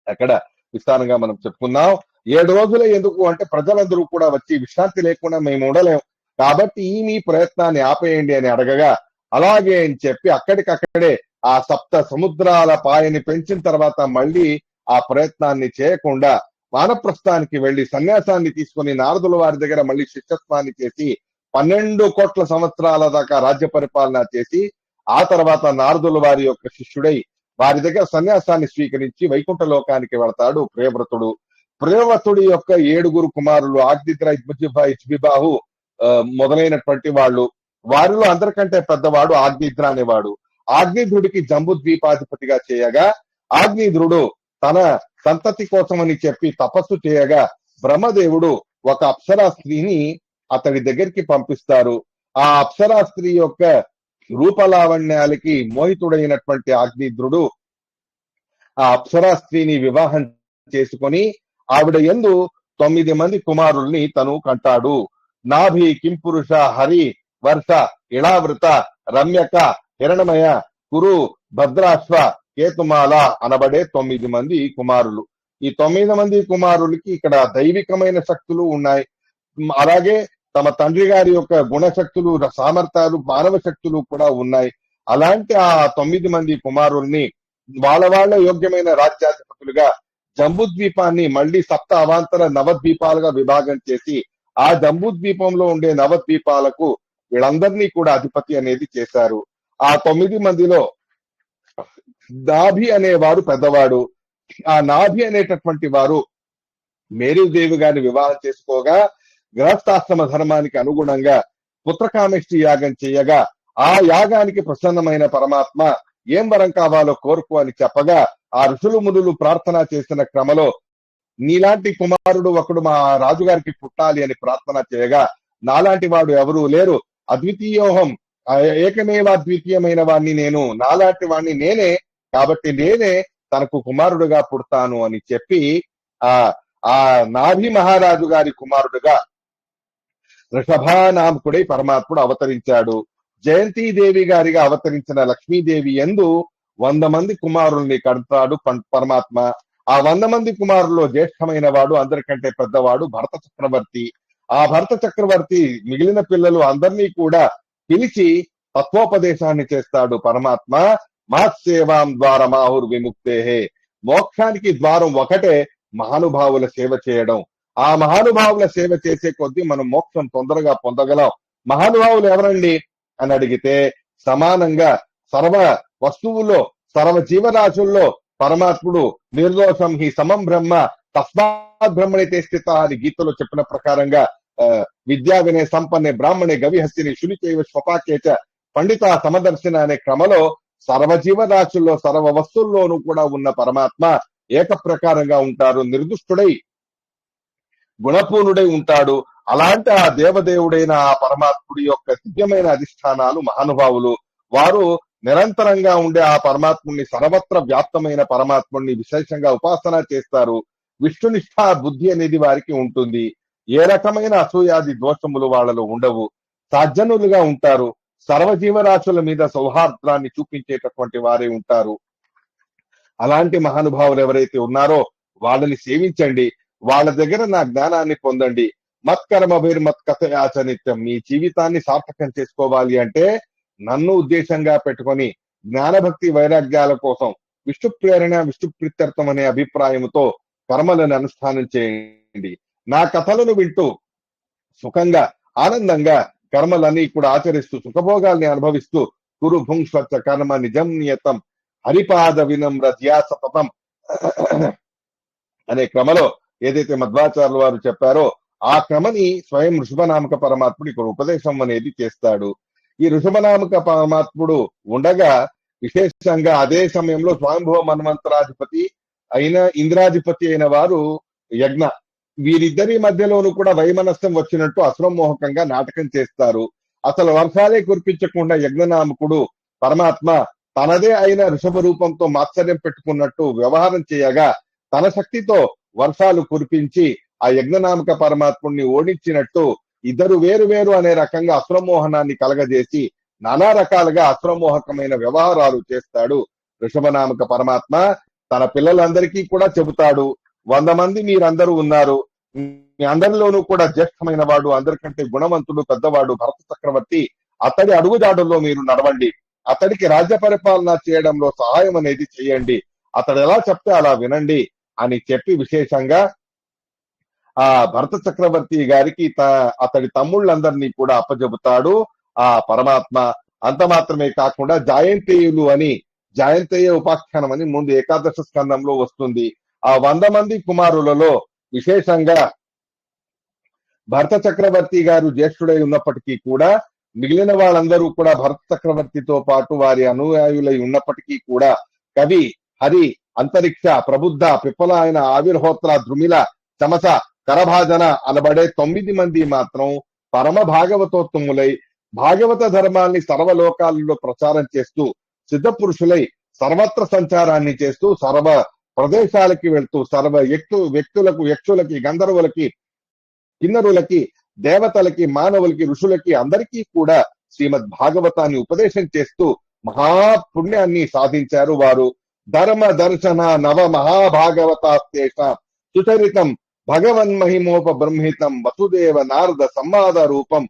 అక్కడ విస్తారంగా మనం చెప్పుకున్నాం. 7 రోజులే ఎందుకు అంటే ప్రజలందరూ కూడా వచ్చి విశ్రాంతి లేకుండా మేము ఉండలేం, కాబట్టి ఈ మీ ప్రయత్నాన్ని ఆపేయండి అని అడగగా అలాగే అని చెప్పి అక్కడికక్కడే ఆ సప్త సముద్రాల పాయని పెంచిన తర్వాత మళ్ళీ ఆ ప్రయత్నాన్ని చేయకుండా వానప్రస్థానికి వెళ్లి సన్యాసాన్ని తీసుకుని నారదుల వారి దగ్గర మళ్ళీ శిష్యత్వాన్ని చేసి 12 కోట్ల సంవత్సరాల దాకా రాజ్య పరిపాలన చేసి ఆ తర్వాత నారదుల వారి యొక్క శిష్యుడై వారి దగ్గర సన్యాసాన్ని స్వీకరించి వైకుంఠ లోకానికి వెళతాడు ప్రియవ్రతుడు. ప్రియవ్రతుడి యొక్క 7 కుమారులు ఆగ్నిద్ర, ఇచ్బిబాహు మొదలైనటువంటి వాళ్ళు. వారిలో అందరికంటే పెద్దవాడు ఆగ్నిద్ర అనేవాడు. ఆగ్నిధ్రుడికి జంబుద్వీపాధిపతిగా చేయగా ఆగ్నిధ్రుడు తన సంతతి కోసమని చెప్పి తపస్సు చేయగా బ్రహ్మదేవుడు ఒక అప్సరా స్త్రీని అతడి దగ్గరికి పంపిస్తారు. ఆ అప్సరా స్త్రీ యొక్క రూపలావణ్యాలకి మోహితుడైనటువంటి ఆగ్నిధ్రుడు ఆ అప్సరా స్త్రీని వివాహం చేసుకొని ఆవిడ యందు 9 మంది కుమారుల్ని తను కంటాడు. నాభి, కింపురుష, హరి, వర్ష, ఇళావృత, రమ్యక, హిరణమయ, కురు, భద్రాశ్వ, కేతుమాల అనబడే 9 మంది కుమారులు. ఈ 9 మంది కుమారులకి ఇక్కడ దైవికమైన శక్తులు ఉన్నాయి. అలాగే తమ తండ్రి గారి యొక్క గుణశక్తులు, సామర్థ్యాలు, మానవ శక్తులు కూడా ఉన్నాయి. అలాంటి ఆ 9 మంది కుమారుల్ని వాళ్ళ యోగ్యమైన రాజ్యాధిపతులుగా జంబుద్వీపాన్ని మళ్ళీ సప్త అవాంతర నవద్వీపాలుగా విభాగం చేసి ఆ జంబుద్వీపంలో ఉండే నవద్వీపాలకు వీళ్ళందరినీ కూడా అధిపతి అనేది చేశారు. ఆ 9 మందిలో నాభి అనేవారు పెద్దవాడు. ఆ నాభి అనేటటువంటి వారు మేరుదేవి గారిని వివాహం చేసుకోగా గృహస్థాశ్రమ ధర్మానికి అనుగుణంగా పుత్రకామేష్టి యాగం చేయగా ఆ యాగానికి ప్రసన్నమైన పరమాత్మ ఏం వరం కావాలో కోరుకో అని చెప్పగా ఆ ఋషులు మునులు ప్రార్థన చేసిన క్రమలో నీలాంటి కుమారుడు ఒకడు మా రాజుగారికి పుట్టాలి అని ప్రార్థన చేయగా నాలాంటి వాడు ఎవరూ లేరు, అద్వితీయోహం, ఏకమేవ అద్వితీయమైన వాణ్ణి నేను, నాలాంటి వాణ్ణి నేనే, కాబట్టి నేనే తనకు కుమారుడుగా పుడతాను అని చెప్పి ఆ నాభి మహారాజు గారి కుమారుడుగా వృషభానామకుడై పరమాత్ముడు అవతరించాడు. జయంతిదేవి గారిగా అవతరించిన లక్ష్మీదేవి యందు 100 మంది కుమారుల్ని కడతాడు పరమాత్మ. ఆ 100 మంది కుమారుల్లో జ్యేష్ఠమైన వాడు, అందరికంటే పెద్దవాడు భరత చక్రవర్తి. ఆ భరత చక్రవర్తి మిగిలిన పిల్లలు అందరినీ కూడా పిలిచి తత్వోపదేశాన్ని చేస్తాడు పరమాత్మ. మహత్సేవాం ద్వారమాహుర్ విముక్తేహే, మోక్షానికి ద్వారం ఒకటే, మహానుభావుల సేవ చేయడం. ఆ మహానుభావుల సేవ చేసే కొద్దీ మనం మోక్షం తొందరగా పొందగలం. మహానుభావులు ఎవరండి అని అడిగితే సమానంగా సర్వ వస్తువుల్లో, సర్వ జీవరాశుల్లో పరమాత్ముడు నిర్దోషం హి సమం బ్రహ్మ తస్మాత్ బ్రహ్మణితే స్థిత అని గీతలో చెప్పిన ప్రకారంగా విద్యా వినయ సంపన్నే బ్రాహ్మణే గవిహస్తిని శునిచైవ స్వపాకేచ పండిత సమదర్శన అనే క్రమలో సర్వజీవరాశుల్లో సర్వ వస్తువుల్లోనూ కూడా ఉన్న పరమాత్మ ఏక ప్రకారంగా ఉంటారు, నిర్దుష్టుడై గుణపూర్ణుడై ఉంటాడు. అలాంటి ఆ దేవదేవుడైన ఆ పరమాత్ముడి యొక్క దివ్యమైన అధిష్టానాలు మహానుభావులు. వారు నిరంతరంగా ఉండే ఆ పరమాత్ముడిని, సర్వత్ర వ్యాప్తమైన పరమాత్ముడిని విశేషంగా ఉపాసన చేస్తారు. విష్ణునిష్ఠ బుద్ధి అనేది వారికి ఉంటుంది. ఏ రకమైన అసూయాది దోషములు వాళ్ళలో ఉండవు. సజ్జనులుగా ఉంటారు. సర్వజీవరాశుల మీద సౌహార్దాన్ని చూపించేటటువంటి వారే ఉంటారు. అలాంటి మహానుభావులు ఎవరైతే ఉన్నారో వాళ్ళని సేవించండి, వాళ్ళ దగ్గర నా జ్ఞానాన్ని పొందండి. మత్కర్మభిర్మత్కథయాచ నిత్యం. మీ జీవితాన్ని సార్థకం చేసుకోవాలి అంటే నన్ను ఉద్దేశంగా పెట్టుకొని జ్ఞానభక్తి వైరాగ్యాల కోసం విష్ణు ప్రేరణ విష్ణు ప్రీత్యర్థం అనే అభిప్రాయంతో కర్మలను అనుష్ఠానం చేయండి. నా కథలను వింటూ సుఖంగా ఆనందంగా కర్మలన్నీ కూడా ఆచరిస్తూ సుఖభోగాల్ని అనుభవిస్తూ కురు భుంస్వచ్చ కర్మ నిజం నియతం హరిపాద వినమ్ర ధ్యా సతతం అనే క్రమలో ఏదైతే మధ్వాచార్యుల వారు చెప్పారో ఆ క్రమని స్వయం ఋషభనామక పరమాత్ముడు ఇక్కడ ఉపదేశం అనేది చేస్తాడు. ఈ ఋషభనామక పరమాత్ముడు ఉండగా విశేషంగా అదే సమయంలో స్వయంభవ మన్వంతరాధిపతి అయిన ఇంద్రాధిపతి అయిన వారు యజ్ఞ, వీరిద్దరి మధ్యలోనూ కూడా వైమనస్యం వచ్చినట్టు అశ్వమోహకంగా నాటకం చేస్తారు. అసలు వర్షాలే కురిపించకుండా యజ్ఞనామకుడు పరమాత్మ తనదే అయిన ఋషభ రూపంతో మాత్సర్యం పెట్టుకున్నట్టు వ్యవహారం చేయగా తన శక్తితో వర్షాలు కురిపించి ఆ యజ్ఞనామక పరమాత్ముడిని ఓడించినట్టు ఇద్దరు వేరు వేరు అనే రకంగా అశ్వమోహనాన్ని కలగజేసి నానా రకాలుగా అశ్వమోహకమైన వ్యవహారాలు చేస్తాడు ఋషభనామక పరమాత్మ. తన పిల్లలందరికీ కూడా చెబుతాడు, 100 మంది మీరందరూ ఉన్నారు, మీ అందరిలోనూ కూడా జ్యేష్ఠమైన వాడు, అందరికంటే గుణవంతుడు, పెద్దవాడు భరత చక్రవర్తి, అతడి అడుగుజాడల్లో మీరు నడవండి, అతడికి రాజ్య పరిపాలన చేయడంలో సహాయం అనేది చేయండి, అతడు ఎలా చెప్తే అలా వినండి అని చెప్పి విశేషంగా ఆ భరత చక్రవర్తి గారికి అతడి తమ్ముళ్ళందరినీ కూడా అప్పచెబుతాడు ఆ పరమాత్మ. అంత మాత్రమే కాకుండా జాయంతేయులు అని, జాయంతేయ ఉపాఖ్యానం అని ముందు ఏకాదశ స్కందంలో వస్తుంది. ఆ 100 మంది కుమారులలో విశేషంగా భరత చక్రవర్తి గారు జ్యేష్ఠుడై ఉన్నప్పటికీ కూడా మిగిలిన వాళ్ళందరూ కూడా భరత చక్రవర్తితో పాటు వారి అనుయాయులై ఉన్నప్పటికీ కూడా కవి, హరి, అంతరిక్ష, ప్రబుద్ధ, పిప్పలాయన, ఆవిర్హోత్ర, ద్రుమిల, చమస, కరభాజన అనబడే 9 మంది మాత్రం పరమ భాగవతోత్తములై భాగవత ధర్మాల్ని సర్వలోకాలలో ప్రచారం చేస్తూ సిద్ధ పురుషులై సర్వత్ర సంచారాన్ని చేస్తూ సర్వ ప్రదేశాలకి వెళ్తూ సర్వ వ్యక్తులకు, యక్షులకి, గంధర్వులకి, కిన్నరులకి, దేవతలకి, మానవులకి, ఋషులకి అందరికీ కూడా శ్రీమద్ భాగవతాన్ని ఉపదేశం చేస్తూ మహాపుణ్యాన్ని సాధించారు వారు. ధర్మ దర్శన నవ మహాభాగవతాస్తేష సుచరితం భగవన్మహిమోప బ్రహ్మితం వసుదేవ నారద సంవాద రూపం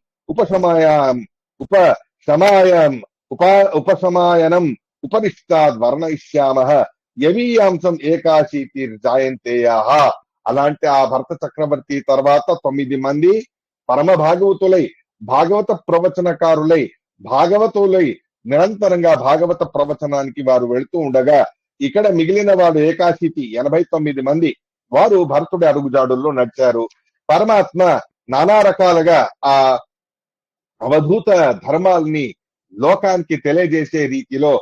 ఉపశమాయనం ఉపనిష్టాద్ వర్ణయిష్యామః యవీయాంశం ఏకాశీతిర్జాయంతేయాః. అలాంటి ఆ భరత చక్రవర్తి తర్వాత 9 మంది పరమ భాగవతులై భాగవత ప్రవచనకారులై భాగవతులై నిరంతరంగా భాగవత ప్రవచనానికి వారు వెళుతూ ఉండగా ఇక్కడ మిగిలిన వాడు ఏకాశీతి 89 మంది వారు భరతుడి అడుగుజాడుల్లో నడిచారు. పరమాత్మ నానా రకాలుగా ఆ అవధూత ధర్మాల్ని లోకానికి తెలియజేసే రీతిలో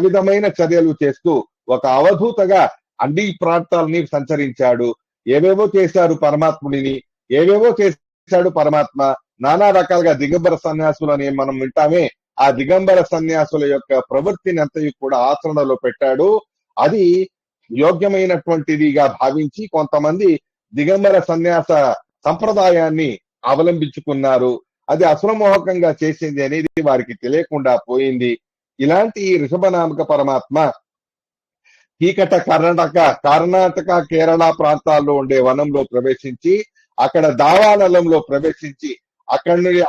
విధమైన చర్యలు చేస్తూ ఒక అవధూతగా అన్ని ప్రాంతాలని సంచరించాడు. ఏవేవో చేశారు పరమాత్ముడిని, ఏవేవో చేశాడు పరమాత్మ. నానా రకాలుగా దిగంబర సన్యాసులు అని మనం వింటామే, ఆ దిగంబర సన్యాసుల యొక్క ప్రవృత్తిని అంతయు కూడా ఆచరణలో పెట్టాడు. అది యోగ్యమైనటువంటిదిగా భావించి కొంతమంది దిగంబర సన్యాస సంప్రదాయాన్ని అవలంబించుకున్నారు. అది అసురమోహకంగా చేసింది అనేది వారికి తెలియకుండా పోయింది. ఇలాంటి ఋషభనామక పరమాత్మ కర్ణాటక, కేరళ ప్రాంతాల్లో ఉండే వనంలో ప్రవేశించి అక్కడ దావానలంలో ప్రవేశించి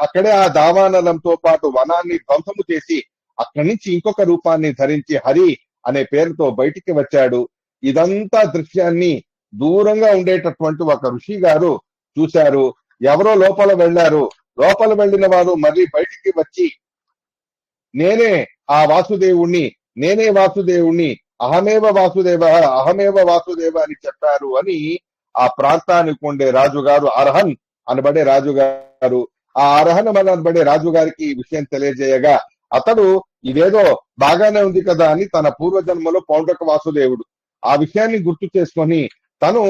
అక్కడే ఆ దావానలంతో పాటు వనాన్ని ధ్వంసము చేసి అక్కడి నుంచి ఇంకొక రూపాన్ని ధరించి హరి అనే పేరుతో బయటికి వచ్చాడు. ఇదంతా దృశ్యాన్ని దూరంగా ఉండేటటువంటి ఒక ఋషి గారు చూశారు. ఎవరో లోపల వెళ్లారు. లోపల వెళ్లిన వారు మళ్ళీ బయటికి వచ్చి నేనే ఆ వాసుదేవుణ్ణి, నేనే వాసుదేవుణ్ణి, అహమేవ వాసుదేవ అని చెప్పారు అని ఆ ప్రాంతానికి ఉండే రాజుగారు అర్హన్ అనబడే రాజుగారు, ఆ అర్హన్ అనబడే రాజుగారికి ఈ విషయం తెలియజేయగా అతడు ఇదేదో బాగానే ఉంది కదా అని తన పూర్వజన్మలో పౌండ్రక వాసుదేవుడు ఆ విషయాన్ని గుర్తు చేసుకొని తను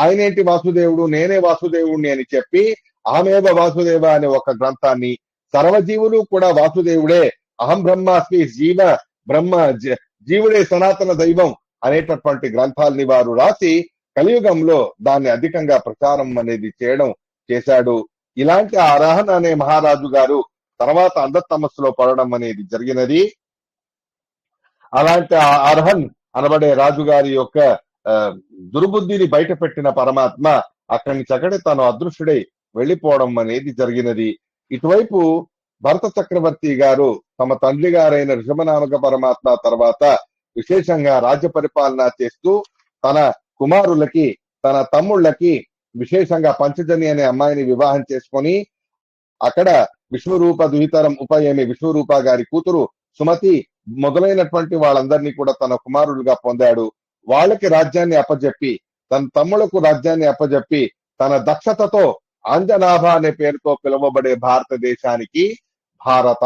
ఆయనేంటి వాసుదేవుడు, నేనే వాసుదేవుణ్ణి అని చెప్పి అహమేవ వాసుదేవ అనే ఒక గ్రంథాన్ని, సర్వజీవులు కూడా వాసుదేవుడే, అహం బ్రహ్మాస్మి, జీవుడే సనాతన దైవం అనేటటువంటి గ్రంథాలని వారు రాసి కలియుగంలో దాన్ని అధికంగా ప్రచారం అనేది చేశాడు. ఇలాంటి ఆ అర్హన్ అనే మహారాజు గారు తర్వాత అంధతమస్సులో పడడం అనేది జరిగినది. అలాంటి ఆ అర్హన్ అనబడే రాజుగారి యొక్క దుర్బుద్ధిని బయట పెట్టిన పరమాత్మ అక్కడి నుంచి అక్కడే తాను అదృశ్యుడై వెళ్లిపోవడం అనేది జరిగినది. ఇటువైపు భరత చక్రవర్తి గారు తమ తండ్రి గారైన ఋషభనామక పరమాత్మ తర్వాత విశేషంగా రాజ్య పరిపాలన చేస్తూ తన కుమారులకి తన తమ్ముళ్ళకి విశేషంగా పంచజని అనే అమ్మాయిని వివాహం చేసుకొని అక్కడ విశ్వరూప ద్వితరం ఉపయేమి విశ్వరూప గారి కూతురు సుమతి మొదలైనటువంటి వాళ్ళందరినీ కూడా తన కుమారులుగా పొందాడు. వాళ్ళకి రాజ్యాన్ని అప్పజెప్పి తన తమ్ముళ్లకు రాజ్యాన్ని అప్పజెప్పి తన దక్షతతో అంజనాభ అనే పేరుతో పిలువబడే భారతదేశానికి భారత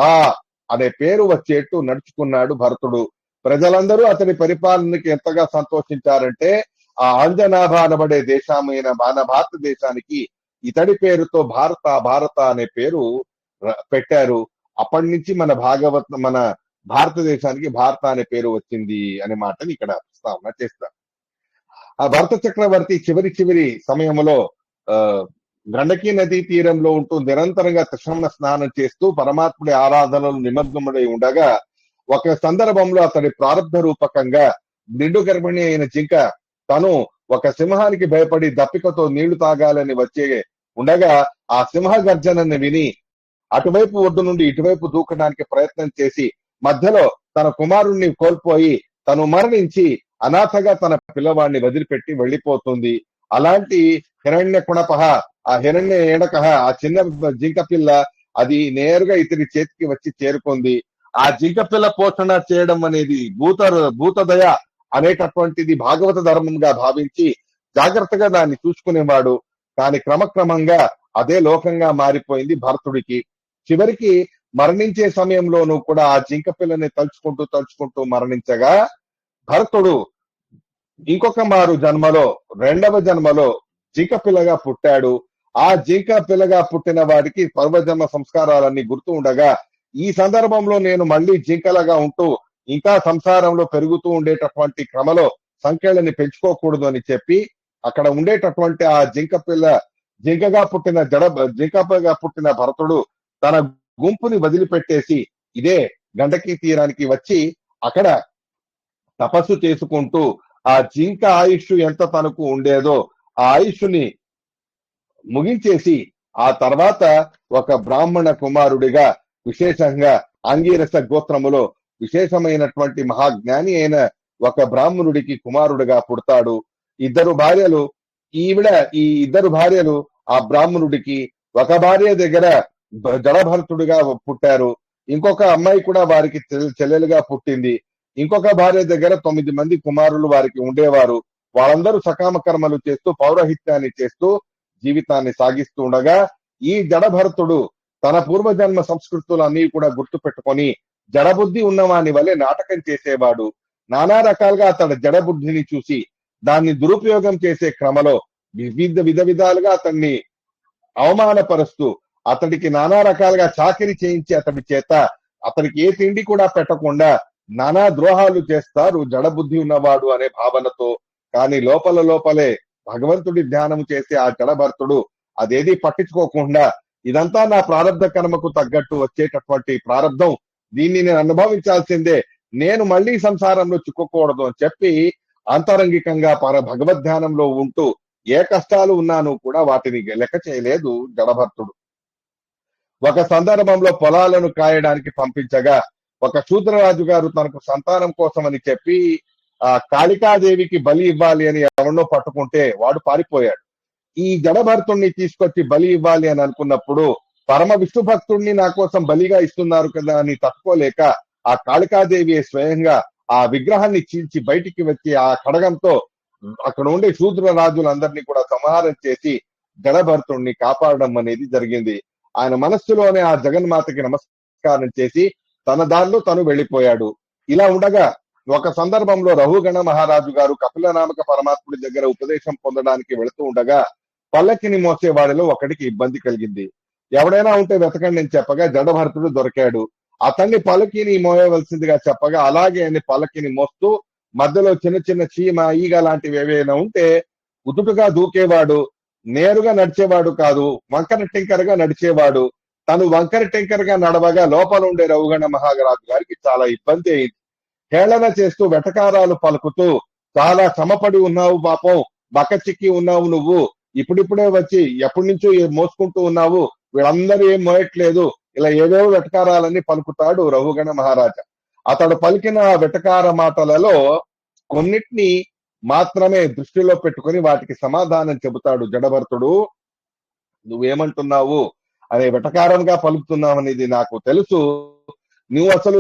అనే పేరు వచ్చేట్టు నడుచుకున్నాడు భరతుడు. ప్రజలందరూ అతని పరిపాలనకి ఎంతగా సంతోషించారంటే ఆ అంజనాభ అనబడే దేశమైన మన భారతదేశానికి ఇతడి పేరుతో భారత భారత అనే పేరు పెట్టారు. అప్పటి నుంచి మన భారతదేశానికి భారత అనే పేరు వచ్చింది అనే మాటని ఇక్కడ ప్రస్తావన చేస్తారు. ఆ భరత చక్రవర్తి చివరి సమయంలో గండకీ నదీ తీరంలో ఉంటూ నిరంతరంగా త్రిశమన స్నానం చేస్తూ పరమాత్ముడి ఆరాధనలు నిమగ్నముడై ఉండగా ఒక సందర్భంలో అతడి ప్రారంభ రూపకంగా నిండు గర్భిణి అయిన జింక తను ఒక సింహానికి భయపడి దప్పికతో నీళ్లు తాగాలని వచ్చే ఉండగా ఆ సింహ గర్జనని విని అటువైపు ఒడ్డు నుండి ఇటువైపు దూకడానికి ప్రయత్నం చేసి మధ్యలో తన కుమారుణ్ణి కోల్పోయి తను మరణించి అనాథగా తన పిల్లవాడిని వదిలిపెట్టి వెళ్లిపోతుంది. అలాంటి హిరణ్య కుణపహ ఆ హిరణ్య ఏడకహ ఆ చిన్న జింక పిల్ల అది నేరుగా ఇతని చేతికి వచ్చి చేరుకుంది. ఆ జింక పిల్ల పోషణ చేయడం అనేది భూతదయ అనేటటువంటిది భాగవత ధర్మంగా భావించి జాగ్రత్తగా దాన్ని చూసుకునేవాడు. కానీ క్రమక్రమంగా అదే లోకంగా మారిపోయింది భరతుడికి. చివరికి మరణించే సమయంలోనూ కూడా ఆ జింక పిల్లని తలుచుకుంటూ మరణించగా భరతుడు ఇంకొక మారు రెండవ జన్మలో జింక పిల్లగా పుట్టాడు. ఆ జింక పిల్లగా పుట్టిన వాడికి పూర్వజన్మ సంస్కారాలన్నీ గుర్తు ఉండగా ఈ సందర్భంలో నేను మళ్ళీ జింకలుగా ఉంటూ ఇంకా సంసారంలో పెరుగుతూ ఉండేటటువంటి క్రమలో సంఖ్యలని పెంచుకోకూడదు అని చెప్పి అక్కడ ఉండేటటువంటి ఆ జింకగా పుట్టిన భరతుడు తన గుంపుని వదిలిపెట్టేసి ఇదే గండకీ తీరానికి వచ్చి అక్కడ తపస్సు చేసుకుంటూ ఆ జింక ఆయుష్ ఎంత తనకు ఉండేదో ఆ ఆయుష్ని ముగించేసి ఆ తర్వాత ఒక బ్రాహ్మణ కుమారుడిగా విశేషంగా అంగీరస గోత్రములో విశేషమైనటువంటి మహాజ్ఞాని అయిన ఒక బ్రాహ్మణుడికి కుమారుడిగా పుడతాడు. ఈ ఇద్దరు భార్యలు ఆ బ్రాహ్మణుడికి ఒక భార్య దగ్గర జడభరతుడిగా పుట్టారు. ఇంకొక అమ్మాయి కూడా వారికి చెల్లెలుగా పుట్టింది. ఇంకొక భార్య దగ్గర 9 మంది కుమారులు వారికి ఉండేవారు. వాళ్ళందరూ సకామ కర్మలు చేస్తూ పౌరహిత్యాన్ని చేస్తూ జీవితాన్ని సాగిస్తూ ఉండగా ఈ జడభరతుడు తన పూర్వజన్మ సంస్కృతులన్నీ కూడా గుర్తు పెట్టుకొని జడబుద్ధి ఉన్నవాని వలె నాటకం చేసేవాడు. నానా రకాలుగా అతడు జడబుద్ధిని చూసి దాన్ని దురుపయోగం చేసే క్రమలో విధాలుగా అతన్ని అవమానపరుస్తూ అతడికి నానా రకాలుగా చాకిరీ చేయించి అతడి చేత అతడికి ఏ తిండి కూడా పెట్టకుండా నానా ద్రోహాలు చేస్తారు జడబుద్ధి ఉన్నవాడు అనే భావనతో. కానీ లోపలే భగవంతుడి ధ్యానం చేసే ఆ జడభర్తుడు అదేది పట్టించుకోకుండా ఇదంతా నా ప్రారంధ కర్మకు తగ్గట్టు వచ్చేటటువంటి ప్రారంధం, దీన్ని నేను అనుభవించాల్సిందే, నేను మళ్ళీ సంసారంలో చిక్కుకోకూడదు అని చెప్పి అంతరంగికంగా భగవద్ధ్యానంలో ఉంటూ ఏ కష్టాలు ఉన్నాను కూడా వాటిని లెక్క చేయలేదు జడభర్తుడు. ఒక సందర్భంలో పొలాలను కాయడానికి పంపించగా ఒక శూద్రరాజు గారు తనకు సంతానం కోసం అని చెప్పి ఆ కాళికాదేవికి బలి ఇవ్వాలి అని ఎవరినో పట్టుకుంటే వాడు పారిపోయాడు. ఈ జడభర్తుణ్ణి తీసుకొచ్చి బలి ఇవ్వాలి అని అనుకున్నప్పుడు పరమ విష్ణు భక్తుణ్ణి నా కోసం బలిగా ఇస్తున్నారు కదా అని తట్టుకోలేక ఆ కాళికాదేవి స్వయంగా ఆ విగ్రహాన్ని చీల్చి బయటికి వచ్చి ఆ ఖడ్గంతో అక్కడ ఉండే శూద్ర రాజులందరినీ కూడా సంహారం చేసి జడభర్తుణ్ణి కాపాడడం అనేది జరిగింది. ఆయన మనస్సులోనే ఆ జగన్మాతకి నమస్కారం చేసి తన దారిలో తను వెళ్లిపోయాడు. ఇలా ఉండగా ఒక సందర్భంలో రఘుగణ మహారాజు గారు కపిలనామక పరమాత్ముడి దగ్గర ఉపదేశం పొందడానికి వెళుతూ ఉండగా పల్లకిని మోసేవాడిలో ఒకడికి ఇబ్బంది కలిగింది. ఎవడైనా ఉంటే వెతకండి అని చెప్పగా జడభరతుడు దొరికాడు. అతన్ని పల్లకిని మోయవలసిందిగా చెప్పగా అలాగే అని పల్లకిని మోస్తూ మధ్యలో చిన్న చీమ ఈగ లాంటివి ఏవైనా ఉంటే ఉదుటుగా దూకేవాడు, నేరుగా నడిచేవాడు కాదు, వంకర టింకరగా నడిచేవాడు. తను వంకర టింకరగా నడవగా లోపల ఉండే రఘుగణ మహారాజు గారికి చాలా ఇబ్బంది అయింది. హేళన చేస్తూ వెటకారాలు పలుకుతూ చాలా శ్రమపడి ఉన్నావు పాపం, బక్కచిక్కి ఉన్నావు నువ్వు, ఇప్పుడిప్పుడే వచ్చి ఎప్పటి నుంచో మోసుకుంటూ ఉన్నావు, వీళ్ళందరూ ఏం మోయట్లేదు, ఇలా ఏవేవో వెటకారాలన్నీ పలుకుతాడు రఘుగణ మహారాజా. అతడు పలికిన వెటకార మాటలలో కొన్నిటిని మాత్రమే దృష్టిలో పెట్టుకొని వాటికి సమాధానం చెబుతాడు జడభరతుడు. నువ్వేమంటున్నావు అనే వెటకారంగా పలుకుతున్నావు అనేది నాకు తెలుసు. నువ్వు అసలు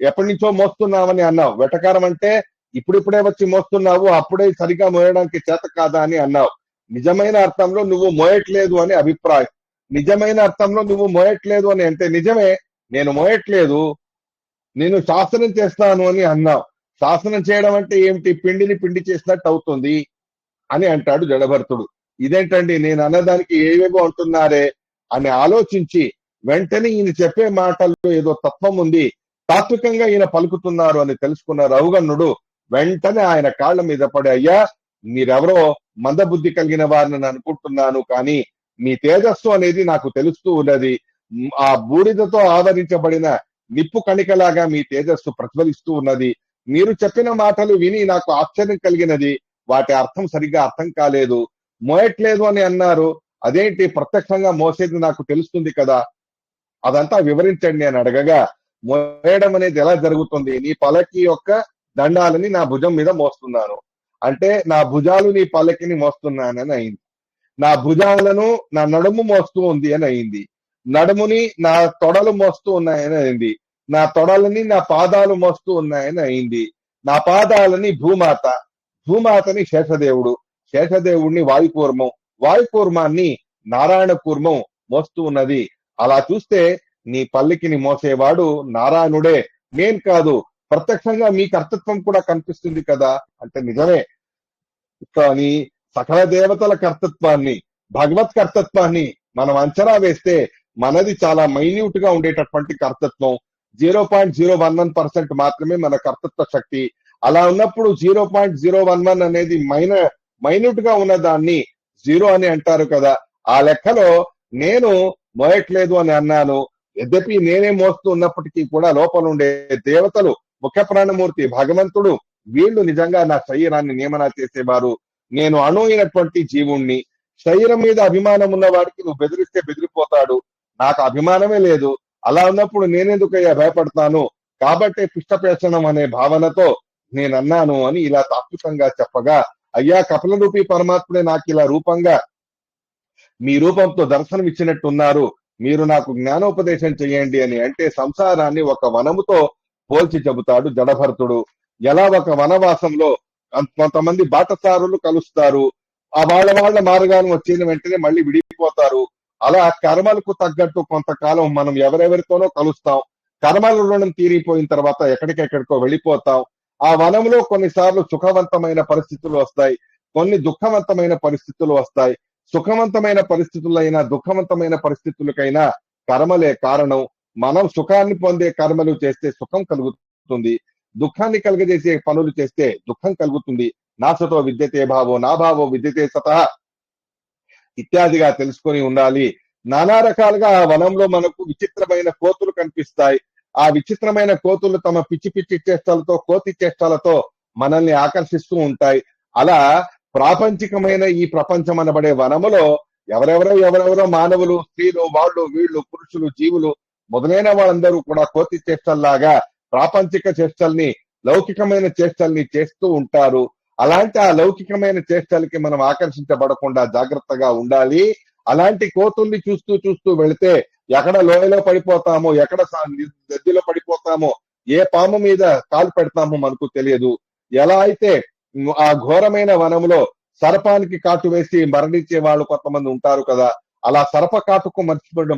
ఎప్పటి నుంచో మోస్తున్నావని అన్నావు. వెటకారం అంటే ఇప్పుడిప్పుడే వచ్చి మోస్తున్నావు, అప్పుడే సరిగా మోయడానికి చేత కాదా అని అన్నావు. నిజమైన అర్థంలో నువ్వు మోయట్లేదు అని అభిప్రాయం. నిజమైన అర్థంలో నువ్వు మోయట్లేదు అని అంటే నిజమే, నేను మోయట్లేదు, నేను శాసనం చేస్తాను అని అన్నావు. శాసనం చేయడం అంటే ఏమిటి? పిండిని పిండి చేసినట్టు అవుతుంది అని అంటాడు జడభరతుడు. ఇదేంటండి నేను అన్నదానికి ఏవేవో అంటున్నారే అని ఆలోచించి వెంటనే ఈయన చెప్పే మాటల్లో ఏదో తత్వం ఉంది, తాత్వికంగా ఈయన పలుకుతున్నారు అని తెలుసుకున్న రఘుగణుడు వెంటనే ఆయన కాళ్ళ మీద పడి, అయ్యా మీరెవరో మందబుద్ధి కలిగిన వారిని అనుకుంటున్నాను, కానీ మీ తేజస్సు అనేది నాకు తెలుస్తూ ఉన్నది. ఆ బూడిదతో ఆవరించబడిన నిప్పు కణికలాగా మీ తేజస్సు ప్రజ్వలిస్తూ ఉన్నది. మీరు చెప్పిన మాటలు విని నాకు ఆశ్చర్యం కలిగినది, వాటి అర్థం సరిగ్గా అర్థం కాలేదు. మోయట్లేదు అని అన్నారు, అదేంటి? ప్రత్యక్షంగా మోసేది నాకు తెలుస్తుంది కదా, అదంతా వివరించండి అని అడగగా, మోయడం అనేది ఎలా జరుగుతుంది? నీ పల్లకి యొక్క దండాలని నా భుజం మీద మోస్తున్నాను అంటే నా భుజాలు నీ పల్లకిని మోస్తున్నానని అయింది. నా భుజాలను నా నడుము మోస్తూ ఉంది అని అయింది. నడుముని నా తొడలు మోస్తూ ఉన్నాయని అయింది. నా తొడలని నా పాదాలు మోస్తూ ఉన్నాయని అయింది. నా పాదాలని భూమాత, భూమాతని శేషదేవుడు, శేషదేవుడిని వాయుకూర్మం, వాయుకూర్మాన్ని నారాయణ కూర్మం మోస్తూ ఉన్నది. అలా చూస్తే నీ పల్లికిని మోసేవాడు నారాయణుడే, నేను కాదు. ప్రత్యక్షంగా మీ కర్తృత్వం కూడా కనిపిస్తుంది కదా అంటే నిజమే, కానీ సకల దేవతల కర్తృత్వాన్ని, భగవత్ కర్తృత్వాన్ని మనం అంచనా వేస్తే మనది చాలా మైన్యూట్ గా ఉండేటటువంటి కర్తృత్వం. 0.011% మాత్రమే మన కర్తృత్వ శక్తి. అలా ఉన్నప్పుడు 0.011 అనేది మైన్యూట్ గా ఉన్న దాన్ని జీరో అని అంటారు కదా. ఆ లెక్కలో నేను మోయట్లేదు అని అన్నాను. యద్యపి నేనే మోస్తూ ఉన్నప్పటికీ కూడా లోపల ఉండే దేవతలు, ముఖ్య ప్రాణమూర్తి భగవంతుడు, వీళ్ళు నిజంగా నా శరీరాన్ని నియమన చేసేవారు. నేను అణువైనటువంటి జీవుణ్ణి. శరీరం మీద అభిమానం ఉన్న వాడికి నువ్వు బెదిరిస్తే బెదిరిపోతాడు, నాకు అభిమానమే లేదు. అలా ఉన్నప్పుడు నేనెందుకయ్యా భయపడతాను? కాబట్టి పిష్టపేషణం అనే భావనతో నేనన్నాను అని ఇలా తాత్వికంగా చెప్పగా, అయ్యా కపిల రూపీ పరమాత్ముడే నాకు ఇలా రూపంగా మీ రూపంతో దర్శనం ఇచ్చినట్టున్నారు, మీరు నాకు జ్ఞానోపదేశం చేయండి అని అంటే సంసారాన్ని ఒక వనముతో పోల్చి చెబుతాడు జడభరతుడు. ఎలా ఒక వనవాసంలో కొంతమంది బాటసారులు కలుస్తారు, ఆ వాళ్ళ మార్గాన్ని వచ్చిన వెంటనే మళ్ళీ విడిపోతారు. అలా కర్మలకు తగ్గట్టు కొంతకాలం మనం ఎవరెవరితోనో కలుస్తాం. కర్మల రుణం తీరిపోయిన తర్వాత ఎక్కడికెక్కడికో వెళ్ళిపోతాం. ఆ వనంలో కొన్నిసార్లు సుఖవంతమైన పరిస్థితులు వస్తాయి, కొన్ని దుఃఖవంతమైన పరిస్థితులు వస్తాయి. సుఖవంతమైన పరిస్థితులైనా దుఃఖవంతమైన పరిస్థితులకైనా కర్మలే కారణం. మనం సుఖాన్ని పొందే కర్మలు చేస్తే సుఖం కలుగుతుంది, దుఃఖాన్ని కలుగజేసే పనులు చేస్తే దుఃఖం కలుగుతుంది. నాసతో విద్యతే భావో నా భావో విద్యతే సతః ఇత్యాదిగా తెలుసుకొని ఉండాలి. నానా రకాలుగా ఆ వనంలో మనకు విచిత్రమైన కోతులు కనిపిస్తాయి. ఆ విచిత్రమైన కోతులు తమ పిచ్చి పిచ్చి చేష్టలతో, కోతి చేష్టలతో మనల్ని ఆకర్షిస్తూ ఉంటాయి. అలా ప్రాపంచికమైన ఈ ప్రపంచం అనబడే వనములో ఎవరెవరో మానవులు, స్త్రీలు, వాళ్ళు వీళ్ళు, పురుషులు, జీవులు మొదలైన వాళ్ళందరూ కూడా కోతి చేష్టల్లాగా ప్రాపంచిక చేష్టల్ని, లౌకికమైన చేష్టల్ని చేస్తూ ఉంటారు. అలాంటి ఆ లౌకికమైన చేష్టలకి మనం ఆకర్షించబడకుండా జాగ్రత్తగా ఉండాలి. అలాంటి కోతుల్ని చూస్తూ చూస్తూ వెళితే ఎక్కడ లోయలో పడిపోతామో, ఎక్కడ నదిలో పడిపోతామో, ఏ పాము మీద కాలు పెడతామో మనకు తెలియదు. ఎలా అయితే ఆ ఘోరమైన వనంలో సర్పానికి కాటు వేసి మరణించే వాళ్ళు కొంతమంది ఉంటారు కదా, అలా సర్ప కాటుకు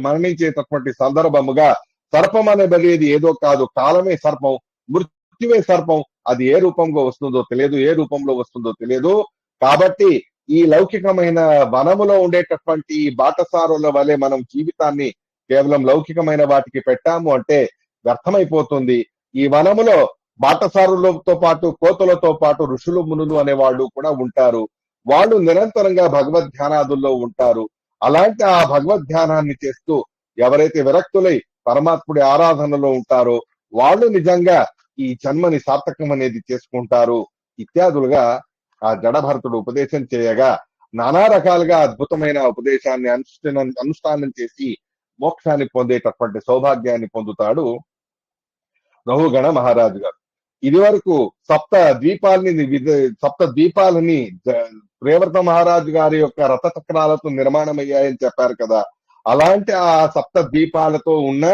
మరణించేటటువంటి సందర్భముగా సర్పం అనేది ఏదో కాదు, కాలమే సర్పం, మృత్యువే సర్పం. అది ఏ రూపంలో వస్తుందో తెలియదు, ఏ రూపంలో వస్తుందో తెలియదు. కాబట్టి ఈ లౌకికమైన వనములో ఉండేటటువంటి బాటసారుల వలె మనం జీవితాన్ని కేవలం లౌకికమైన వాటికి పెట్టాము అంటే వ్యర్థమైపోతుంది. ఈ వనములో బాటసారులతో పాటు, కోతులతో పాటు ఋషులు, మునులు అనే వాళ్ళు కూడా ఉంటారు. వాళ్ళు నిరంతరంగా భగవద్ ధ్యానాదుల్లో ఉంటారు. అలాంటి ఆ భగవద్ ధ్యానాన్ని చేస్తూ ఎవరైతే విరక్తులై పరమాత్ముడి ఆరాధనలో ఉంటారో వాళ్ళు నిజంగా ఈ జన్మని సార్థకం అనేది చేసుకుంటారు. ఇత్యాదులుగా ఆ జడభరతుడు ఉపదేశం చేయగా నానా రకాలుగా అద్భుతమైన ఉపదేశాన్ని అనుష్ఠానం చేసి మోక్షాన్ని పొందేటటువంటి సౌభాగ్యాన్ని పొందుతాడు రఘుగణ మహారాజు గారు. ఇది వరకు సప్త ద్వీపాలని ప్రియవ్రత మహారాజు గారి యొక్క రథ చక్రాలతో నిర్మాణమయ్యాయని చెప్పారు కదా. అలాంటి ఆ సప్త ద్వీపాలతో ఉన్న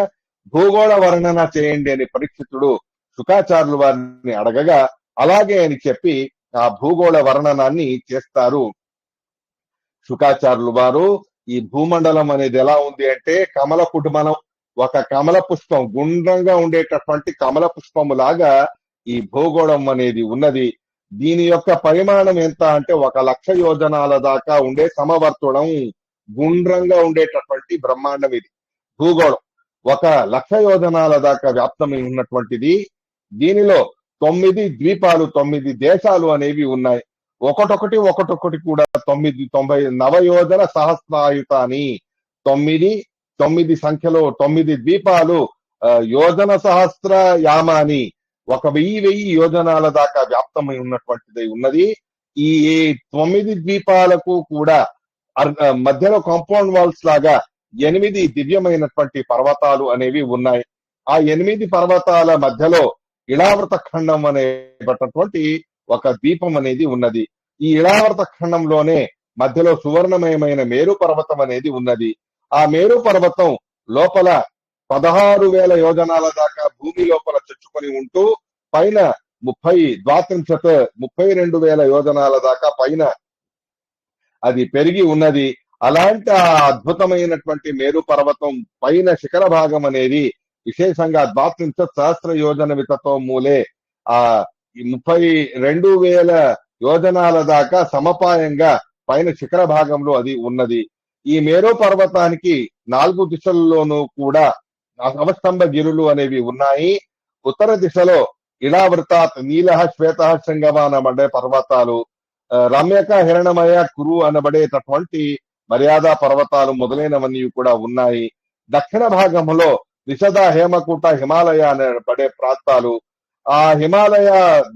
భూగోళ వర్ణన చేయండి అని పరీక్షితుడు శుకాచార్యులు వారిని అడగగా అలాగే అని చెప్పి ఆ భూగోళ వర్ణనాన్ని చేస్తారు శుకాచార్యులు వారు. ఈ భూమండలం అనేది ఎలా ఉంది అంటే కమల కుటుంబం, ఒక కమల పుష్పం, గుండ్రంగా ఉండేటటువంటి కమల పుష్పము లాగా ఈ భూగోళం అనేది ఉన్నది. దీని యొక్క పరిమాణం ఎంత అంటే 1,00,000 యోజనాల దాకా ఉండే సమవర్తుడం, గుండ్రంగా ఉండేటటువంటి బ్రహ్మాండం ఇది భూగోళం. 1,00,000 యోజనాల దాకా వ్యాప్తమై ఉన్నటువంటిది. దీనిలో 9 ద్వీపాలు, 9 దేశాలు అనేవి ఉన్నాయి. ఒక్కొక్కటి కూడా 90 నవయోజన సహస్రాయుతాని, 9 సంఖ్యలో 9 ద్వీపాలు, యోజన సహస్ర యామాని, 1,000 యోజనాల దాకా వ్యాప్తమై ఉన్నటువంటిది ఉన్నది. ఈ 9 ద్వీపాలకు కూడా మధ్యలో కాంపౌండ్ వాల్స్ లాగా 8 దివ్యమైనటువంటి పర్వతాలు అనేవి ఉన్నాయి. ఆ 8 పర్వతాల మధ్యలో ఇళావృత ఖండం అనేటటువంటి ఒక ద్వీపం అనేది ఉన్నది. ఈ ఇళావృత ఖండంలోనే మధ్యలో సువర్ణమయమైన మేరు పర్వతం అనేది ఉన్నది. ఆ మేరు పర్వతం లోపల 16,000 యోజనాల దాకా భూమి లోపల చొచ్చుకొని ఉంటూ పైన 32,000 యోజనాల దాకా పైన అది పెరిగి ఉన్నది. అలాంటి ఆ అద్భుతమైనటువంటి మేరు పర్వతం పైన శిఖర భాగం అనేది విశేషంగా 32,000 యోజన వితతో మూలే ఆ 32,000 యోజనాల దాకా సమపాయంగా పైన శిఖర భాగంలో అది ఉన్నది. ఈ మేరు పర్వతానికి 4 దిశల్లోనూ కూడా అవస్తంభ గిరులు అనేవి ఉన్నాయి. ఉత్తర దిశలో ఇళావృతాత్, నీల, శ్వేత, శృంగమ అనబడే పర్వతాలు, రమ్యక, హిరణమయ, కురు అనబడేటటువంటి మర్యాద పర్వతాలు మొదలైనవన్నీ కూడా ఉన్నాయి. దక్షిణ భాగంలో నిషద, హేమకూట, హిమాలయ అనబడే ప్రాంతాలు. ఆ హిమాలయ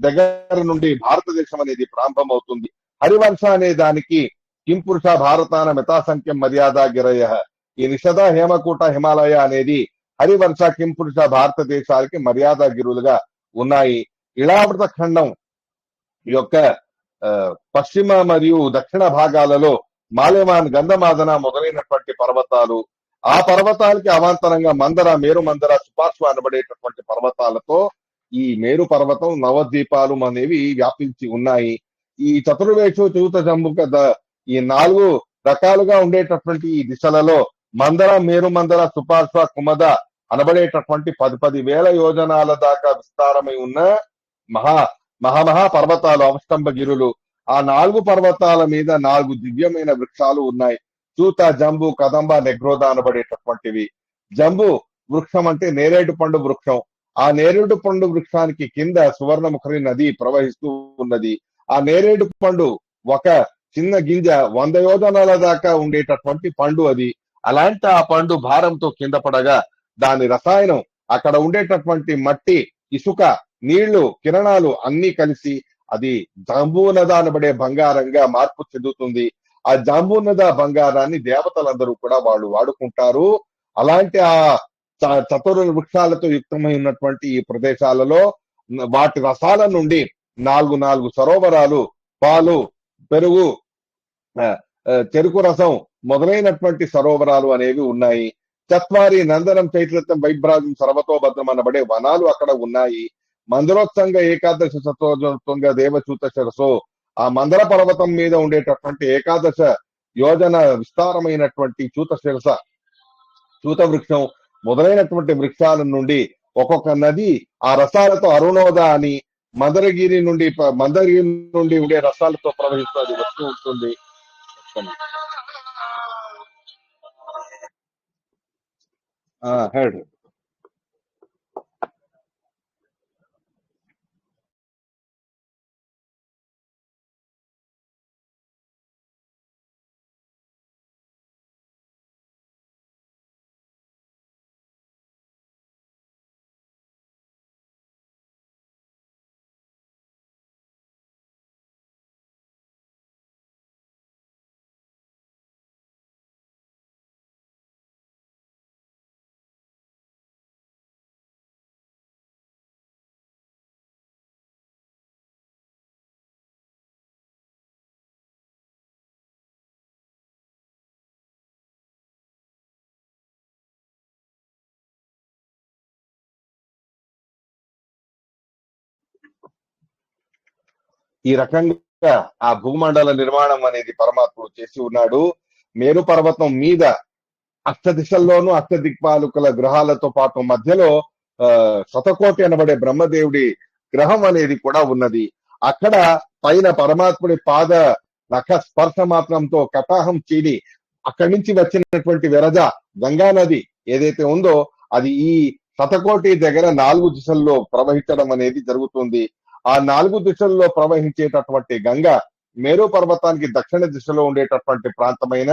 దగ్గర నుండి భారతదేశం అనేది ప్రారంభమవుతుంది. హరివర్ష అనే దానికి కింపురుష భారతాన మితాసంఖ్యం మర్యాద గిరయ. ఈ నిషద, హేమకూట, హిమాలయ అనేది హరివర్ష, కింపురుష భారతదేశాలకి మర్యాద గిరులుగా ఉన్నాయి. ఇళావృత ఖండం యొక్క పశ్చిమ మరియు దక్షిణ భాగాలలో మాల్యమాన్, గంధమాదన మొదలైనటువంటి పర్వతాలు, ఆ పర్వతాలకి అవాంతరంగా మందర, మేరు మందర, సుపార్శ్వ అనబడేటటువంటి పర్వతాలతో ఈ మేరు పర్వతం, నవద్వీపాలు అనేవి వ్యాపించి ఉన్నాయి. ఈ చతుర్వేషు, చూత జంబుక, ఈ 4 రకాలుగా ఉండేటటువంటి ఈ దిశలలో మందర, మేరు మందర, సుపార్శ్వ, కుమద అనబడేటటువంటి 10,000 యోజనాల దాకా విస్తారమై ఉన్న మహా పర్వతాలు, అవస్తంభ గిరులు. ఆ 4 పర్వతాల మీద 4 దివ్యమైన వృక్షాలు ఉన్నాయి. చూత, జంబు, కదంబ, నెగ్రోద అనబడేటటువంటివి. జంబు వృక్షం అంటే నేరేడు పండు వృక్షం. ఆ నేరేడు పండు వృక్షానికి కింద సువర్ణముఖరి నది ప్రవహిస్తూ ఉన్నది. ఆ నేరేడు పండు ఒక చిన్న గింజ 100 యోజనాల దాకా ఉండేటటువంటి పండు అది. అలాంటి ఆ పండు భారంతో కింద పడగా దాని రసాయనం అక్కడ ఉండేటటువంటి మట్టి, ఇసుక, నీళ్లు, కిరణాలు అన్ని కలిసి అది జాంబూనద అనబడే బంగారంగా మార్పు చెందుతుంది. ఆ జాంబూనద బంగారాన్ని దేవతలందరూ కూడా వాళ్ళు వాడుకుంటారు. అలాంటి ఆ చతుర వృక్షాలతో యుక్తమై ఉన్నటువంటి ఈ ప్రదేశాలలో వాటి రసాల నుండి 4 సరోవరాలు, పాలు, పెరుగు, చెరుకు రసం మొదలైనటువంటి సరోవరాలు అనేవి ఉన్నాయి. చత్వారి, నందనం, చైత్రత్వం, వైభ్రాజం, సర్వతోభద్రం అనబడే వనాలు అక్కడ ఉన్నాయి. మందరోత్సంగ, ఏకాదశ శతోత్సంగ, దేవచూత శిరసో, ఆ మందర పర్వతం మీద ఉండేటటువంటి ఏకాదశ యోజన విస్తారమైనటువంటి చూత వృక్షం మొదలైనటువంటి వృక్షాల నుండి ఒక్కొక్క నది ఆ రసాలతో అరుణోద అని మందరగిరి నుండి ఉండే రసాలతో ప్రవహిస్తూ అది వస్తూ ఉంటుంది. హెడ్ ఈ రకంగా ఆ భూమండల నిర్మాణం అనేది పరమాత్ముడు చేసి ఉన్నాడు. మేరు పర్వతం మీద అష్ట దిశల్లోనూ అష్ట దిక్పాలకుల గ్రహాలతో పాటు మధ్యలో ఆ శతకోటి అనబడే బ్రహ్మదేవుడి గ్రహం అనేది కూడా ఉన్నది. అక్కడ పైన పరమాత్ముడి పాద నఖ స్పర్శ మాత్రంతో కటాహం చీడి అక్కడి నుంచి వచ్చినటువంటి విరజ గంగా నది ఏదైతే ఉందో అది ఈ శతకోటి దగ్గర 4 దిశల్లో ప్రవహించడం అనేది జరుగుతుంది. ఆ 4 దిశల్లో ప్రవహించేటటువంటి గంగ మేరు పర్వతానికి దక్షిణ దిశలో ఉండేటటువంటి ప్రాంతమైన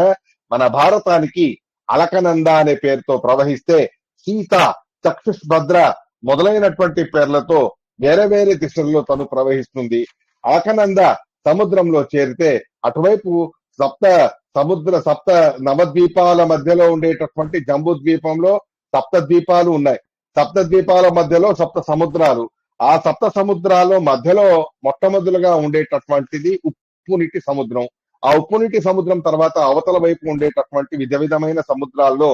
మన భారతానికి అలకనంద అనే పేరుతో ప్రవహిస్తే సీత, చక్షుష్భద్ర మొదలైనటువంటి పేర్లతో వేరే వేరే దిశల్లో తను ప్రవహిస్తుంది. అలకనంద సముద్రంలో చేరితే అటువైపు సప్త నవద్వీపాల మధ్యలో ఉండేటటువంటి జంబూ ద్వీపంలో సప్త ద్వీపాలు ఉన్నాయి. సప్త ద్వీపాల మధ్యలో సప్త సముద్రాలు. ఆ సప్త సముద్రాల్లో మధ్యలో మొట్టమొదలుగా ఉండేటటువంటిది ఉప్పు నీటి సముద్రం. ఆ ఉప్పు నీటి సముద్రం తర్వాత అవతల వైపు ఉండేటటువంటి విధమైన సముద్రాల్లో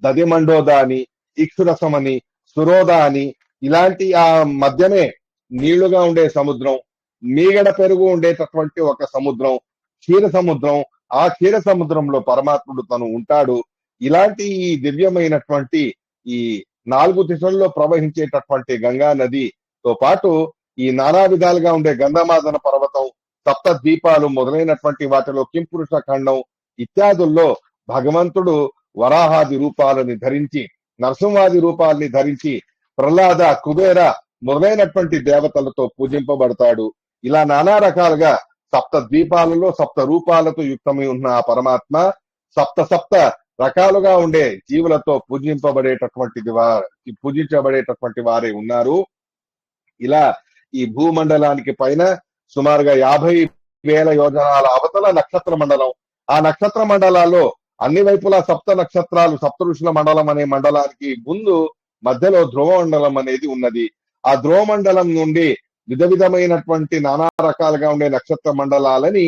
దదిమండోద అని, ఇక్షురసం అని, సురోద అని ఇలాంటి ఆ మధ్యనే నీళ్లుగా ఉండే సముద్రం, మీగడ పెరుగు ఉండేటటువంటి ఒక సముద్రం, క్షీర సముద్రం. ఆ క్షీర సముద్రంలో పరమాత్ముడు తను ఉంటాడు. ఇలాంటి ఈ దివ్యమైనటువంటి ఈ 4 దిశల్లో ప్రవహించేటటువంటి గంగా నదితో పాటు ఈ నానా విధాలుగా ఉండే గంధమాదన పర్వతం, సప్త ద్వీపాలు మొదలైనటువంటి వాటిలో కింపురుష ఖండం ఇత్యాదుల్లో భగవంతుడు వరాహాది రూపాలని ధరించి, నరసింహాది రూపాలని ధరించి, ప్రహ్లాద, కుబేర మొదలైనటువంటి దేవతలతో పూజింపబడతాడు. ఇలా నానా రకాలుగా సప్త ద్వీపాలలో సప్త రూపాలతో యుక్తమై ఉన్న ఆ పరమాత్మ సప్త రకాలుగా ఉండే జీవులతో పూజించబడేటటువంటి వారే ఉన్నారు. ఇలా ఈ భూమండలానికి పైన సుమారుగా 50,000 యోజనాల అవతల నక్షత్ర మండలం. ఆ నక్షత్ర మండలాల్లో అన్ని వైపులా సప్త నక్షత్రాలు, సప్త ఋషుల మండలం అనే మండలానికి ముందు మధ్యలో ధ్రువ మండలం అనేది ఉన్నది. ఆ ధ్రువ మండలం నుండి విధమైనటువంటి నానా రకాలుగా ఉండే నక్షత్ర మండలాలని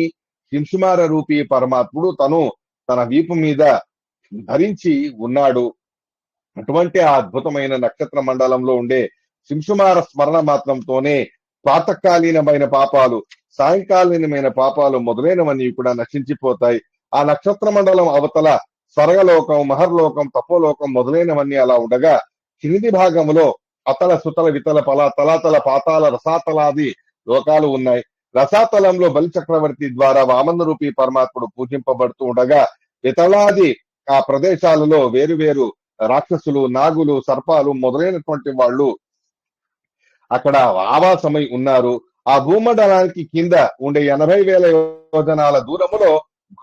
సింసుమార రూపీ పరమాత్ముడు తను తన వీపు మీద ధరించి ఉన్నాడు. అటువంటి ఆ అద్భుతమైన నక్షత్ర మండలంలో ఉండే సింసుమార స్మరణ మాత్రంతోనే ప్రాతకాలీనమైన పాపాలు, సాయంకాలీనమైన పాపాలు మొదలైనవన్నీ కూడా నశించిపోతాయి. ఆ నక్షత్ర మండలం అవతల స్వర్గలోకం, మహర్లోకం, తపోలోకం మొదలైనవన్నీ అలా ఉండగా కింది భాగంలో అతల సుతల వితల తలాతల పాతాల రసాతలాది లోకాలు ఉన్నాయి. రసాతలంలో బలి చక్రవర్తి ద్వారా వామన రూపీ పరమాత్ముడు పూజింపబడుతూ ఉండగా వితలాది ఆ ప్రదేశాలలో వేరు రాక్షసులు, నాగులు, సర్పాలు మొదలైనటువంటి వాళ్ళు అక్కడ ఆవాసమై ఉన్నారు. ఆ భూమండలానికి కింద ఉండే 80,000 యోజనాల దూరములో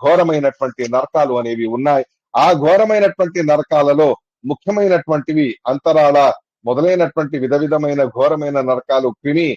ఘోరమైనటువంటి నరకాలు అనేవి ఉన్నాయి. ఆ ఘోరమైనటువంటి నరకాలలో ముఖ్యమైనటువంటివి అంతరాల మొదలైనటువంటి విధమైన ఘోరమైన నరకాలు క్రిమి,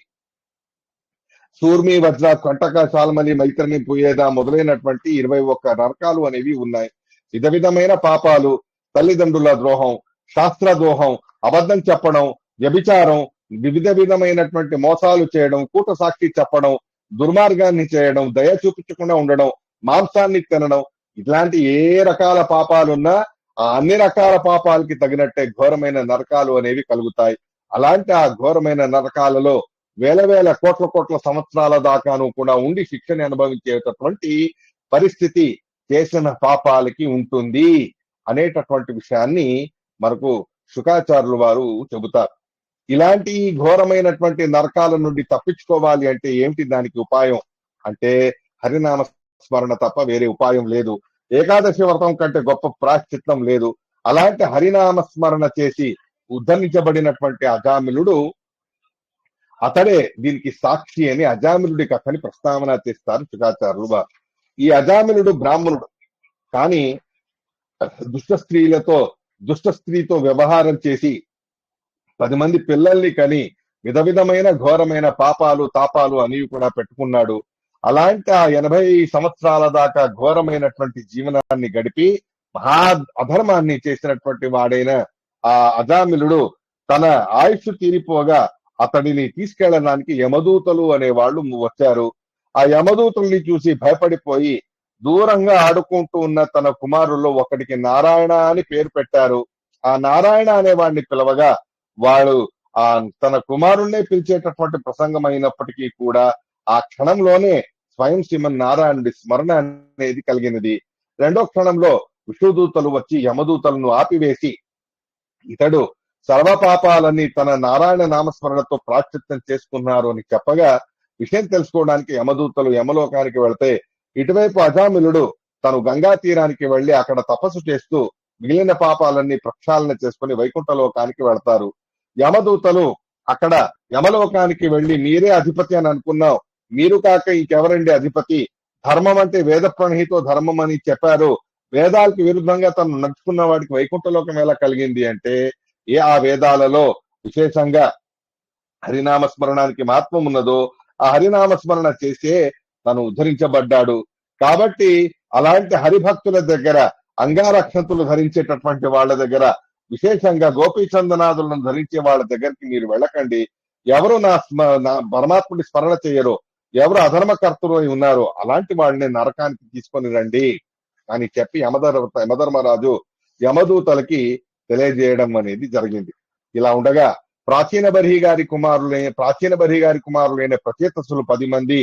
సూర్మి, వజ్ర, కంటక, శాల్మలి, మైత్రిని, పుయేద మొదలైనటువంటి 21 నరకాలు అనేవి ఉన్నాయి. విధమైన పాపాలు, తల్లిదండ్రుల ద్రోహం, శాస్త్ర ద్రోహం, అబద్ధం చెప్పడం, వ్యభిచారం, విధమైనటువంటి మోసాలు చేయడం, కూట సాక్షి చెప్పడం, దుర్మార్గాన్ని చేయడం, దయ చూపించకుండా ఉండడం, మాంసాన్ని తినడం, ఇట్లాంటి ఏ రకాల పాపాలున్నా ఆ అన్ని రకాల పాపాలకి తగినట్టే ఘోరమైన నరకాలు అనేవి కలుగుతాయి. అలాంటి ఆ ఘోరమైన నరకాలలో వేల కోట్ల సంవత్సరాల దాకాను కూడా ఉండి శిక్షని అనుభవించేటటువంటి పరిస్థితి చేసిన పాపాలకి ఉంటుంది అనేటటువంటి విషయాన్ని మనకు శుకాచార్యులు వారు చెబుతారు. ఇలాంటి ఘోరమైనటువంటి నరకాల నుండి తప్పించుకోవాలి అంటే ఏమిటి దానికి ఉపాయం అంటే హరినామ స్మరణ తప్ప వేరే ఉపాయం లేదు. ఏకాదశి వ్రతం కంటే గొప్ప ప్రాశ్చిత్తం లేదు. అలాంటి హరినామ స్మరణ చేసి ఉద్ధరించబడినటువంటి అజామిలుడు అతడే దీనికి సాక్షి అని అజామిలుడి కథని ప్రస్తావన చేస్తారు శుకాచార్యులు వారు. ఈ అజామిలుడు బ్రాహ్మణుడు, కానీ దుష్ట స్త్రీతో వ్యవహారం చేసి 10 మంది పిల్లల్ని కని విధమైన ఘోరమైన పాపాలు, తాపాలు అనేవి కూడా పెట్టుకున్నాడు. అలాంటి ఆ 80 సంవత్సరాల దాకా ఘోరమైనటువంటి జీవనాన్ని గడిపి మహా అధర్మాన్ని చేసినటువంటి వాడైన ఆ అజామిలుడు తన ఆయుష్ తీరిపోగా అతడిని తీసుకెళ్లడానికి యమదూతలు అనే వాళ్ళు వచ్చారు. ఆ యమదూతల్ని చూసి భయపడిపోయి దూరంగా ఆడుకుంటూ ఉన్న తన కుమారుల్లో ఒకడికి నారాయణ అని పేరు పెట్టారు. ఆ నారాయణ అనే వాడిని పిలవగా వాడు తన కుమారుణ్ణే పిలిచేటటువంటి ప్రసంగం అయినప్పటికీ కూడా ఆ క్షణంలోనే స్వయం శ్రీమన్నారాయణుడి స్మరణ అనేది కలిగినది. రెండో క్షణంలో విష్ణుదూతలు వచ్చి యమదూతలను ఆపివేసి ఇతడు సర్వపాపాలన్నీ తన నారాయణ నామస్మరణతో ప్రాశ్చిత్యం చేసుకున్నారు అని చెప్పగా విషయం తెలుసుకోవడానికి యమదూతలు యమలోకానికి వెళ్తే ఇటువైపు అజామిలుడు తను గంగా తీరానికి వెళ్లి అక్కడ తపస్సు చేస్తూ మిగిలిన పాపాలన్నీ ప్రక్షాళన చేసుకుని వైకుంఠ లోకానికి వెళ్తారు. యమదూతలు అక్కడ యమలోకానికి వెళ్లి మీరే అధిపతి అని అనుకున్నాం, మీరు కాక ఇంకెవరండి అధిపతి, ధర్మం అంటే వేద ప్రణహితో ధర్మం అని చెప్పారు, వేదాలకు విరుద్ధంగా తను నడుచుకున్న వాడికి వైకుంఠ లోకం ఎలా కలిగింది అంటే ఆ వేదాలలో విశేషంగా హరినామస్మరణానికి మహత్వం ఉన్నదో ఆ హరినామస్మరణ చేసే తను ఉద్ధరించబడ్డాడు. కాబట్టి అలాంటి హరిభక్తుల దగ్గర అంగారక్షంతులు ధరించేటటువంటి వాళ్ళ దగ్గర విశేషంగా గోపీచందనాదులను ధరించే వాళ్ళ దగ్గరికి మీరు వెళ్ళకండి. ఎవరు నా పరమాత్ముడి స్మరణ చేయరో, ఎవరు అధర్మకర్తలు ఉన్నారో అలాంటి వాళ్ళని నరకానికి తీసుకొని రండి అని చెప్పి యమధర్మరాజు యమదూతలకి తెలియజేయడం అనేది జరిగింది. ఇలా ఉండగా ప్రాచీన బర్హి గారి కుమారులైన ప్రచేతసులు 10 మంది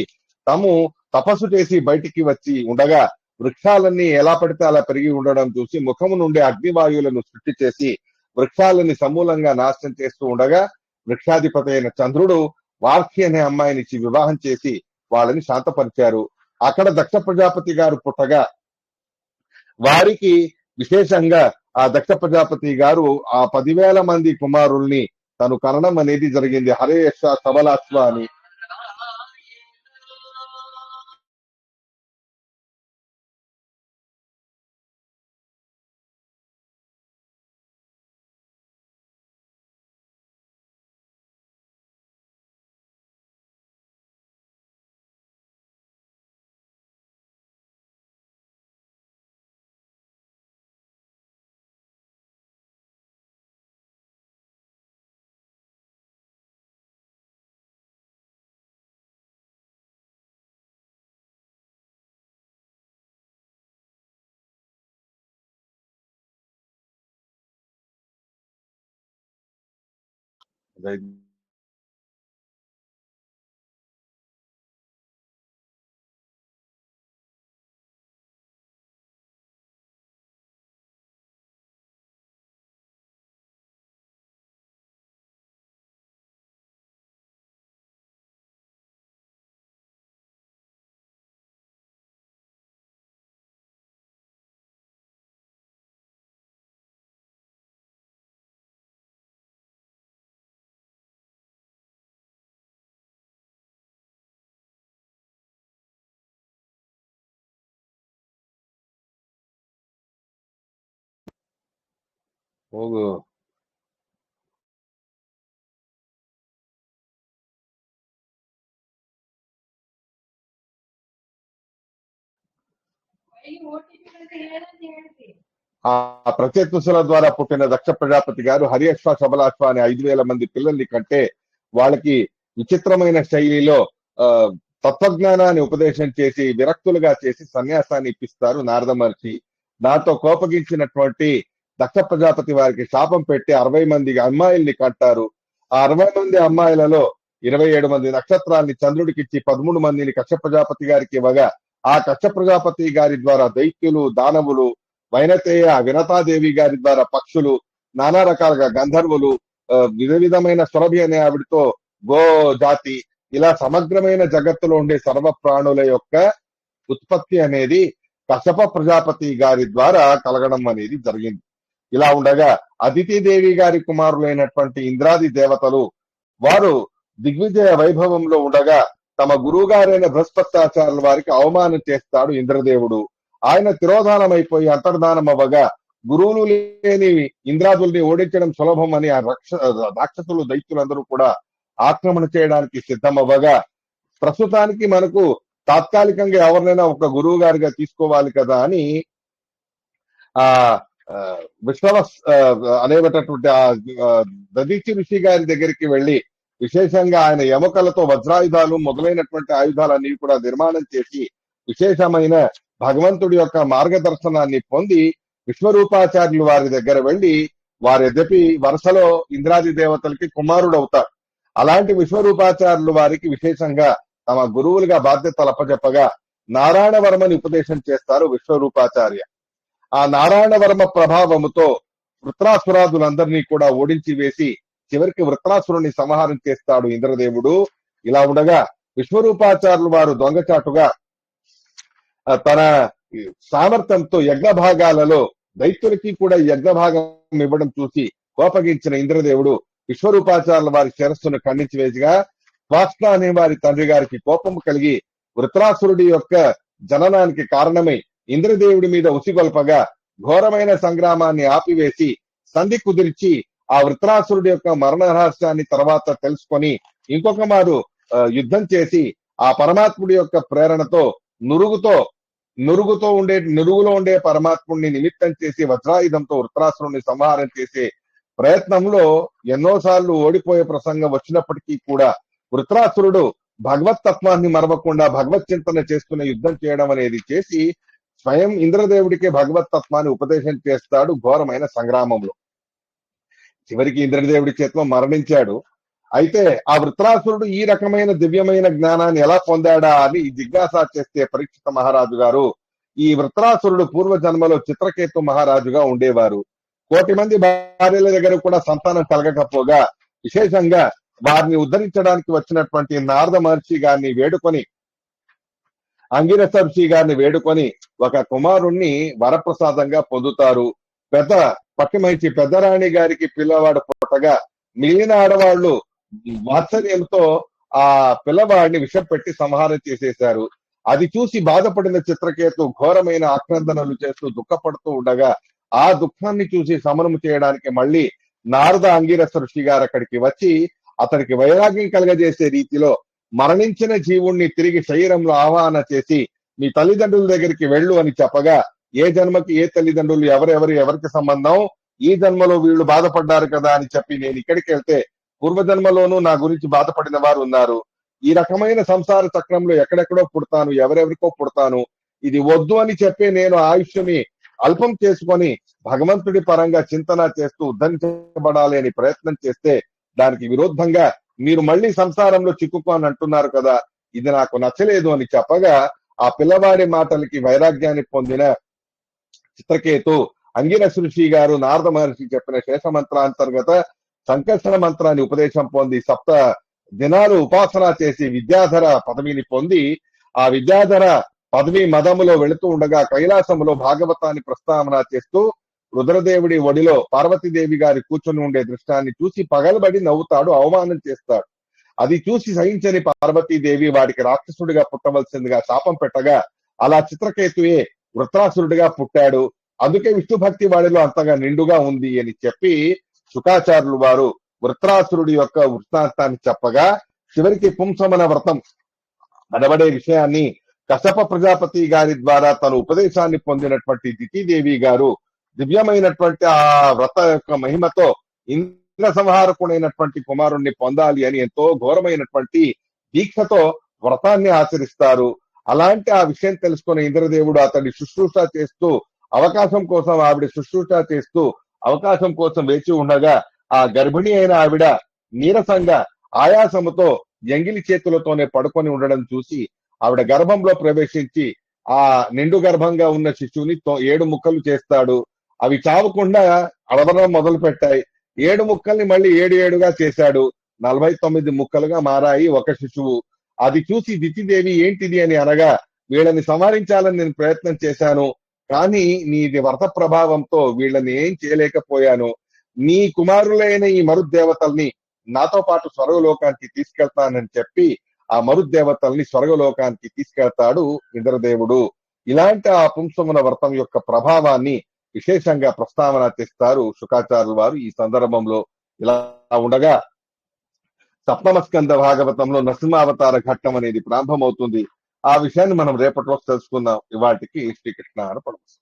తాము తపస్సు చేసి బయటికి వచ్చి ఉండగా వృక్షాలన్నీ ఎలా పడితే అలా పెరిగి ఉండడం చూసి ముఖము నుండి అగ్నివాయువులను సృష్టి చేసి వృక్షాలని సమూలంగా నాశనం చేస్తూ ఉండగా వృక్షాధిపతి అయిన చంద్రుడు వార్షి అనే అమ్మాయినిచ్చి వివాహం చేసి వాళ్ళని శాంతపరిచారు. అక్కడ దక్ష ప్రజాపతి గారు పుట్టగా వారికి విశేషంగా ఆ దక్ష ప్రజాపతి గారు ఆ 10,000 మంది కుమారుల్ని తను కనడం అనేది జరిగింది. హరేష సబలాశ్వ అని. ఓ ఆ ప్రత్యక్షుల ద్వారా పుట్టిన దక్ష ప్రజాపతి గారు హరియశ్వ శబలాశ్వ అనే 5,000 మంది పిల్లల్ని కంటే వాళ్ళకి విచిత్రమైన శైలిలో తత్వజ్ఞానాన్ని ఉపదేశం చేసి విరక్తులుగా చేసి సన్యాసాన్ని ఇప్పిస్తారు నారద మహర్షి. దాంతో కోపగించినటువంటి దక్ష ప్రజాపతి వారికి శాపం పెట్టి 60 మంది అమ్మాయిల్ని కంటారు. ఆ 60 మంది అమ్మాయిలలో 27 మంది నక్షత్రాల్ని చంద్రుడికిచ్చి 13 మందిని కశ్య ప్రజాపతి గారికి ఇవ్వగా ఆ కశ్య ప్రజాపతి గారి ద్వారా దైత్యులు, దానవులు, వైనతేయ వినతాదేవి గారి ద్వారా పక్షులు, నానా రకాలుగా గంధర్వులు, విధమైన సురభి అనే ఆవిడతో గో జాతి, ఇలా సమగ్రమైన జగత్తులో ఉండే సర్వ ప్రాణుల యొక్క ఉత్పత్తి అనేది కశ్యప ప్రజాపతి గారి ద్వారా కలగడం అనేది జరిగింది. ఇలా ఉండగా అదితిదేవి గారి కుమారులైనటువంటి ఇంద్రాది దేవతలు వారు దిగ్విజయ వైభవంలో ఉండగా తమ గురువు గారైన బృహస్పత్యాచార్యుల వారికి అవమానం చేస్తాడు ఇంద్రదేవుడు. ఆయన తిరోధానం అయిపోయి అంతర్ధానం అవ్వగా గురువులు లేని ఇంద్రాదుల్ని ఓడించడం సులభం అని ఆ రాక్షసులు దైత్యులందరూ కూడా ఆక్రమణ చేయడానికి సిద్ధమవ్వగా ప్రస్తుతానికి మనకు తాత్కాలికంగా ఎవరినైనా ఒక గురువు గారిగా తీసుకోవాలి కదా అని ఆ విశ్వవస్ అనేటటువంటి ఆ దదీచి ఋషి గారి దగ్గరికి వెళ్లి విశేషంగా ఆయన ఎముకలతో వజ్రాయుధాలు మొదలైనటువంటి ఆయుధాలన్నీ కూడా నిర్మాణం చేసి విశేషమైన భగవంతుడి యొక్క మార్గదర్శనాన్ని పొంది విశ్వరూపాచార్యులు వారి దగ్గర వెళ్లి వారెదపి వరుసలో ఇంద్రాది దేవతలకి కుమారుడు అవుతారు. అలాంటి విశ్వరూపాచార్యులు వారికి విశేషంగా తమ గురువులుగా బాధ్యతలు అప్పచెప్పగా నారాయణవర్మని ఉపదేశం చేస్తారు విశ్వరూపాచార్య. ఆ నారాయణవర్మ ప్రభావముతో వృత్రాసురాదులందరినీ కూడా ఓడించి వేసి చివరికి వృత్రాసురుని సంహారం చేస్తాడు ఇంద్రదేవుడు. ఇలా ఉండగా విశ్వరూపాచార్యులు వారు దొంగచాటుగా తన సామర్థ్యంతో యజ్ఞ భాగాలలో దైత్యులకి కూడా యజ్ఞ భాగం ఇవ్వడం చూసి కోపగించిన ఇంద్రదేవుడు విశ్వరూపాచార్యుల వారి శిరస్సును ఖండించి వేసిగా వాస్త అనే వారి తండ్రి గారికి కోపము కలిగి వృత్రాసురుడి యొక్క జననానికి కారణమై ఇంద్రదేవుడి మీద ఉసిగొల్పగా ఘోరమైన సంగ్రామాన్ని ఆపివేసి సంధి కుదిర్చి ఆ వృత్రాసురుడి యొక్క మరణ రహస్యాన్ని తర్వాత తెలుసుకొని ఇంకొక మారు యుద్ధం చేసి ఆ పరమాత్ముడి యొక్క ప్రేరణతో నురుగులో ఉండే పరమాత్ముడిని నిమిత్తం చేసి వజ్రాయుధంతో వృత్రాసురుడిని సంహారం చేసే ప్రయత్నంలో ఎన్నోసార్లు ఓడిపోయే ప్రసంగం వచ్చినప్పటికీ కూడా వృత్రాసురుడు భగవత్ తత్వాన్ని మరవకుండా భగవత్ చింతన చేస్తున్న యుద్ధం చేయడం అనేది చేసి స్వయం ఇంద్రదేవుడికి భగవత్ తత్వాన్ని ఉపదేశం చేస్తాడు ఘోరమైన సంగ్రామంలో. చివరికి ఇంద్రదేవుడి చేతిలో మరణించాడు. అయితే ఆ వృత్రాసురుడు ఈ రకమైన దివ్యమైన జ్ఞానాన్ని ఎలా పొందాడా అని జిజ్ఞాస చేస్తే పరీక్షిత మహారాజు గారు ఈ వృత్రాసురుడు పూర్వ జన్మలో చిత్రకేతు మహారాజుగా ఉండేవారు. 1,000,000 మంది భార్యల దగ్గర కూడా సంతానం కలగకపోగా విశేషంగా వారిని ఉద్ధరించడానికి వచ్చినటువంటి నారద మహర్షి గారిని వేడుకొని అంగిరస ఋషి గారిని వేడుకొని ఒక కుమారుణ్ణి వరప్రసాదంగా పొందుతారు. పట్టిమైచి పెద్దరాణి గారికి పిల్లవాడు పుట్టగా మిగిలిన ఆడవాళ్లు వాత్సల్యంతో ఆ పిల్లవాడిని విషం పెట్టి సంహారం చేసేశారు. అది చూసి బాధపడిన చిత్రకేతు ఘోరమైన ఆక్రందనలు చేస్తూ దుఃఖపడుతూ ఉండగా ఆ దుఃఖాన్ని చూసి సమరం చేయడానికి మళ్ళీ నారద అంగిరస ఋషి గారు అక్కడికి వచ్చి అతనికి వైరాగ్యం కలగజేసే రీతిలో మరణించిన జీవుణ్ణి తిరిగి శరీరంలో ఆవాహన చేసి మీ తల్లిదండ్రుల దగ్గరికి వెళ్ళు అని చెప్పగా ఏ జన్మకి ఏ తల్లిదండ్రులు ఎవరికి సంబంధం, ఈ జన్మలో వీళ్ళు బాధపడ్డారు కదా అని చెప్పి నేను ఇక్కడికి వెళ్తే పూర్వజన్మలోనూ నా గురించి బాధపడిన వారు ఉన్నారు. ఈ రకమైన సంసార చక్రంలో ఎక్కడెక్కడో పుడతాను, ఎవరెవరికో పుడతాను, ఇది వద్దు అని చెప్పి నేను ఆయుష్ని అల్పం చేసుకొని భగవంతుడి పరంగా చింతన చేస్తూ ఉద్ధరించబడాలి అని ప్రయత్నం చేస్తే దానికి విరుద్ధంగా మీరు మళ్ళీ సంసారంలో చిక్కుకోని అంటున్నారు కదా, ఇది నాకు నచ్చలేదు అని చెప్పగా ఆ పిల్లవాడి మాటలకి వైరాగ్యాన్ని పొందిన చిత్రకేతు అంగిరస ఋషి గారు నారద మహర్షి చెప్పిన శేష మంత్రాంతర్గత సంకర్షణ మంత్రాన్ని ఉపదేశం పొంది 7 దినాలు ఉపాసన చేసి విద్యాధర పదవిని పొంది ఆ విద్యాధర పదవి మదములో వెళుతూ ఉండగా కైలాసములో భాగవతాన్ని ప్రస్తావన చేస్తూ రుద్రదేవుడి ఒడిలో పార్వతీదేవి గారి కూర్చొని ఉండే దృశ్యాన్ని చూసి పగలబడి నవ్వుతాడు, అవమానం చేస్తాడు. అది చూసి సహించని పార్వతీదేవి వాడికి రాక్షసుడిగా పుట్టవలసిందిగా శాపం పెట్టగా అలా చిత్రకేతువే వృత్రాసురుడిగా పుట్టాడు, అందుకే విష్ణు భక్తి వాడిలో అంతగా నిండుగా ఉంది అని చెప్పి శుకాచార్యులు వారు వృత్రాసురుడి యొక్క వృత్తాంతాన్ని చెప్పగా చివరికి పుంసమన వ్రతం అనబడే విషయాన్ని కశ్యప ప్రజాపతి గారి ద్వారా తన ఉపదేశాన్ని పొందినటువంటి దితీదేవి గారు దివ్యమైనటువంటి ఆ వ్రత యొక్క మహిమతో ఇంద్ర సంహారకుడైనటువంటి కుమారుణ్ణి పొందాలి అని ఎంతో ఘోరమైనటువంటి దీక్షతో వ్రతాన్ని ఆచరిస్తారు. అలాంటి ఆ విషయం తెలుసుకున్న ఇంద్రదేవుడు అతడి శుశ్రూష చేస్తూ అవకాశం కోసం అవకాశం కోసం వేచి ఉండగా ఆ గర్భిణి అయిన ఆవిడ నీరసంగా ఆయాసముతో ఎంగిలి చేతులతోనే పడుకొని ఉండడం చూసి ఆవిడ గర్భంలో ప్రవేశించి ఆ నిండు గర్భంగా ఉన్న శిశువుని 7 ముక్కలు చేస్తాడు. అవి చావకుండా అడవడం మొదలు పెట్టాయి. 7 ముక్కల్ని మళ్ళీ 7 చేశాడు. 49 ముక్కలుగా మారాయి ఒక శిశువు. అది చూసి దితిదేవి ఏంటిది అని అనగా వీళ్ళని సంహరించాలని నేను ప్రయత్నం చేశాను, కానీ నీది వ్రత ప్రభావంతో వీళ్ళని ఏం చేయలేకపోయాను. నీ కుమారులైన ఈ మరుద్దేవతల్ని నాతో పాటు స్వర్గలోకానికి తీసుకెళ్తానని చెప్పి ఆ మరుద్దేవతల్ని స్వర్గలోకానికి తీసుకెళ్తాడు ఇంద్రదేవుడు. ఇలాంటి ఆ పుంసమున వ్రతం యొక్క ప్రభావాన్ని విశేషంగా ప్రస్తావన చేస్తారు శుకాచార్యుల వారు ఈ సందర్భంలో. ఇలా ఉండగా సప్తమ స్కంద భాగవతంలో నరసింహావతార ఘట్టం అనేది ప్రారంభమవుతుంది. ఆ విషయాన్ని మనం రేపటి రోజు తెలుసుకుందాం. ఇవాటికి శ్రీకృష్ణ అర్పణమస్తు.